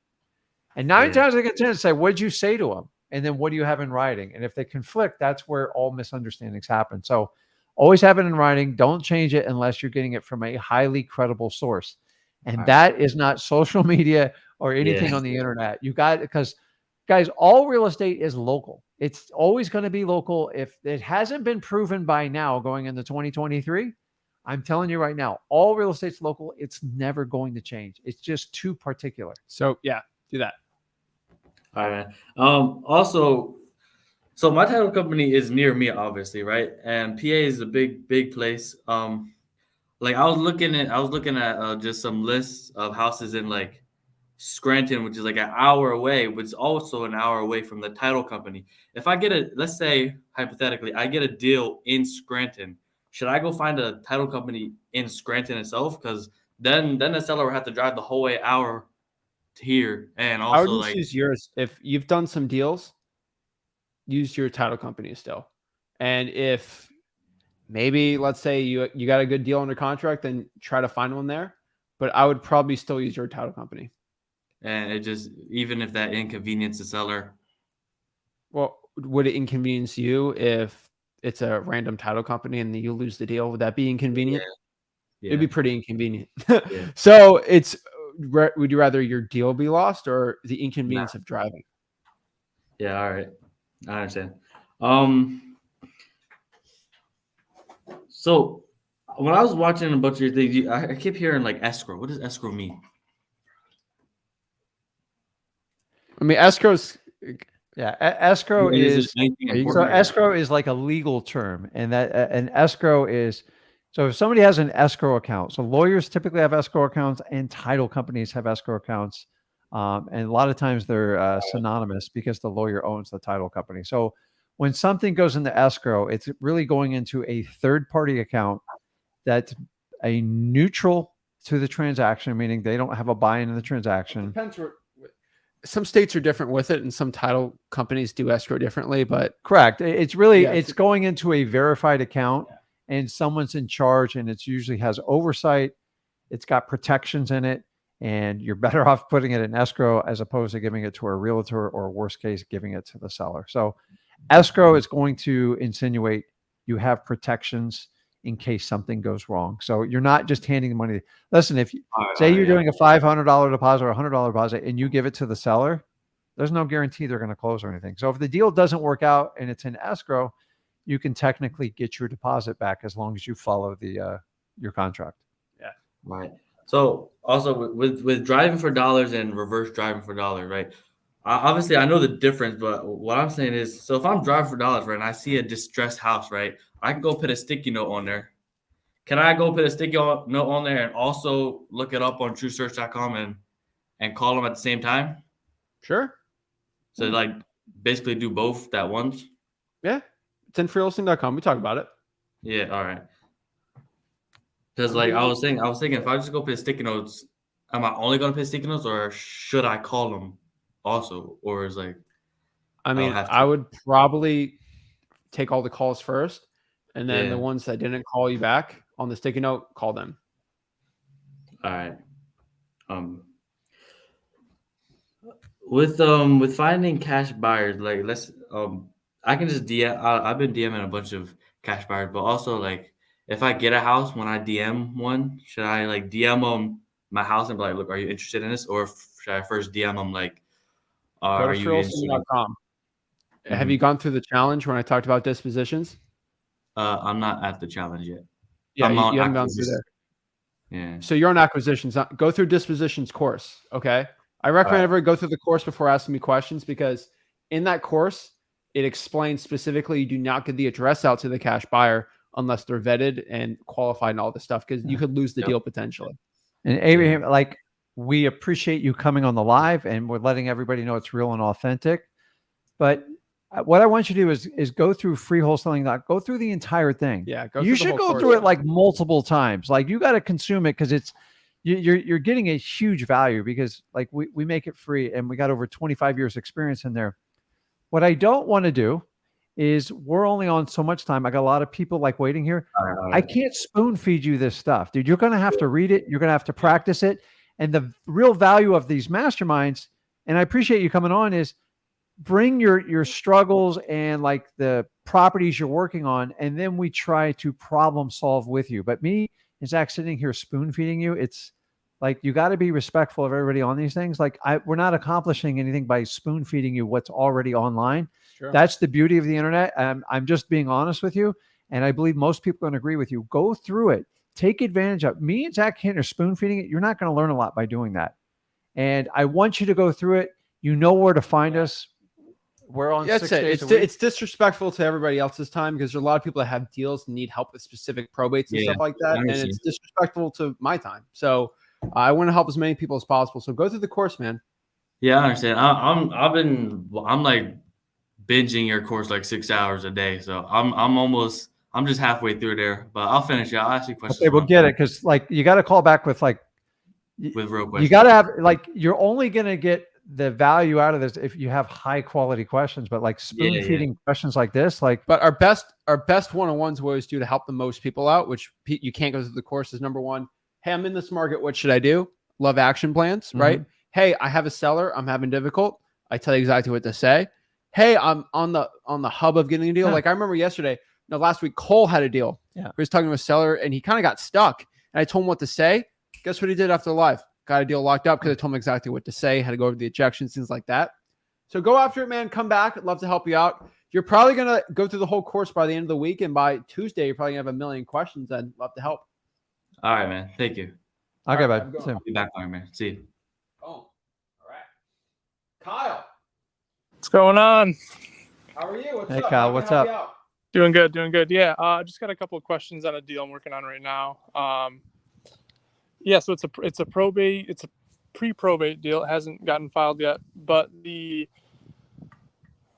And 9 times I get 10 to say, what did you say to them? And then what do you have in writing? And if they conflict, that's where all misunderstandings happen. So always have it in writing. Don't change it unless you're getting it from a highly credible source. And Right. that is not social media or anything Yeah. on the internet. You got, because guys, all real estate is local. It's always going to be local. If it hasn't been proven by now going into 2023, I'm telling you right now, all real estate's local. It's never going to change. It's just too particular. So yeah, do that. All right, man. Also, so my title company is near me, obviously, right? And PA is a big place. Like I was looking at just some lists of houses in like Scranton, which is like an hour away, which is also an hour away from the title company. If I let's say hypothetically, I get a deal in Scranton, should I go find a title company in Scranton itself? Because then the seller will have to drive the whole way hour to here, and I would also just like use yours. If you've done some deals, use your title company still. And if maybe, let's say you got a good deal under contract, then try to find one there. But I would probably still use your title company. and it just, even if that inconvenience the seller. Well, would it inconvenience you if it's a random title company and you lose the deal? Would that be inconvenient? Yeah. It'd be pretty inconvenient. Yeah. So would you rather your deal be lost or the inconvenience of driving? Yeah, all right. I understand. So when I was watching a bunch of your things, I kept hearing like escrow. What does escrow mean? I mean, escrow's Yeah, escrow Is it is anything so important? escrow is like a legal term, and that an escrow is, so if somebody has an escrow account, so lawyers typically have escrow accounts and title companies have escrow accounts, and a lot of times they're synonymous because the lawyer owns the title company. So when something goes into escrow, it's really going into a third party account that's a neutral to the transaction, meaning they don't have a buy-in in the transaction. depends. Some states are different with it, and some title companies do escrow differently. But Correct. It's really, Yeah, it's going into a verified account, and someone's in charge, and it's usually has oversight. It's got protections in it, and you're better off putting it in escrow as opposed to giving it to a realtor, or worst case, giving it to the seller. So escrow is going to insinuate you have protections in case something goes wrong. So you're not just handing the money. Listen, if you say you're doing a $500 deposit or a $100 deposit and you give it to the seller, there's no guarantee they're going to close or anything. So if the deal doesn't work out and it's in escrow, you can technically get your deposit back as long as you follow the your contract. yeah, Right. So also with driving for dollars and reverse driving for dollars, right? Obviously, I know the difference, but what I'm saying is, so if I'm driving for dollars, right, and I see a distressed house, right, I can go put a sticky note on there. Can I go put a sticky note on there and also look it up on TrueSearch.com and call them at the same time? sure. So like basically do both at once? Yeah, it's in freelisting.com. We talk about it. Yeah, all right. Because like I was thinking, if I just go put sticky notes, am I only gonna put sticky notes, or should I call them also? Or is like, I mean, have to. I would probably take all the calls first, and then Yeah. the ones that didn't call you back on the sticky note, call them. All right. With finding cash buyers, like I can just DM. I've been DMing a bunch of cash buyers, but also like if I get a house, when I DM one, should I like DM them my house and be like, look, are you interested in this, or should I first DM them like, Go are to you interested? freelisting.com. Have Mhm. you gone through the challenge when I talked about dispositions? I'm not at the challenge yet. Yeah, I'm on you haven't gone through acquisitions. there. Yeah. So you're on acquisitions. Go through dispositions course. Okay. I recommend everyone go through the course before asking me questions, because in that course, it explains specifically you do not get the address out to the cash buyer unless they're vetted and qualified and all this stuff, because you could lose the deal potentially. And Abraham, like, we appreciate you coming on the live, and we're letting everybody know it's real and authentic. But what I want you to do is go through free wholesaling. Go through the entire thing. Yeah. You should go through it like multiple times. Like, you got to consume it, because it's you're getting a huge value, because like we make it free, and we got over 25 years experience in there. What I don't want to do is, we're only on so much time. I got a lot of people like waiting here. I can't spoon feed you this stuff, dude. You're going to have to read it. You're going to have to practice it. And the real value of these masterminds, and I appreciate you coming on, is bring your struggles and like the properties you're working on, and then we try to problem solve with you. But me and Zach sitting here spoon feeding you, it's Like, you got to be respectful of everybody on these things. Like, we're not accomplishing anything by spoon feeding you what's already online. Sure. That's the beauty of the internet. I'm just being honest with you. And I believe most people are going to agree with you. Go through it. Take advantage of it. Me and Zach Ginn are spoon feeding it. You're not going to learn a lot by doing that. And I want you to go through it. You know where to find us. We're on That's 6 it. days a week. It's disrespectful to everybody else's time because there's a lot of people that have deals and need help with specific probates and stuff like that. And it's disrespectful to my time. So I want to help as many people as possible. So go through the course, man. Yeah, I understand. I'm like binging your course like 6 hours a day. So I'm just halfway through there, but I'll finish it. I'll ask you questions. Okay, we'll get it. Cause like, you got to call back with like, with real questions. You got to have, like, you're only going to get the value out of this if you have high quality questions, but like spoon feeding questions like this, like. But our best one-on-ones we always do to help the most people out, which you can't go through the course, is number one. Hey, I'm in this market. What should I do? Love action plans, right? Hey, I have a seller. I'm having difficult. I tell you exactly what to say. Hey, I'm on the hub of getting a deal. Like I remember last week, Cole had a deal. Yeah. He was talking to a seller and he kind of got stuck. And I told him what to say. Guess what he did after live? Got a deal locked up because I told him exactly what to say, how to go over the objections, things like that. So go after it, man. Come back. I'd love to help you out. You're probably going to go through the whole course by the end of the week. And by Tuesday, you're probably going to have a million questions. I'd love to help. All right, man. Thank you. Okay, bud. Be back on, man. See you. Oh, all right. Kyle. What's going on? How are you? Hey, Kyle. What's up? Doing good. Yeah, just got a couple of questions on a deal I'm working on right now. Yeah, so it's a probate, it's a pre-probate deal. It hasn't gotten filed yet, but the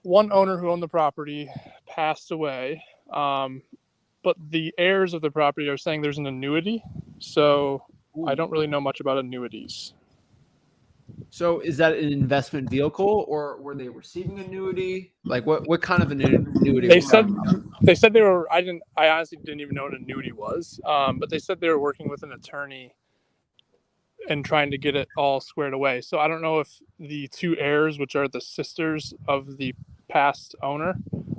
one owner who owned the property passed away. But the heirs of the property are saying there's an annuity. So I don't really know much about annuities. So is that an investment vehicle or were they receiving annuity? Like what kind of an annuity? They said they were, I honestly didn't even know what an annuity was. But they said they were working with an attorney and trying to get it all squared away. So I don't know if the two heirs, which are the sisters of the past owner,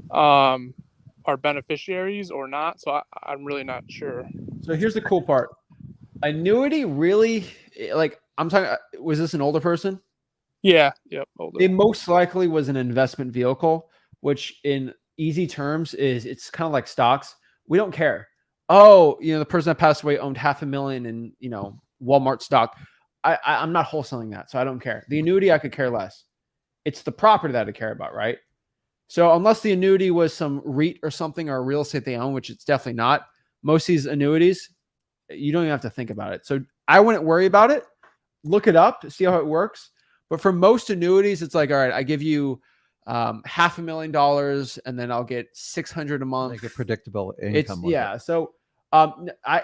are beneficiaries or not. So I'm really not sure. So here's the cool part. Annuity really, like I'm talking, was this an older person? Yeah. Yep. Older. It most likely was an investment vehicle, which in easy terms is it's kind of like stocks. We don't care. Oh, the person that passed away owned $500,000 in, Walmart stock. I'm not wholesaling that. So I don't care. The annuity, I could care less. It's the property that I care about, right? So unless the annuity was some REIT or something or real estate they own, which it's definitely not, most of these annuities, you don't even have to think about it. So I wouldn't worry about it. Look it up, see how it works. But for most annuities, it's like, all right, I give you $500,000 and then I'll get $600 a month. Like a predictable income. So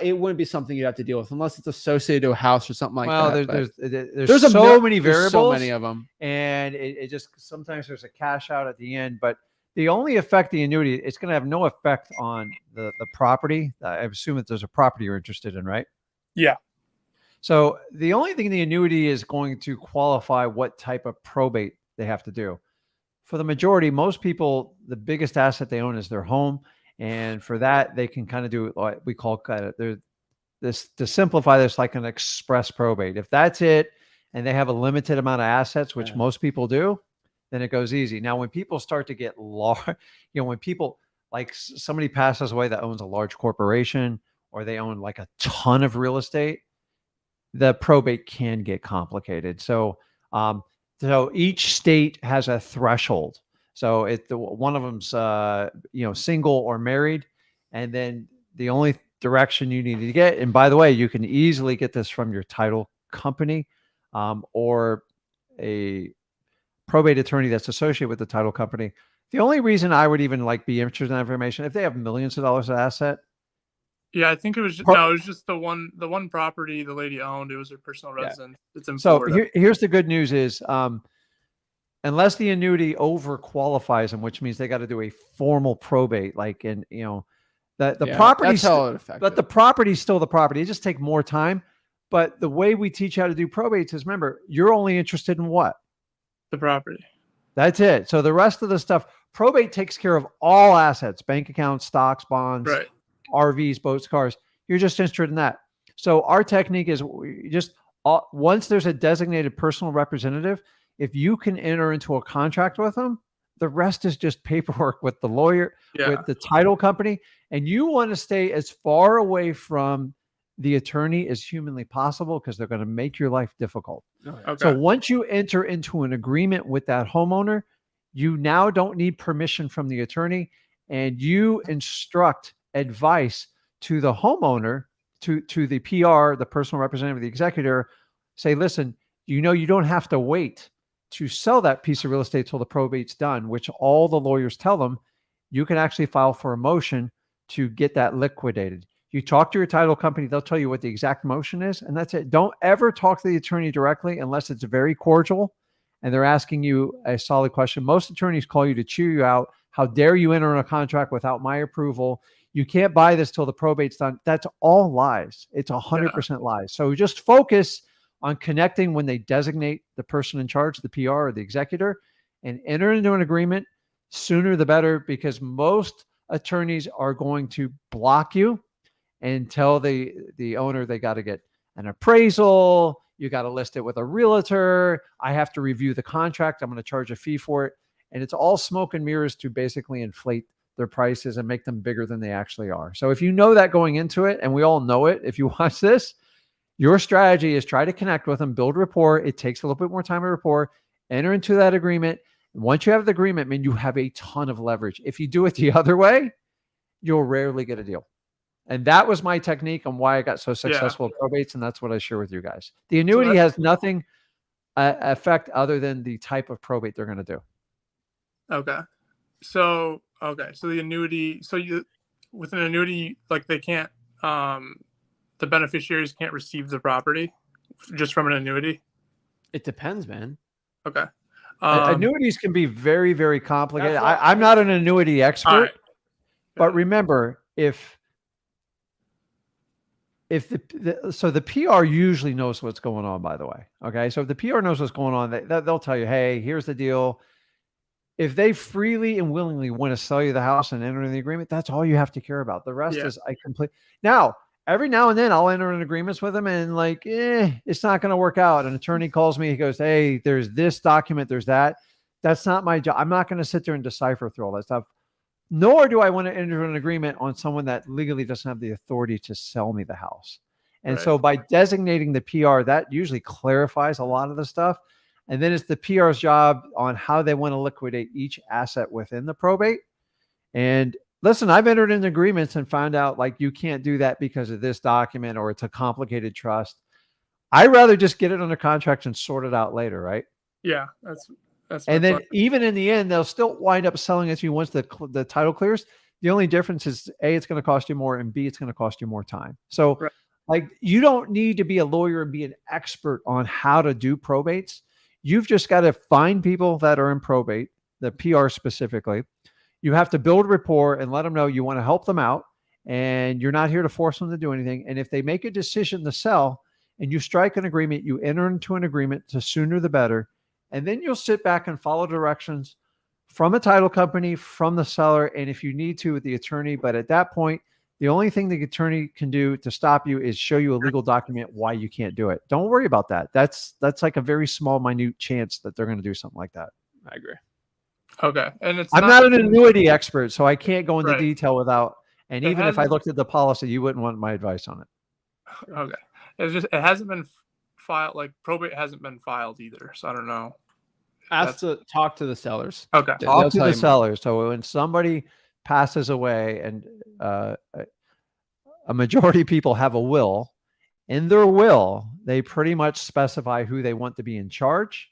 it wouldn't be something you'd have to deal with unless it's associated to a house or something like that. There's so many variables, so many of them, and it just sometimes there's a cash out at the end. But the only effect the annuity, it's going to have no effect on the property. I assume that there's a property you're interested in, right? Yeah. So the only thing the annuity is going to qualify what type of probate they have to do. For the majority, most people, the biggest asset they own is their home. And for that, they can kind of do what we call this, to simplify this, like an express probate. If that's it, and they have a limited amount of assets, which most people do, then it goes easy. Now, when people start to get large, when people, like somebody passes away that owns a large corporation, or they own like a ton of real estate, the probate can get complicated. So, so each state has a threshold. So one of them's, single or married. And then the only direction you need to get, and by the way, you can easily get this from your title company or a probate attorney that's associated with the title company. The only reason I would even be interested in that information, if they have millions of dollars of asset. Yeah, I think it was just the one property the lady owned. It was her personal residence. It's in Florida. Here's the good news is, unless the annuity over qualifies them, which means they got to do a formal probate, the property, but the property's still the property. It just take more time. But the way we teach how to do probates is, remember, you're only interested in what? The property. That's it. So the rest of the stuff, probate takes care of all assets, bank accounts, stocks, bonds, right, RVs, boats, cars. You're just interested in that. So our technique is just once there's a designated personal representative, if you can enter into a contract with them, the rest is just paperwork with the lawyer, with the title company. And you want to stay as far away from the attorney as humanly possible because they're going to make your life difficult. Okay. So once you enter into an agreement with that homeowner, you now don't need permission from the attorney, and you instruct advice to the homeowner, to the PR, the personal representative, the executor, say, listen, you don't have to wait to sell that piece of real estate till the probate's done, which all the lawyers tell them. You can actually file for a motion to get that liquidated. You talk to your title company, they'll tell you what the exact motion is, and that's it. Don't ever talk to the attorney directly unless it's very cordial and they're asking you a solid question. Most attorneys call you to chew you out. How dare you enter in a contract without my approval? You can't buy this till the probate's done. That's all lies. It's 100% lies. So just focus on connecting when they designate the person in charge, the PR or the executor, and enter into an agreement. Sooner the better, because most attorneys are going to block you and tell the owner they got to get an appraisal. You got to list it with a realtor. I have to review the contract. I'm going to charge a fee for it. And it's all smoke and mirrors to basically inflate their prices and make them bigger than they actually are. So if you know that going into it, and we all know it, if you watch this, your strategy is try to connect with them, build rapport. It takes a little bit more time to rapport, enter into that agreement. Once you have the agreement, you have a ton of leverage. If you do it the other way, you'll rarely get a deal. And that was my technique on why I got so successful at probates. And that's what I share with you guys. The annuity has nothing effect other than the type of probate they're going to do. Okay. So the annuity, with an annuity, like they can't, the beneficiaries can't receive the property just from an annuity. It depends, man. Okay. Annuities can be very, very complicated. I'm not an annuity expert, but remember, if the PR usually knows what's going on, by the way. Okay. So if the PR knows what's going on, they'll tell you, hey, here's the deal. If they freely and willingly want to sell you the house and enter in the agreement, that's all you have to care about. The rest is Now, every now and then I'll enter in agreements with them and it's not going to work out. An attorney calls me, he goes, hey, there's this document, there's that. That's not my job. I'm not going to sit there and decipher through all that stuff. Nor do I want to enter an agreement on someone that legally doesn't have the authority to sell me the house. And so by designating the PR, that usually clarifies a lot of the stuff. And then it's the PR's job on how they want to liquidate each asset within the probate. And listen, I've entered in agreements and found out you can't do that because of this document or it's a complicated trust. I'd rather just get it under contract and sort it out later, right? Yeah, that's. And then even in the end, they'll still wind up selling it to you once the title clears. The only difference is A, it's going to cost you more, and B, it's going to cost you more time. So you don't need to be a lawyer and be an expert on how to do probates. You've just got to find people that are in probate, the PR specifically. You have to build rapport and let them know you want to help them out, and you're not here to force them to do anything. And if they make a decision to sell and you strike an agreement, you enter into an agreement, the sooner the better. And then you'll sit back and follow directions from a title company, from the seller, and if you need to, with the attorney. But at that point, the only thing the attorney can do to stop you is show you a legal document why you can't do it. Don't worry about that. That's like a very small, minute chance that they're going to do something like that. I agree. Okay. And I'm not an annuity expert, so I can't go into detail without. And even if I looked at the policy, you wouldn't want my advice on it. Okay. It hasn't been filed. Probate hasn't been filed either. So I don't know. Ask to talk to the sellers. Okay. Talk to the sellers. So when somebody passes away and a majority of people have a will, in their will, they pretty much specify who they want to be in charge.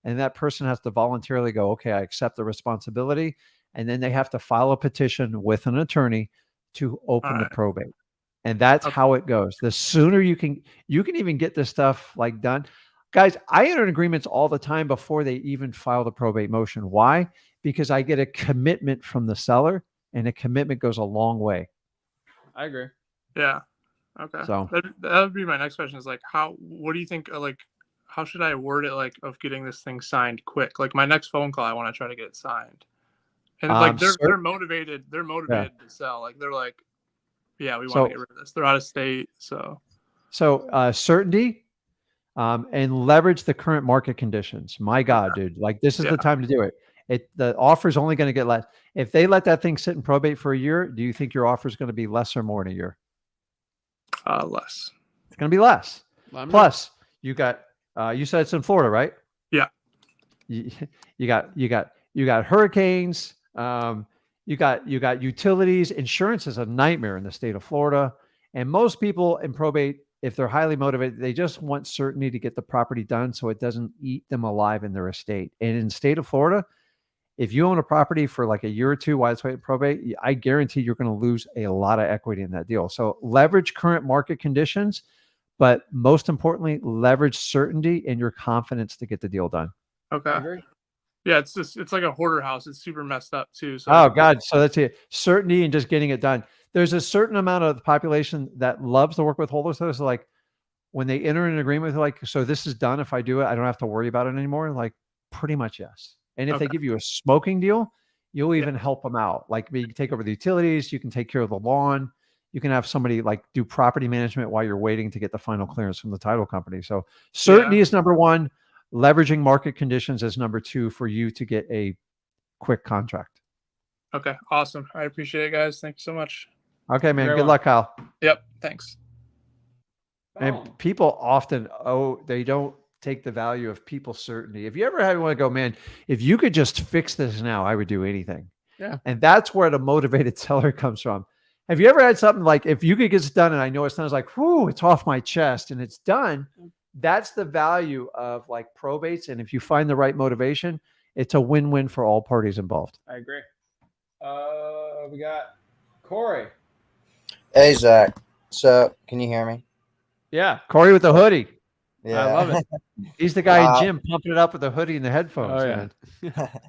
And that person has to voluntarily go, okay, I accept the responsibility. And then they have to file a petition with an attorney to open the probate. And that's how it goes. The sooner you can even get this stuff done. Guys, I enter agreements all the time before they even file the probate motion. Why? Because I get a commitment from the seller, and a commitment goes a long way. I agree. Yeah. Okay. So that would be my next question is what do you think, how should I word it, of getting this thing signed quick? My next phone call, I want to try to get it signed. And they're motivated. They're motivated to sell. They're yeah, we want to get rid of this. They're out of state. So certainty. and leverage the current market conditions. My God, dude, like this is the time to do it. The offer is only going to get less. If they let that thing sit in probate for a year, do you think your offer is going to be less or more in a year? Less. It's going to be less. Let me know. Plus, you got you said it's in Florida, right? Yeah. You got hurricanes. You got utilities. Insurance is a nightmare in the state of Florida, and most people in probate, if they're highly motivated, they just want certainty to get the property done so it doesn't eat them alive in their estate. And in the state of Florida, if you own a property for like a year or two while it's waiting probate, I guarantee you're going to lose a lot of equity in that deal. So leverage current market conditions, but most importantly, leverage certainty and your confidence to get the deal done. Okay. Yeah, it's like a hoarder house. It's super messed up too. So Oh God. So that's it. Certainty and just getting it done. There's a certain amount of the population that loves to work with wholesalers. So like when they enter an agreement with like, so this is done. If I do it, I don't have to worry about it anymore. Like pretty much yes. And if they give you a smoking deal, you'll even help them out. Like you can take over the utilities, you can take care of the lawn, you can have somebody like do property management while you're waiting to get the final clearance from the title company. So certainty is number one, leveraging market conditions is number two for you to get a quick contract. Okay, awesome. I appreciate it, guys. Thank you so much. Okay, man. Good luck, Kyle. Yep, thanks. And people often, they don't take the value of people's certainty. If you ever had one to go, man, if you could just fix this now, I would do anything. Yeah. And that's where the motivated seller comes from. Have you ever had something like, if you could get this done and I know it's done, it's like, whoo, it's off my chest and it's done. That's the value of like probates. And if you find the right motivation, it's a win-win for all parties involved. I agree. We got Corey. Hey, Zach. So, can you hear me? Yeah. Corey with the hoodie. Yeah. I love it. He's the guy in gym pumping it up with the hoodie and the headphones. Oh, yeah. Man.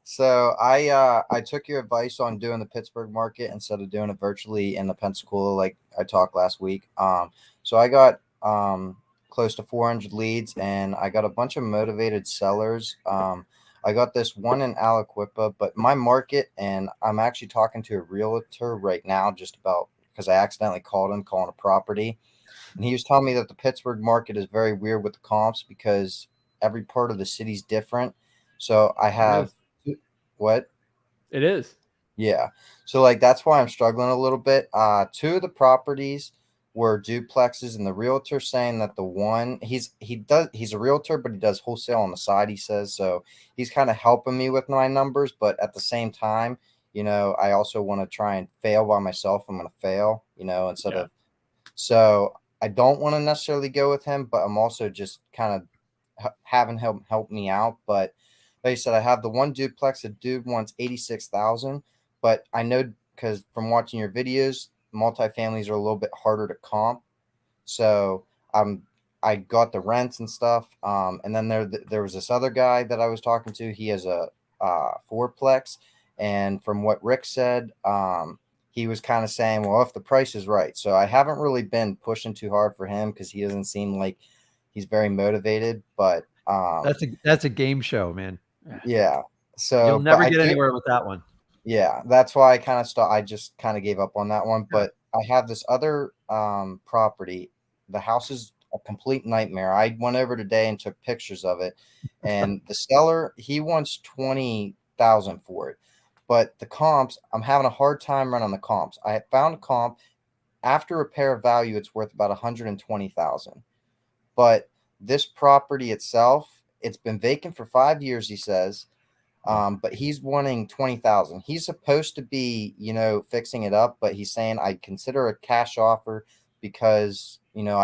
So I took your advice on doing the Pittsburgh market instead of doing it virtually in the Pensacola like I talked last week. So I got close to 400 leads and I got a bunch of motivated sellers. I got this one in Aliquippa, but my market, and I'm actually talking to a realtor right now just about because I accidentally called him calling a property. And he was telling me that the Pittsburgh market is very weird with the comps because every part of the city's different. So I have what? It is. Yeah. So like that's why I'm struggling a little bit. Two of the properties were duplexes, and the realtor saying that the one he's a realtor, but he does wholesale on the side, he says. So he's kind of helping me with my numbers, but at the same time, you know, I also want to try and fail by myself. I'm going to fail, you know, instead of so I don't want to necessarily go with him, but I'm also just kind of having him help me out. But like I said, I have the one duplex. The dude wants 86,000, but I know because from watching your videos, multifamilies are a little bit harder to comp. So I got the rents and stuff. And then there was this other guy that I was talking to. He has a fourplex, and from what Rick said, he was kind of saying, well, if the price is right. So I haven't really been pushing too hard for him because he doesn't seem like he's very motivated. But that's a game show, man. Yeah. So you'll never get anywhere with that one. Yeah, that's why I kind of stopped. I just kind of gave up on that one. But I have this other property. The house is a complete nightmare. I went over today and took pictures of it, and the seller, he wants 20,000 for it. But the comps, I'm having a hard time running the comps. I found a comp after repair value, it's worth about 120,000. But this property itself, it's been vacant for 5 years, he says. But he's wanting 20,000. He's supposed to be, you know, fixing it up, but he's saying I consider a cash offer because, you know,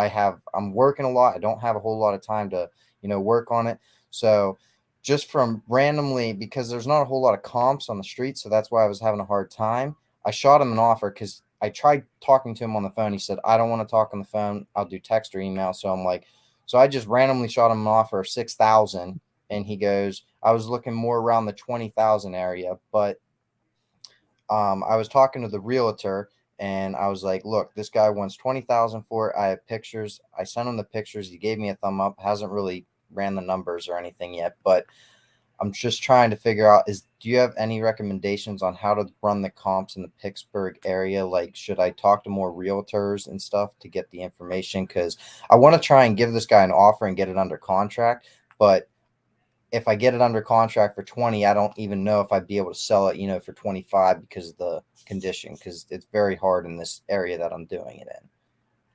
I'm working a lot. I don't have a whole lot of time to, you know, work on it. So just from randomly, because there's not a whole lot of comps on the street, so that's why I was having a hard time. I shot him an offer because I tried talking to him on the phone. He said, I don't want to talk on the phone. I'll do text or email. So I'm like, so I just randomly shot him an offer of 6,000. And he goes, I was looking more around the 20,000 area. But I was talking to the realtor and I was like, look, this guy wants 20,000 for it. I have pictures. I sent him the pictures. He gave me a thumb up. Hasn't really ran the numbers or anything yet, but I'm just trying to figure out do you have any recommendations on how to run the comps in the Pittsburgh area? Like, should I talk to more realtors and stuff to get the information? Because I want to try and give this guy an offer and get it under contract. But if I get it under contract for 20, I don't even know if I'd be able to sell it, for 25 because of the condition, because it's very hard in this area that I'm doing it in.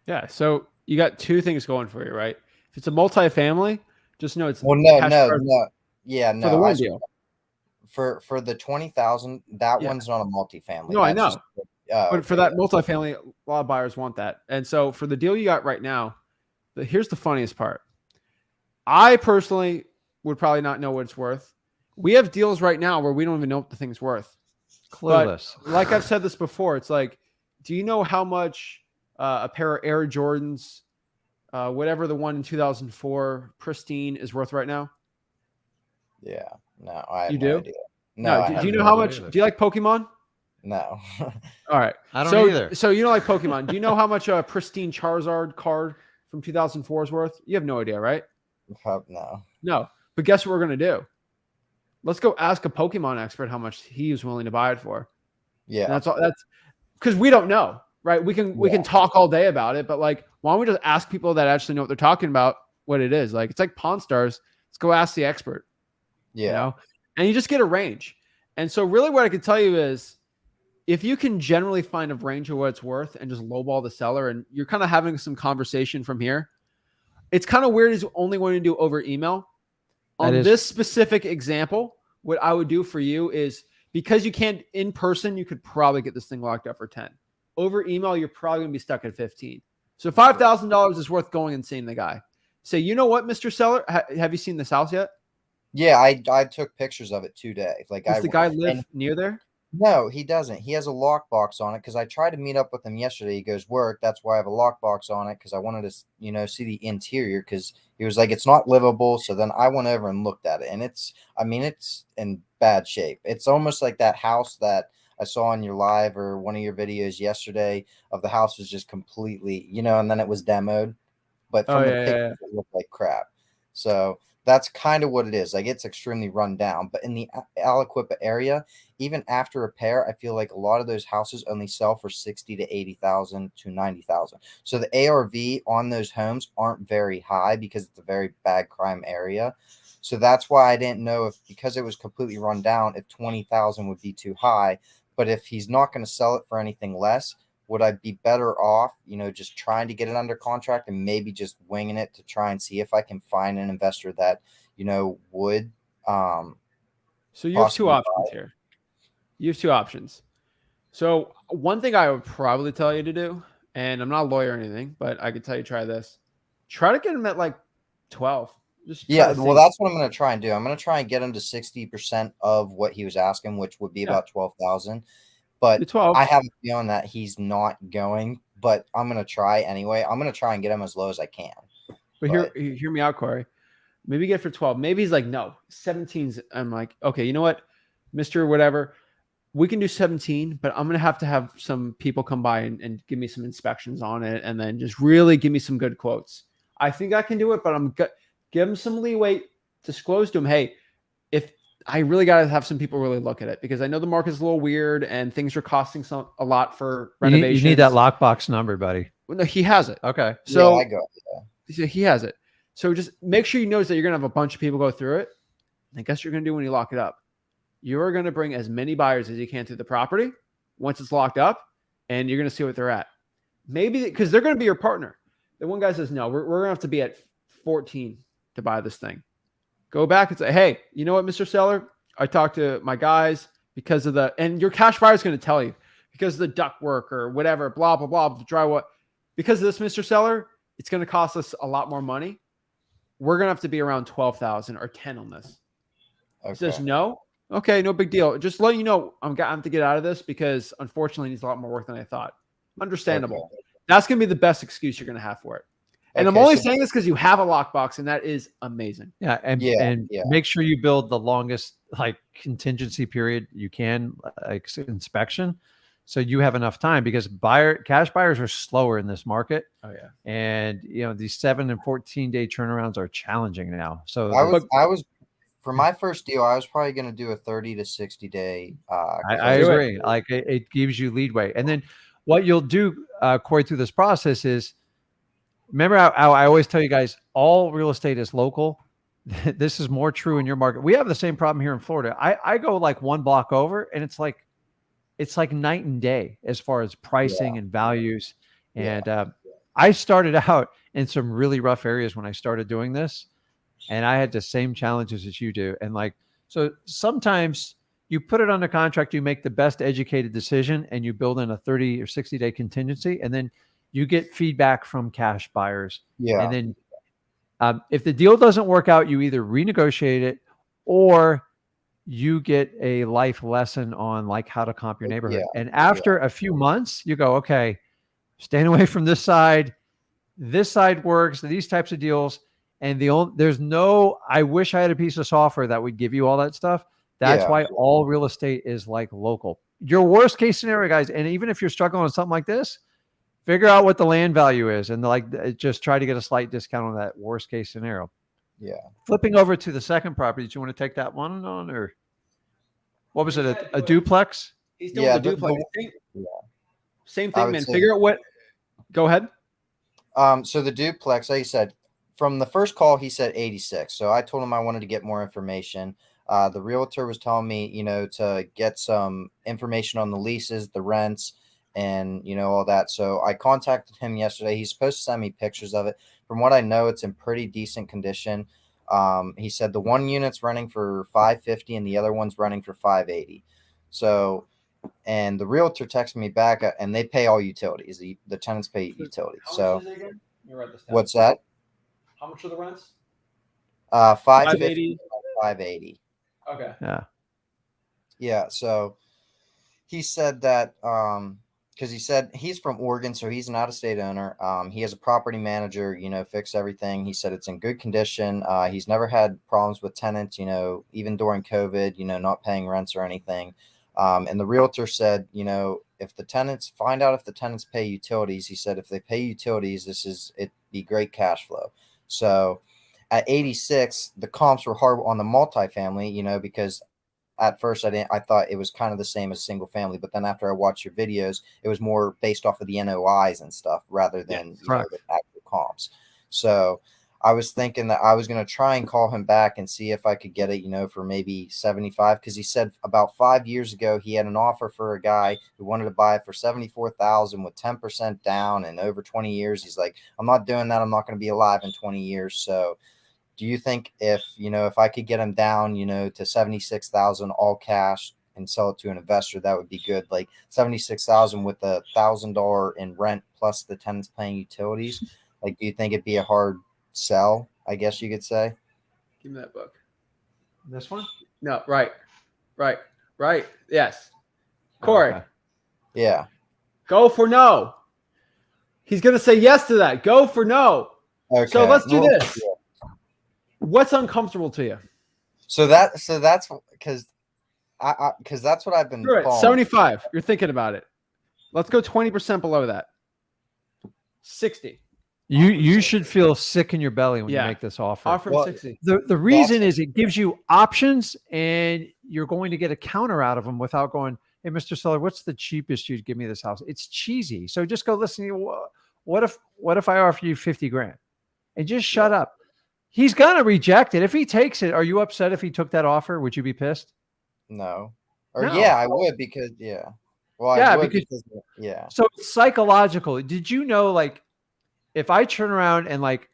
Yeah. So you got two things going for you, right? If it's a multifamily, just know it's no. Yeah, no. For the one deal. For the 20,000, that one's not a multifamily. No, I know. But for that yeah. multifamily, a lot of buyers want that. And so for the deal you got right now, here's the funniest part. I personally would probably not know what it's worth. We have deals right now where we don't even know what the thing's worth. Clueless. But like I've said this before, it's like, do you know how much a pair of Air Jordans, whatever the one in 2004 pristine is worth right now? Yeah. No, I have you no do? idea. No. Do you know how much? Do you like Pokemon? No. All right. I don't either. So you don't like Pokemon. Do you know how much a pristine Charizard card from 2004 is worth? You have no idea, right? No. No. But guess what we're going to do? Let's go ask a Pokemon expert how much he was willing to buy it for. Yeah. And that's because we don't know, right? We can talk all day about it, but like, why don't we just ask people that actually know what they're talking about, what it is? Like, it's like Pawn Stars. Let's go ask the expert. Yeah. And you just get a range. And so really what I can tell you is if you can generally find a range of what it's worth and just lowball the seller and you're kind of having some conversation from here, it's kind of weird is only going to do over email. On this specific example, what I would do for you is because you can't in person, you could probably get this thing locked up for 10. Over email, you're probably going to be stuck at 15. So $5,000 is worth going and seeing the guy. Say, you know what, Mr. Seller, have you seen this house yet? Yeah, I took pictures of it today. Like, does the guy live near there? No, he doesn't. He has a lockbox on it because I tried to meet up with him yesterday. He goes, work. That's why I have a lockbox on it because I wanted to, see the interior because he was like, it's not livable. So then I went over and looked at it, and it's in bad shape. It's almost like that house that I saw on your live or one of your videos yesterday of the house was just completely, and then it was demoed. But from the pictures, it looked like crap. So that's kind of what it is. Like, it's extremely run down. But in the Aliquippa area, even after repair, I feel like a lot of those houses only sell for 60 to 80,000 to 90,000. So the ARV on those homes aren't very high because it's a very bad crime area. So that's why I didn't know because it was completely run down, if 20,000 would be too high. But if he's not going to sell it for anything less, would I be better off, just trying to get it under contract and maybe just winging it to try and see if I can find an investor that, would. So you have two options here. You have two options. So one thing I would probably tell you to do, and I'm not a lawyer or anything, but I could tell you try this. Try to get him at like 12. Well, that's what I'm going to try and do. I'm going to try and get him to 60% of what he was asking, which would be about 12,000. But I have a feeling that he's not going, but I'm going to try anyway. I'm going to try and get him as low as I can. But hear me out, Corey. Maybe get for 12. Maybe he's like, no, 17's. I'm like, okay, you know what, Mr. Whatever, we can do 17, but I'm going to have some people come by and give me some inspections on it and then just really give me some good quotes. I think I can do it, but give him some leeway, disclose to him, hey, if I really got to have some people really look at it because I know the market's a little weird and things are costing a lot for renovations. You need that lockbox number, buddy. Well, no, he has it. Okay. So I got it. So he has it. So just make sure you notice that you're going to have a bunch of people go through it. And guess what you're going to do when you lock it up? You're going to bring as many buyers as you can to the property once it's locked up, and you're going to see what they're at. Maybe because they're going to be your partner. The one guy says, no, we're going to have to be at 14 to buy this thing. Go back and say, hey, you know what, Mr. Seller? I talked to my guys because of and your cash buyer is going to tell you because of the duct work or whatever, blah, blah, blah, the drywall. Because of this, Mr. Seller, it's going to cost us a lot more money. We're going to have to be around 12,000 or 10 on this. Okay. He says, no. Okay, no big deal. Just let you know, I'm going to have to get out of this because unfortunately it needs a lot more work than I thought. Understandable. Okay. That's going to be the best excuse you're going to have for it. And I'm only saying this because you have a lockbox, and that is amazing. Yeah, and make sure you build the longest contingency period you can, inspection, so you have enough time because cash buyers are slower in this market. Oh yeah, and these 7 and 14 day turnarounds are challenging now. So for my first deal, I was probably going to do a 30 to 60 day. I agree. Like it gives you leadway. And then what you'll do, Corey, through this process is, remember how I always tell you guys, all real estate is local. This is more true in your market. We have the same problem here in Florida. I go like one block over, and it's like night and day as far as pricing and values. And I started out in some really rough areas when I started doing this, and I had the same challenges as you do. And like, so sometimes you put it under contract, you make the best educated decision, and you build in a 30 or 60 day contingency, and then you get feedback from cash buyers. Yeah. And then if the deal doesn't work out, you either renegotiate it or you get a life lesson on like how to comp your neighborhood. And after a few months, you go, okay, staying away from this side. This side works, these types of deals. And there's no, I wish I had a piece of software that would give you all that stuff. That's why all real estate is like local. Your worst case scenario, guys, and even if you're struggling on something like this, figure out what the land value is and like just try to get a slight discount on that worst case scenario. Yeah. Flipping over to the second property, do you want to take that one on, or what was it? A duplex? He's doing the duplex. Same thing, man. Figure out what. Go ahead. So the duplex, like you said, from the first call, he said 86. So I told him I wanted to get more information. The realtor was telling me, to get some information on the leases, the rents, and, all that. So I contacted him yesterday. He's supposed to send me pictures of it. From what I know, it's in pretty decent condition. He said the one unit's running for $550 and the other one's running for $580. So, and the realtor texted me back, and they pay all utilities. The tenants pay utilities. So what's that? How much are the rents? 550, 580. Okay. Yeah. So he said that, because he said he's from Oregon, so he's an out-of-state owner. He has a property manager, fix everything. He said it's in good condition. He's never had problems with tenants, even during COVID, not paying rents or anything. And the realtor said, if the tenants find out if the tenants pay utilities, he said if they pay utilities, it'd be great cash flow. So at 86, the comps were hard on the multifamily, because at first I thought it was kind of the same as single family, but then after I watched your videos, it was more based off of the NOIs and stuff rather than the actual comps. So I was thinking that I was going to try and call him back and see if I could get it, for maybe 75. Cause he said about 5 years ago, he had an offer for a guy who wanted to buy it for $74,000 with 10% down and over 20 years. He's like, I'm not doing that. I'm not going to be alive in 20 years. So do you think if I could get him down, to 76,000 all cash and sell it to an investor, that would be good? Like 76,000 with $1,000 in rent plus the tenants paying utilities. Like, do you think it'd be a hard sell? I guess you could say. Give me that book. This one? No, right. Yes. Corey. Okay. Yeah. Go for no. He's going to say yes to that. Go for no. Okay. So let's do this. Yeah. What's uncomfortable to you? So that's because that's what I've been. 75. You're thinking about it. Let's go 20% below that. 60. You should feel sick in your belly when you make this offer. Offer him 60. The reason is it gives you options, and you're going to get a counter out of them without going, hey, Mr. Seller, what's the cheapest you'd give me this house? It's cheesy. So just go listen. What if I offer you 50 grand and just shut up? He's going to reject it. If he takes it, are you upset if he took that offer? Would you be pissed? No. Yeah, I would because, yeah. Well, yeah, I would because yeah. So it's psychological. Did you know, like, if I turn around and like,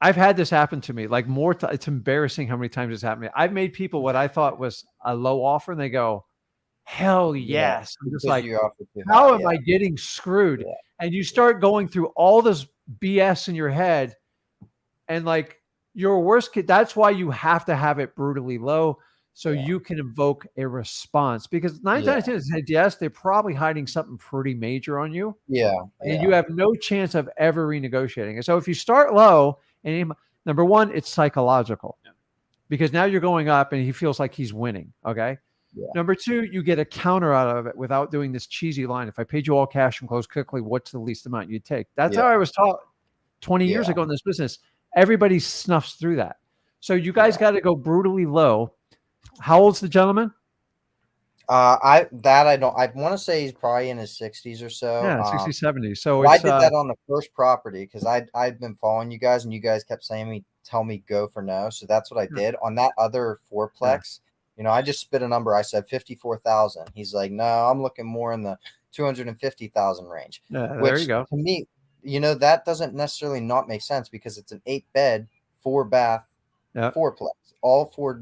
I've had this happen to me, like it's embarrassing how many times it's happened to me. I've made people what I thought was a low offer, and they go, hell yes. I'm just like, how am I getting screwed? Yeah. And you start going through all this BS in your head, and like, your worst case, that's why you have to have it brutally low so you can invoke a response, because 9 times out of 10 said yes, they're probably hiding something pretty major on you. Yeah. And you have no chance of ever renegotiating it. So if you start low, and number one, it's psychological because now you're going up and he feels like he's winning. Okay. Yeah. Number two, you get a counter out of it without doing this cheesy line. If I paid you all cash and close quickly, what's the least amount you'd take? That's how I was taught 20 years ago in this business. Everybody snuffs through that. So you guys got to go brutally low. How old's the gentleman? I want to say he's probably in his 60s or so. Yeah, 60, 70. So I it's, did that on the first property because I'd been following you guys and you guys kept saying tell me go for no. So that's what I did on that other fourplex. You know, I just spit a number. I said 54,000. He's like, no, I'm looking more in the 250,000 range. Yeah, which there you go. To me, you know, that doesn't necessarily not make sense because it's an 8-bed, 4-bath, fourplex. All 4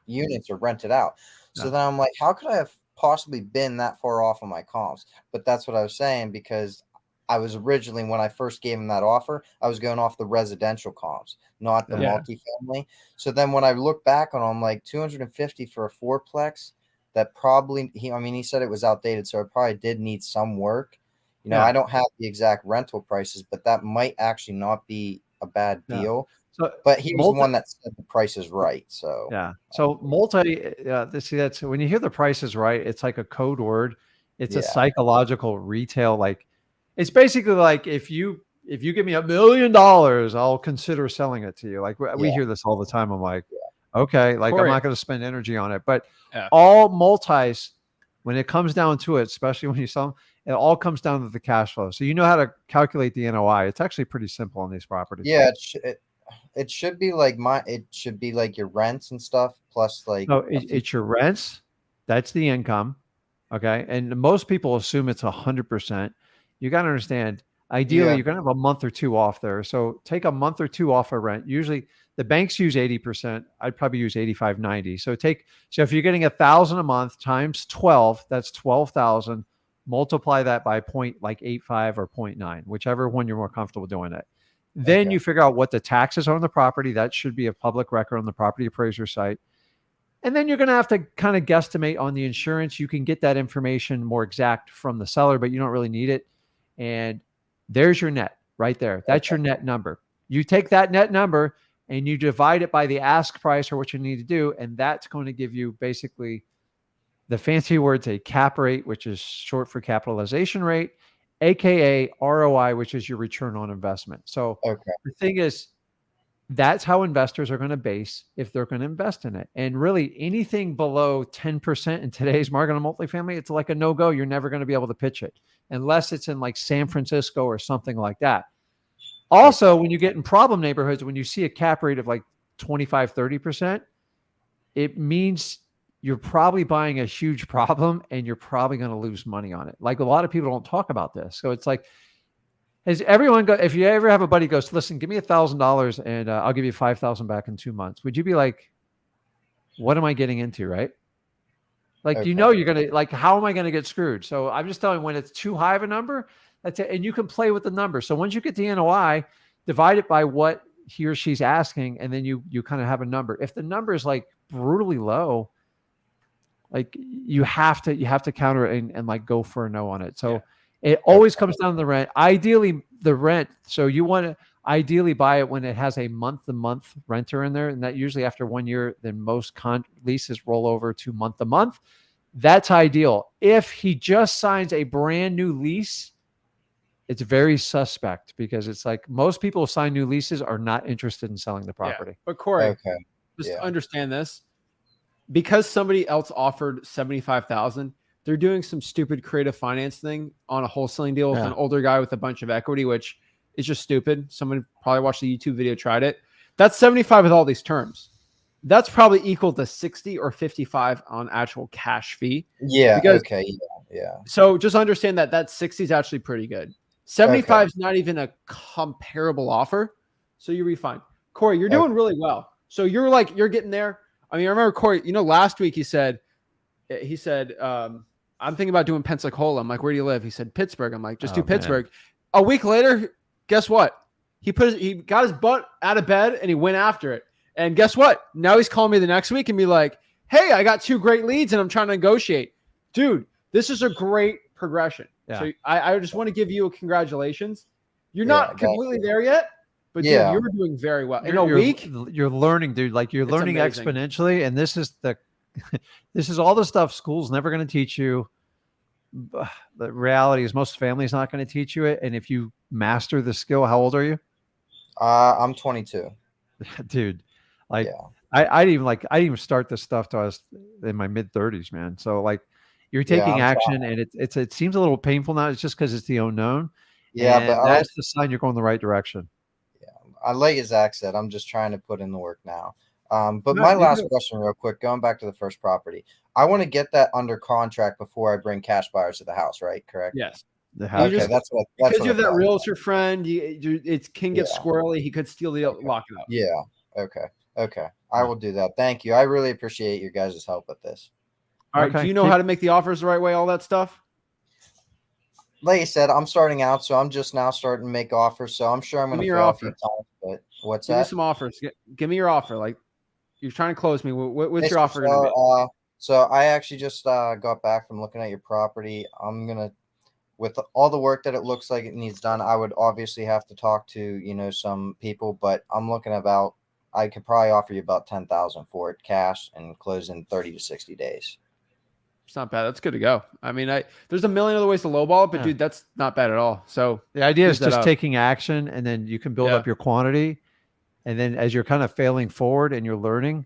units are rented out. So then I'm like, how could I have possibly been that far off on my comps? But that's what I was saying, because I was originally, when I first gave him that offer, I was going off the residential comps, not the multifamily. So then when I look back on them, like 250 for a fourplex, that probably, he said it was outdated. So it probably did need some work. You know, I don't have the exact rental prices, but that might actually not be a bad deal. So, but he was the one that said the price is right. So so see, that's when you hear the price is right, it's like a code word. It's a psychological retail. Like, it's basically like if you give me $1 million, I'll consider selling it to you. Like we hear this all the time. I'm like, okay, like Corey, I'm not going to spend energy on it. But all multis, when it comes down to it, especially when you sell them, it all comes down to the cash flow. So you know how to calculate the NOI. It's actually pretty simple on these properties. Yeah, it should be like your rents and stuff plus like. No, it's your rents. That's the income. Okay. And most people assume it's 100%. You got to understand, ideally you're going to have a month or two off there. So take a month or two off of rent. Usually the banks use 80%. I'd probably use 85, 90. So if you're getting 1,000 a month times 12, that's 12,000. Multiply that by 0.85 or 0.9, whichever one you're more comfortable doing it. Then you figure out what the taxes are on the property. That should be a public record on the property appraiser site. And then you're going to have to kind of guesstimate on the insurance. You can get that information more exact from the seller, but you don't really need it. And there's your net right there. That's your net number. You take that net number and you divide it by the ask price or what you need to do. And that's going to give you basically the fancy words, a cap rate, which is short for capitalization rate, AKA ROI, which is your return on investment. So the thing is, that's how investors are going to base if they're going to invest in it. And really anything below 10% in today's market on multifamily, it's like a no-go. You're never going to be able to pitch it unless it's in like San Francisco or something like that. Also, when you get in problem neighborhoods, when you see a cap rate of like 25, 30%, it means you're probably buying a huge problem and you're probably going to lose money on it. Like a lot of people don't talk about this. So it's like, if you ever have a buddy goes, listen, give me $1,000 and I'll give you 5,000 back in 2 months. Would you be like, what am I getting into? Right. Like, you know, you're going to like, how am I going to get screwed? So I'm just telling you, when it's too high of a number, that's it. And you can play with the number. So once you get the NOI, divide it by what he or she's asking. And then you kind of have a number. If the number is like brutally low, like you have to counter it and like go for a no on it. So it always comes down to the rent. Ideally the rent. So you want to ideally buy it when it has a month-to-month renter in there. And that usually after 1 year, then most leases roll over to month-to-month. That's ideal. If he just signs a brand new lease, it's very suspect because it's like most people who sign new leases are not interested in selling the property. Yeah. But Corey, just understand this. Because somebody else offered 75,000, they're doing some stupid creative finance thing on a wholesaling deal with an older guy with a bunch of equity, which is just stupid. Someone probably watched the YouTube video, tried it. That's 75 with all these terms. That's probably equal to 60 or 55 on actual cash fee. Yeah. So just understand that 60 is actually pretty good. 75 is not even a comparable offer. So you'll be fine. Corey, you're doing really well. So you're getting there. I mean, I remember Corey, last week he said, I'm thinking about doing Pensacola. I'm like, where do you live? He said, Pittsburgh. I'm like, just do Pittsburgh. Man. A week later, guess what? He got his butt out of bed and he went after it. And guess what? Now he's calling me the next week and be like, hey, I got 2 great leads and I'm trying to negotiate. Dude, this is a great progression. Yeah. So I just want to give you a congratulations. You're not completely there yet. But dude, you're doing very well. In a week, you're learning, dude. Like you're learning amazing. Exponentially, and this is all the stuff school's never going to teach you. The reality is, most families not going to teach you it. And if you master the skill, how old are you? I'm 22. Dude, Like Yeah. I didn't even start this stuff till I was in my mid 30s, man. So like you're Yeah, taking I'm action, and it seems a little painful now. It's just because it's the unknown, Yeah, but and that's the sign you're going the right direction. I like as Zach said, I'm just trying to put in the work now. But No, my you last do. question, real quick, going back to the first property, I want to get that under contract before I bring cash buyers to the house, right? Correct. Yes. The You house. just That's what because you I have that thought. realtor friend, it can get Yeah. squirrely. He could steal the Okay. lock it up. Yeah. Okay. I will do that. Thank you. I really appreciate your guys' help with this. All right. Okay, Do you know how to make the offers the right way? All that stuff. Like I said, I'm starting out, so I'm just now starting to make offers. So I'm sure I'm Give going me to your fail a few offer. times. But what's Give me that? some offers. Give me your offer. Like you're trying to close me. What's Hey, your offer going to be? So I actually just got back from looking at your property. I'm gonna, with all the work that it looks like it needs done, I would obviously have to talk to some people, but I'm looking about. I could probably offer you about 10,000 for it, cash, and close in 30 to 60 days. It's not bad. That's good to go. I mean, there's a million other ways to lowball it, but Yeah. dude, that's not bad at all. So The idea is use that just up. taking action, and then you can build Yeah. up your quantity. And then as you're kind of failing forward and you're learning,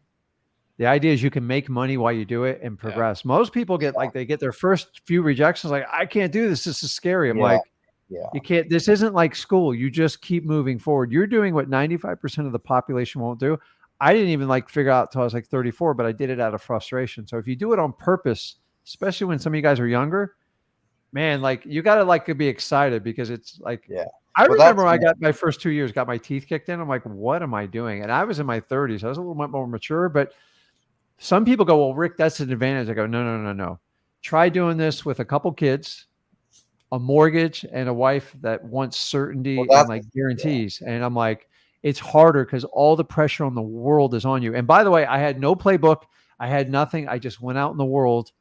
the idea is you can make money while you do it and progress. Most people they get their first few rejections, like, I can't do this. This is scary. I'm Yeah. like, Yeah. you can't, this isn't like school. You just keep moving forward. You're doing what 95% of the population won't do. I didn't even figure out till I was like 34, but I did it out of frustration. So if you do it on purpose, especially when some of you guys are younger, man, like you got to be excited, because it's like, Yeah. I Well, remember that's- I got my first 2 years, got my teeth kicked in. I'm like, what am I doing? And I was in my 30s. I was a little bit more mature, but some people go, well, Rick, that's an advantage. I go, no. Try doing this with a couple kids, a mortgage, and a wife that wants certainty and like guarantees. And I'm like, it's harder because all the pressure on the world is on you. And by the way, I had no playbook. I had nothing. I just went out in the world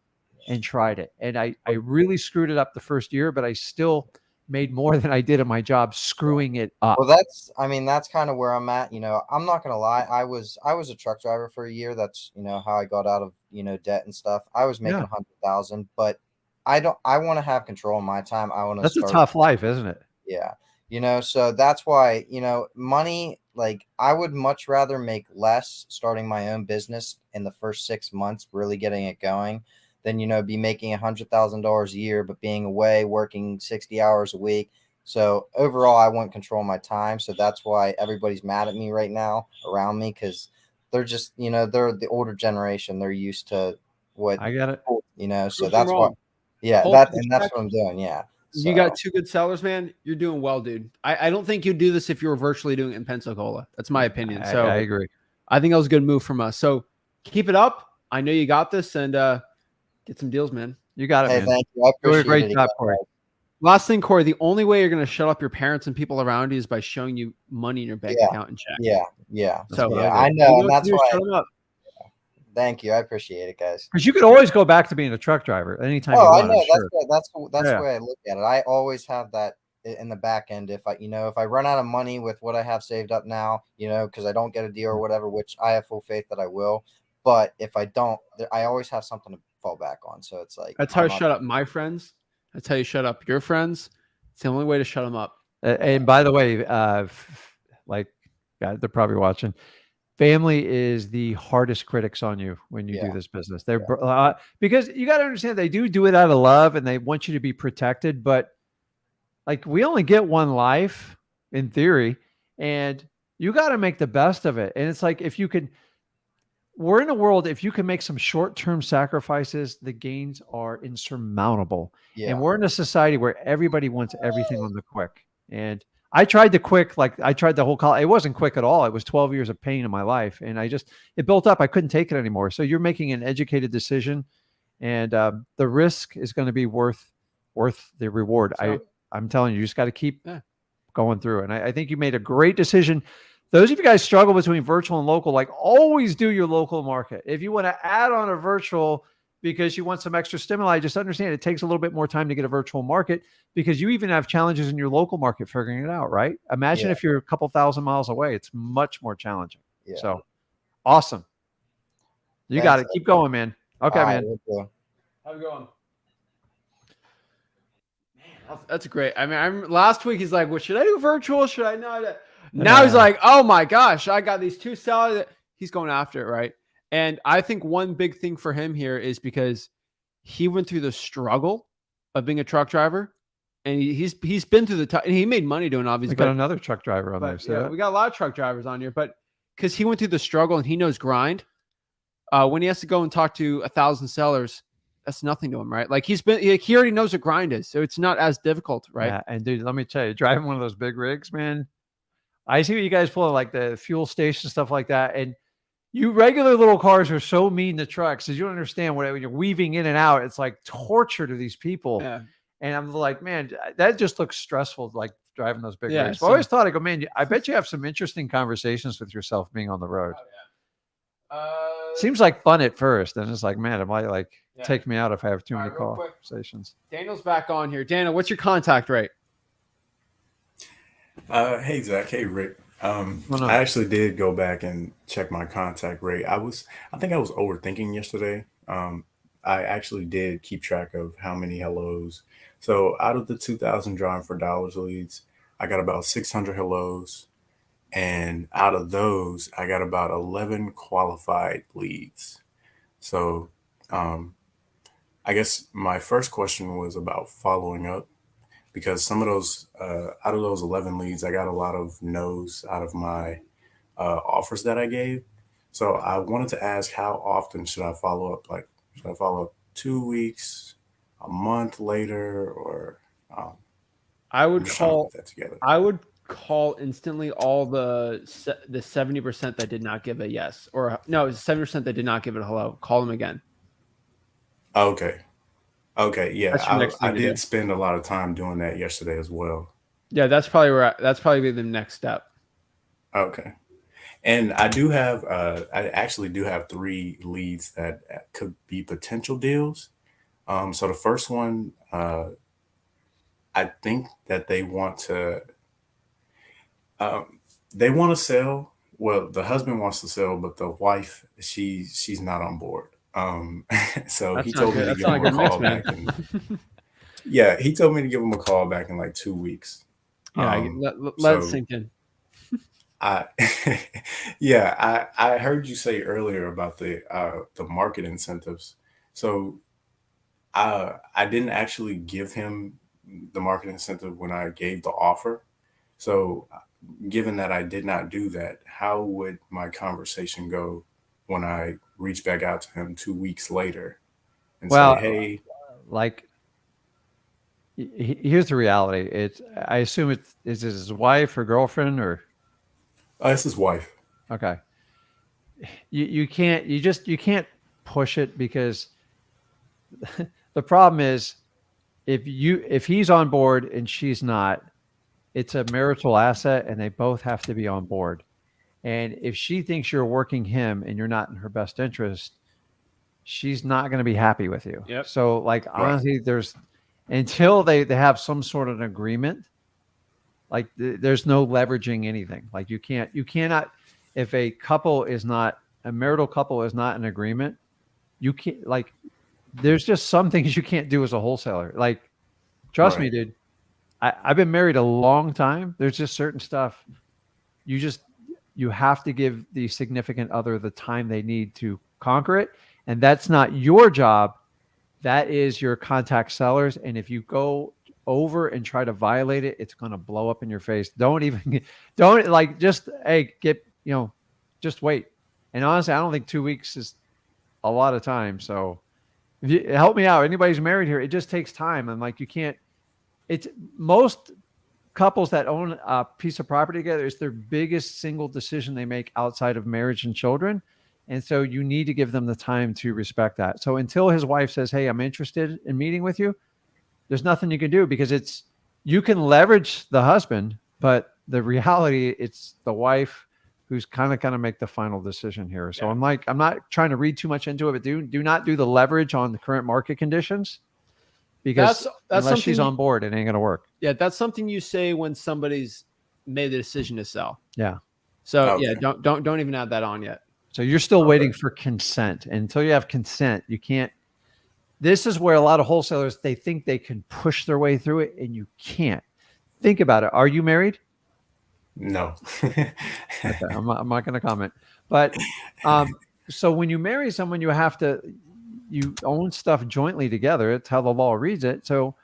and tried it. And I really screwed it up the first year, but I still made more than I did at my job screwing it up. Well, that's kind of where I'm at. I'm not gonna lie. I was a truck driver for a year. That's how I got out of debt and stuff. I was making 100,000, but I want to have control of my time. I want to. That's a tough life, isn't it? Yeah. So that's why, money, like I would much rather make less starting my own business in the first 6 months, really getting it going, than, be making $100,000 a year, but being away working 60 hours a week. So overall, I want control of my time. So that's why everybody's mad at me right now around me, because they're just, they're the older generation. They're used to what I got it. So that's what, Full that's pushback. what I'm doing. Yeah. You got two good sellers, man. You're doing well, dude. I don't think you'd do this if you were virtually doing it in Pensacola. That's my opinion. So I agree. I think that was a good move from us. So keep it up. I know you got this, and get some deals, man. You got it, Hey, man. thank you. I Doing a appreciate great it. job, Corey. Last thing, Corey, the only way you're going to shut up your parents and people around you is by showing you money in your bank account and check. Yeah. So I know, and that's why. Shut them up. Thank you. I appreciate it, guys. Because you could always go back to being a truck driver anytime you Oh, want. I know. I'm sure. That's the way I look at it. I always have that in the back end. If I run out of money with what I have saved up now, because I don't get a deal or whatever, which I have full faith that I will. But if I don't, I always have something to fall back on. So it's like, That's how you shut up my friends. That's how you shut up your friends. It's the only way to shut them up. And by the way, they're probably watching. Family is the hardest critics on you when you do this business. They're because you got to understand they do it out of love and they want you to be protected. But like we only get one life in theory, and you got to make the best of it. And it's like we're in a world, if you can make some short-term sacrifices, the gains are insurmountable. Yeah. And we're in a society where everybody wants everything on the quick. And I tried the quick, I tried the whole college. It wasn't quick at all. It was 12 years of pain in my life. And it built up. I couldn't take it anymore. So you're making an educated decision, and the risk is going to be worth the reward. So, I'm telling you just got to keep going through. And I think you made a great decision. Those of you guys struggle between virtual and local, always do your local market. If you want to add on a virtual because you want some extra stimuli, just understand it takes a little bit more time to get a virtual market, because you even have challenges in your local market figuring it out, right? Imagine if you're a couple thousand miles away, it's much more challenging. Yeah. So awesome. You got it. Keep going, man. Okay, man. Have a good one. Man, that's great. I mean, last week he's like, well, should I do virtual? Should I not? Now he's like, oh my gosh, I got these two sellers. he's going after it, right? And I think one big thing for him here is because he went through the struggle of being a truck driver, and he's been through and he made money doing obviously. We got another truck driver on there. So yeah, we got a lot of truck drivers on here, but because he went through the struggle and he knows grind. When he has to go and talk to 1,000 sellers, that's nothing to him, right? Like he already knows what grind is, so it's not as difficult, right? Yeah, and dude, let me tell you, driving one of those big rigs, man. I see what you guys pull, like the fuel station stuff like that, and you regular little cars are so mean to trucks, because you don't understand when you're weaving in and out. It's like torture to these people. Yeah. And I'm like, man, that just looks stressful, like driving those big rigs. So, I always thought, I go, man, I bet you have some interesting conversations with yourself being on the road. Seems like fun at first, and it's like, man, it might take me out if I have too many conversations. Daniel's back on here. Daniel, what's your contact rate? Hey Zach, hey Rick. I actually did go back and check my contact rate. I think I was overthinking yesterday. I actually did keep track of how many hellos. So out of the 2,000 drawing for dollars leads, I got about 600 hellos. And out of those, I got about 11 qualified leads. So I guess my first question was about following up, because some of those, out of those 11 leads, I got a lot of no's out of my offers that I gave. So I wanted to ask, how often should I follow up? Like, should I follow up 2 weeks, a month later, or I would call that together. I would call instantly all the 70% that did not give a yes, or no, 70% that did not give it a hello. Call them again. Okay. Yeah, I did do. spend a lot of time doing that yesterday as well. Yeah, that's probably the next step. Okay. And I actually do have 3 leads that could be potential deals. So the first one, I think that they want to sell. Well, the husband wants to sell, but the wife, she's not on board. So he told me to give him a call back. Yeah, he told me to give him a call back in like 2 weeks. Yeah, let it sink in. I heard you say earlier about the market incentives. So I didn't actually give him the market incentive when I gave the offer. So given that I did not do that, how would my conversation go when I reach back out to him 2 weeks later and say, hey, like, here's the reality. I assume is his wife or girlfriend, or it's his wife. Okay. You can't push it, because the problem is if he's on board and she's not, it's a marital asset and they both have to be on board. And if she thinks you're working him and you're not in her best interest, she's not going to be happy with you. Yep. So like, honestly, until they have some sort of an agreement, like there's no leveraging anything. Like you cannot, if a marital couple is not in agreement, you can't, like, there's just some things you can't do as a wholesaler. Like, trust me, dude, I've been married a long time. There's just certain stuff you have to give the significant other the time they need to conquer it. And that's not your job. That is your contact sellers. And if you go over and try to violate it, it's going to blow up in your face. Just wait. And honestly, I don't think 2 weeks is a lot of time. So if you help me out, anybody's married here, it just takes time. And like, it's most couples that own a piece of property together, it's their biggest single decision they make outside of marriage and children. And so you need to give them the time to respect that. So until his wife says, hey, I'm interested in meeting with you, there's nothing you can do, because you can leverage the husband, but the reality, it's the wife who's kind of going to make the final decision here. So I'm not trying to read too much into it, but do not do the leverage on the current market conditions, because that's unless she's on board, it ain't going to work. Yeah. That's something you say when somebody's made the decision to sell. Yeah. So don't even add that on yet. So you're still waiting for consent. And until you have consent, you can't. This is where a lot of wholesalers, they think they can push their way through it, and you can't. Think about it. Are you married? No. Okay, I'm not going to comment. But so when you marry someone, you own stuff jointly together. It's how the law reads it. So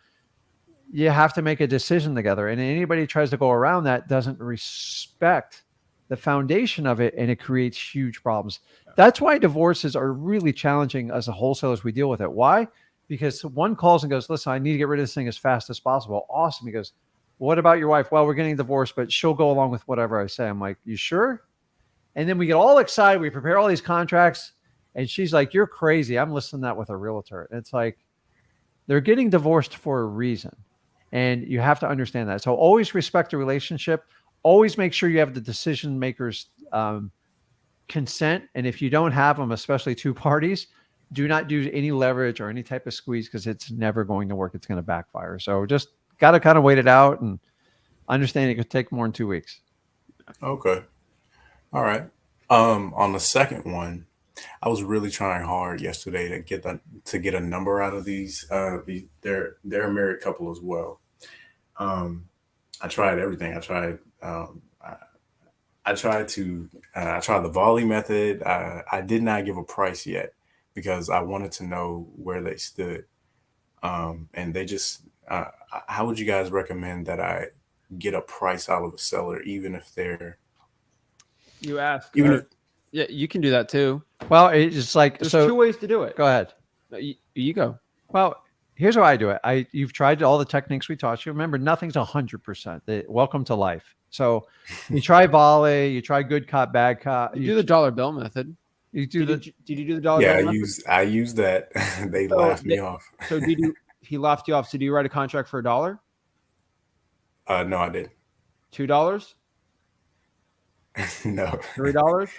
you have to make a decision together. And anybody who tries to go around that doesn't respect the foundation of it, and it creates huge problems. That's why divorces are really challenging as a wholesalers we deal with it. Why? Because one calls and goes, listen, I need to get rid of this thing as fast as possible. Awesome. He goes, what about your wife? Well, we're getting divorced, but she'll go along with whatever I say. I'm like, you sure? And then we get all excited. We prepare all these contracts. And she's like, you're crazy. I'm listening to that with a realtor. And it's like, they're getting divorced for a reason. And you have to understand that. So always respect the relationship. Always make sure you have the decision makers' consent. And if you don't have them, especially two parties, do not do any leverage or any type of squeeze, because it's never going to work. It's going to backfire. So just got to kind of wait it out and understand it could take more than 2 weeks. Okay. All right. On the second one, I was really trying hard yesterday to get a number out of these. They're a married couple as well. I tried everything. I tried the volley method. I did not give a price yet because I wanted to know where they stood. And they just, how would you guys recommend that I get a price out of a seller, even if they're, You ask. even Yeah, you can do that too. Well, it's like, There's so two ways to do it. go ahead. You go. Well, here's how I do it. You've tried all the techniques we taught you. Remember, nothing's 100%. Welcome to life. So you try volley, you try good cop, bad cop. You do the dollar bill method. You do Did you do the dollar yeah, bill method? I use that. They So laughed me off. So he laughed you off. So do you write a contract for $1? No, I didn't. $2? No. $3?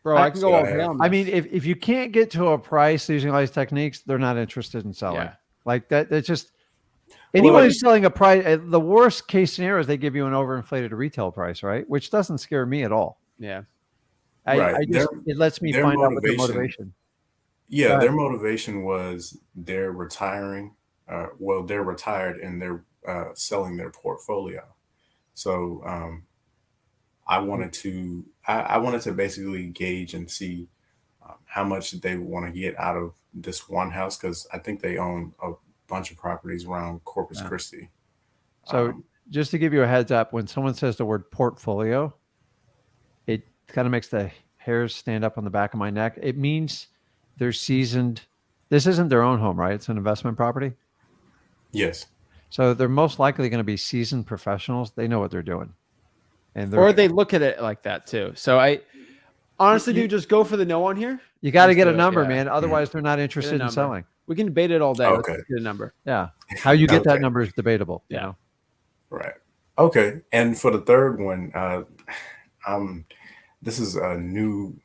Bro, I can go all day on I this. mean, if you can't get to a price using all these techniques, they're not interested in selling. Yeah. Like that. That's just anyone Well, who's selling a price. The worst case scenario is they give you an overinflated retail price, right? Which doesn't scare me at all. Yeah. Right. It lets me their find out what their motivation- motivation. Yeah, Right. their motivation was they're retiring. They're retired and they're selling their portfolio. So I wanted to basically gauge and see how much they want to get out of this one house, because I think they own a bunch of properties around Corpus Christi. So just to give you a heads up, when someone says the word portfolio, it kind of makes the hairs stand up on the back of my neck. It means they're seasoned. This isn't their own home, right? It's an investment property. Yes. So they're most likely going to be seasoned professionals. They know what they're doing. And Or they look at it like that too. So I honestly do just go for the no on here. you got to Just get a do it, number, yeah. man. Otherwise, they're not interested in number. selling. We can debate it all day. Okay. Let's get a number. Yeah. How you get that Okay. number is debatable. You Yeah. know? Right. Okay. And for the third one, this is a new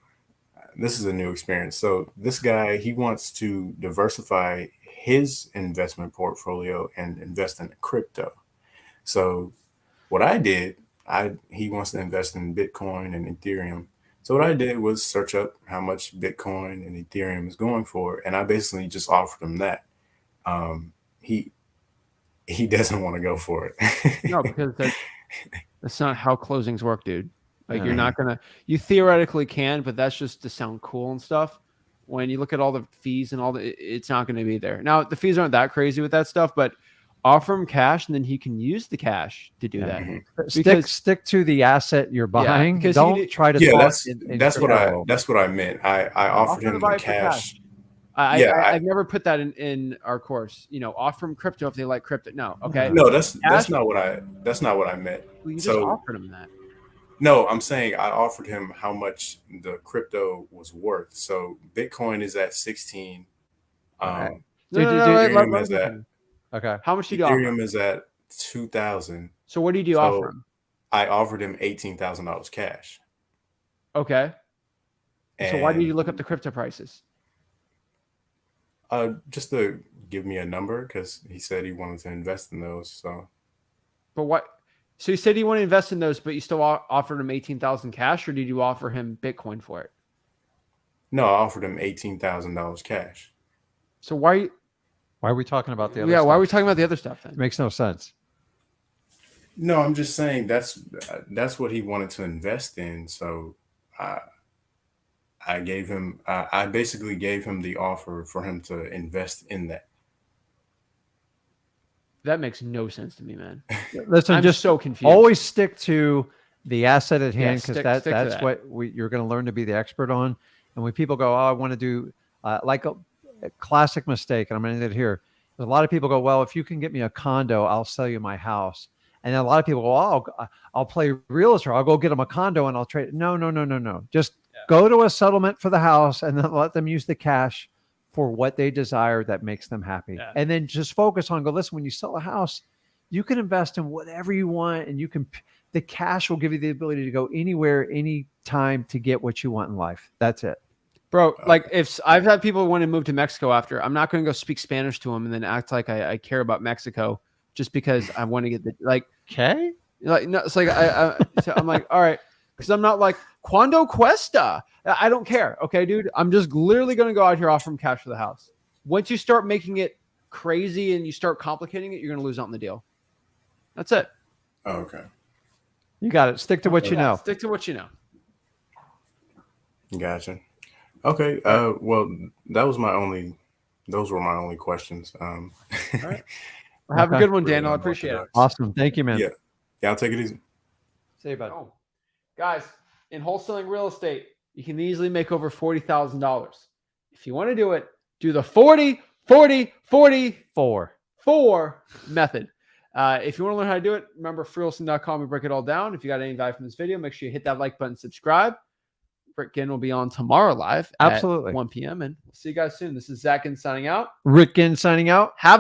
experience. So this guy, he wants to diversify his investment portfolio and invest in crypto. So what I did, he wants to invest in Bitcoin and Ethereum. So what I did was search up how much Bitcoin and Ethereum is going for, and I basically just offered him that. He doesn't want to go for it. No, because that's not how closings work, dude. Like you're not gonna. You theoretically can, but that's just to sound cool and stuff. When you look at all the fees and it's not going to be there. Now the fees aren't that crazy with that stuff, but offer him cash and then he can use the cash to do that. Stick to the asset you're buying. because Don't try to. Yeah, talk that's what crypto. I meant. I offered him the cash. I've never put that in our course. You know, offer them crypto if they like crypto. No, okay. No, that's not what I meant. Well, you just So offered them that. no, I'm saying I offered him how much the crypto was worth. So Bitcoin is at 16. Okay. Ethereum is at Okay. How much did you offer? Ethereum is at 2,000. So what did you offer him? I offered him $18,000 cash. Okay. So why did And, you look up the crypto prices? just to give me a number, because he said he wanted to invest in those. So But what? So you said you want to invest in those, but you still offered him 18,000 cash, or did you offer him Bitcoin for it? no, I offered him $18,000 cash. So why are we talking about the other? why are we stuff? talking about the other stuff then? It makes no sense. No, I'm just saying that's what he wanted to invest in. So I gave him. I basically gave him the offer for him to invest in that. That makes no sense to me, man. Listen, I'm just so confused. always stick to the asset at Yeah, hand because stick to that's that. what you're going to learn to be the expert on. And when people go, oh, I want to do like a classic mistake, and I'm going to end it here. A lot of people go, well, if you can get me a condo, I'll sell you my house. And then a lot of people go, oh, I'll play realtor. I'll go get them a condo and I'll trade. No. Just go to a settlement for the house and then let them use the cash for what they desire that makes them happy. Yeah. And then just focus on, go, listen, when you sell a house, you can invest in whatever you want, and the cash will give you the ability to go anywhere, anytime to get what you want in life. That's it. Bro, like if I've had people want to move to Mexico after, I'm not going to go speak Spanish to them and then act like I care about Mexico just because I want to get the, like, Okay. like, no, it's like, so I'm like, all right. Cause I'm not like Cuando Cuesta. I don't care. Okay, dude. I'm just literally going to go out here, offer them cash for the house. Once you start making it crazy and you start complicating it, you're going to lose out on the deal. That's it. Okay. You got it. Stick to what you know. Stick to what you know. Gotcha. Okay. Well, those were my only questions. All right. Have a good one, Daniel. I appreciate it. Awesome. Thank you, man. Yeah. I'll take it easy. See you, bud. Oh. Guys, in wholesaling real estate, you can easily make over $40,000. If you want to do it, do the 40-40-40-4 method. If you want to learn how to do it, remember freewholesaling.com. We break it all down. If you got any value from this video, make sure you hit that like button, subscribe. Rick Ginn will be on tomorrow live Absolutely. at 1 p.m. And we'll see you guys soon. This is Zach Ginn signing out. Rick Ginn signing out. Have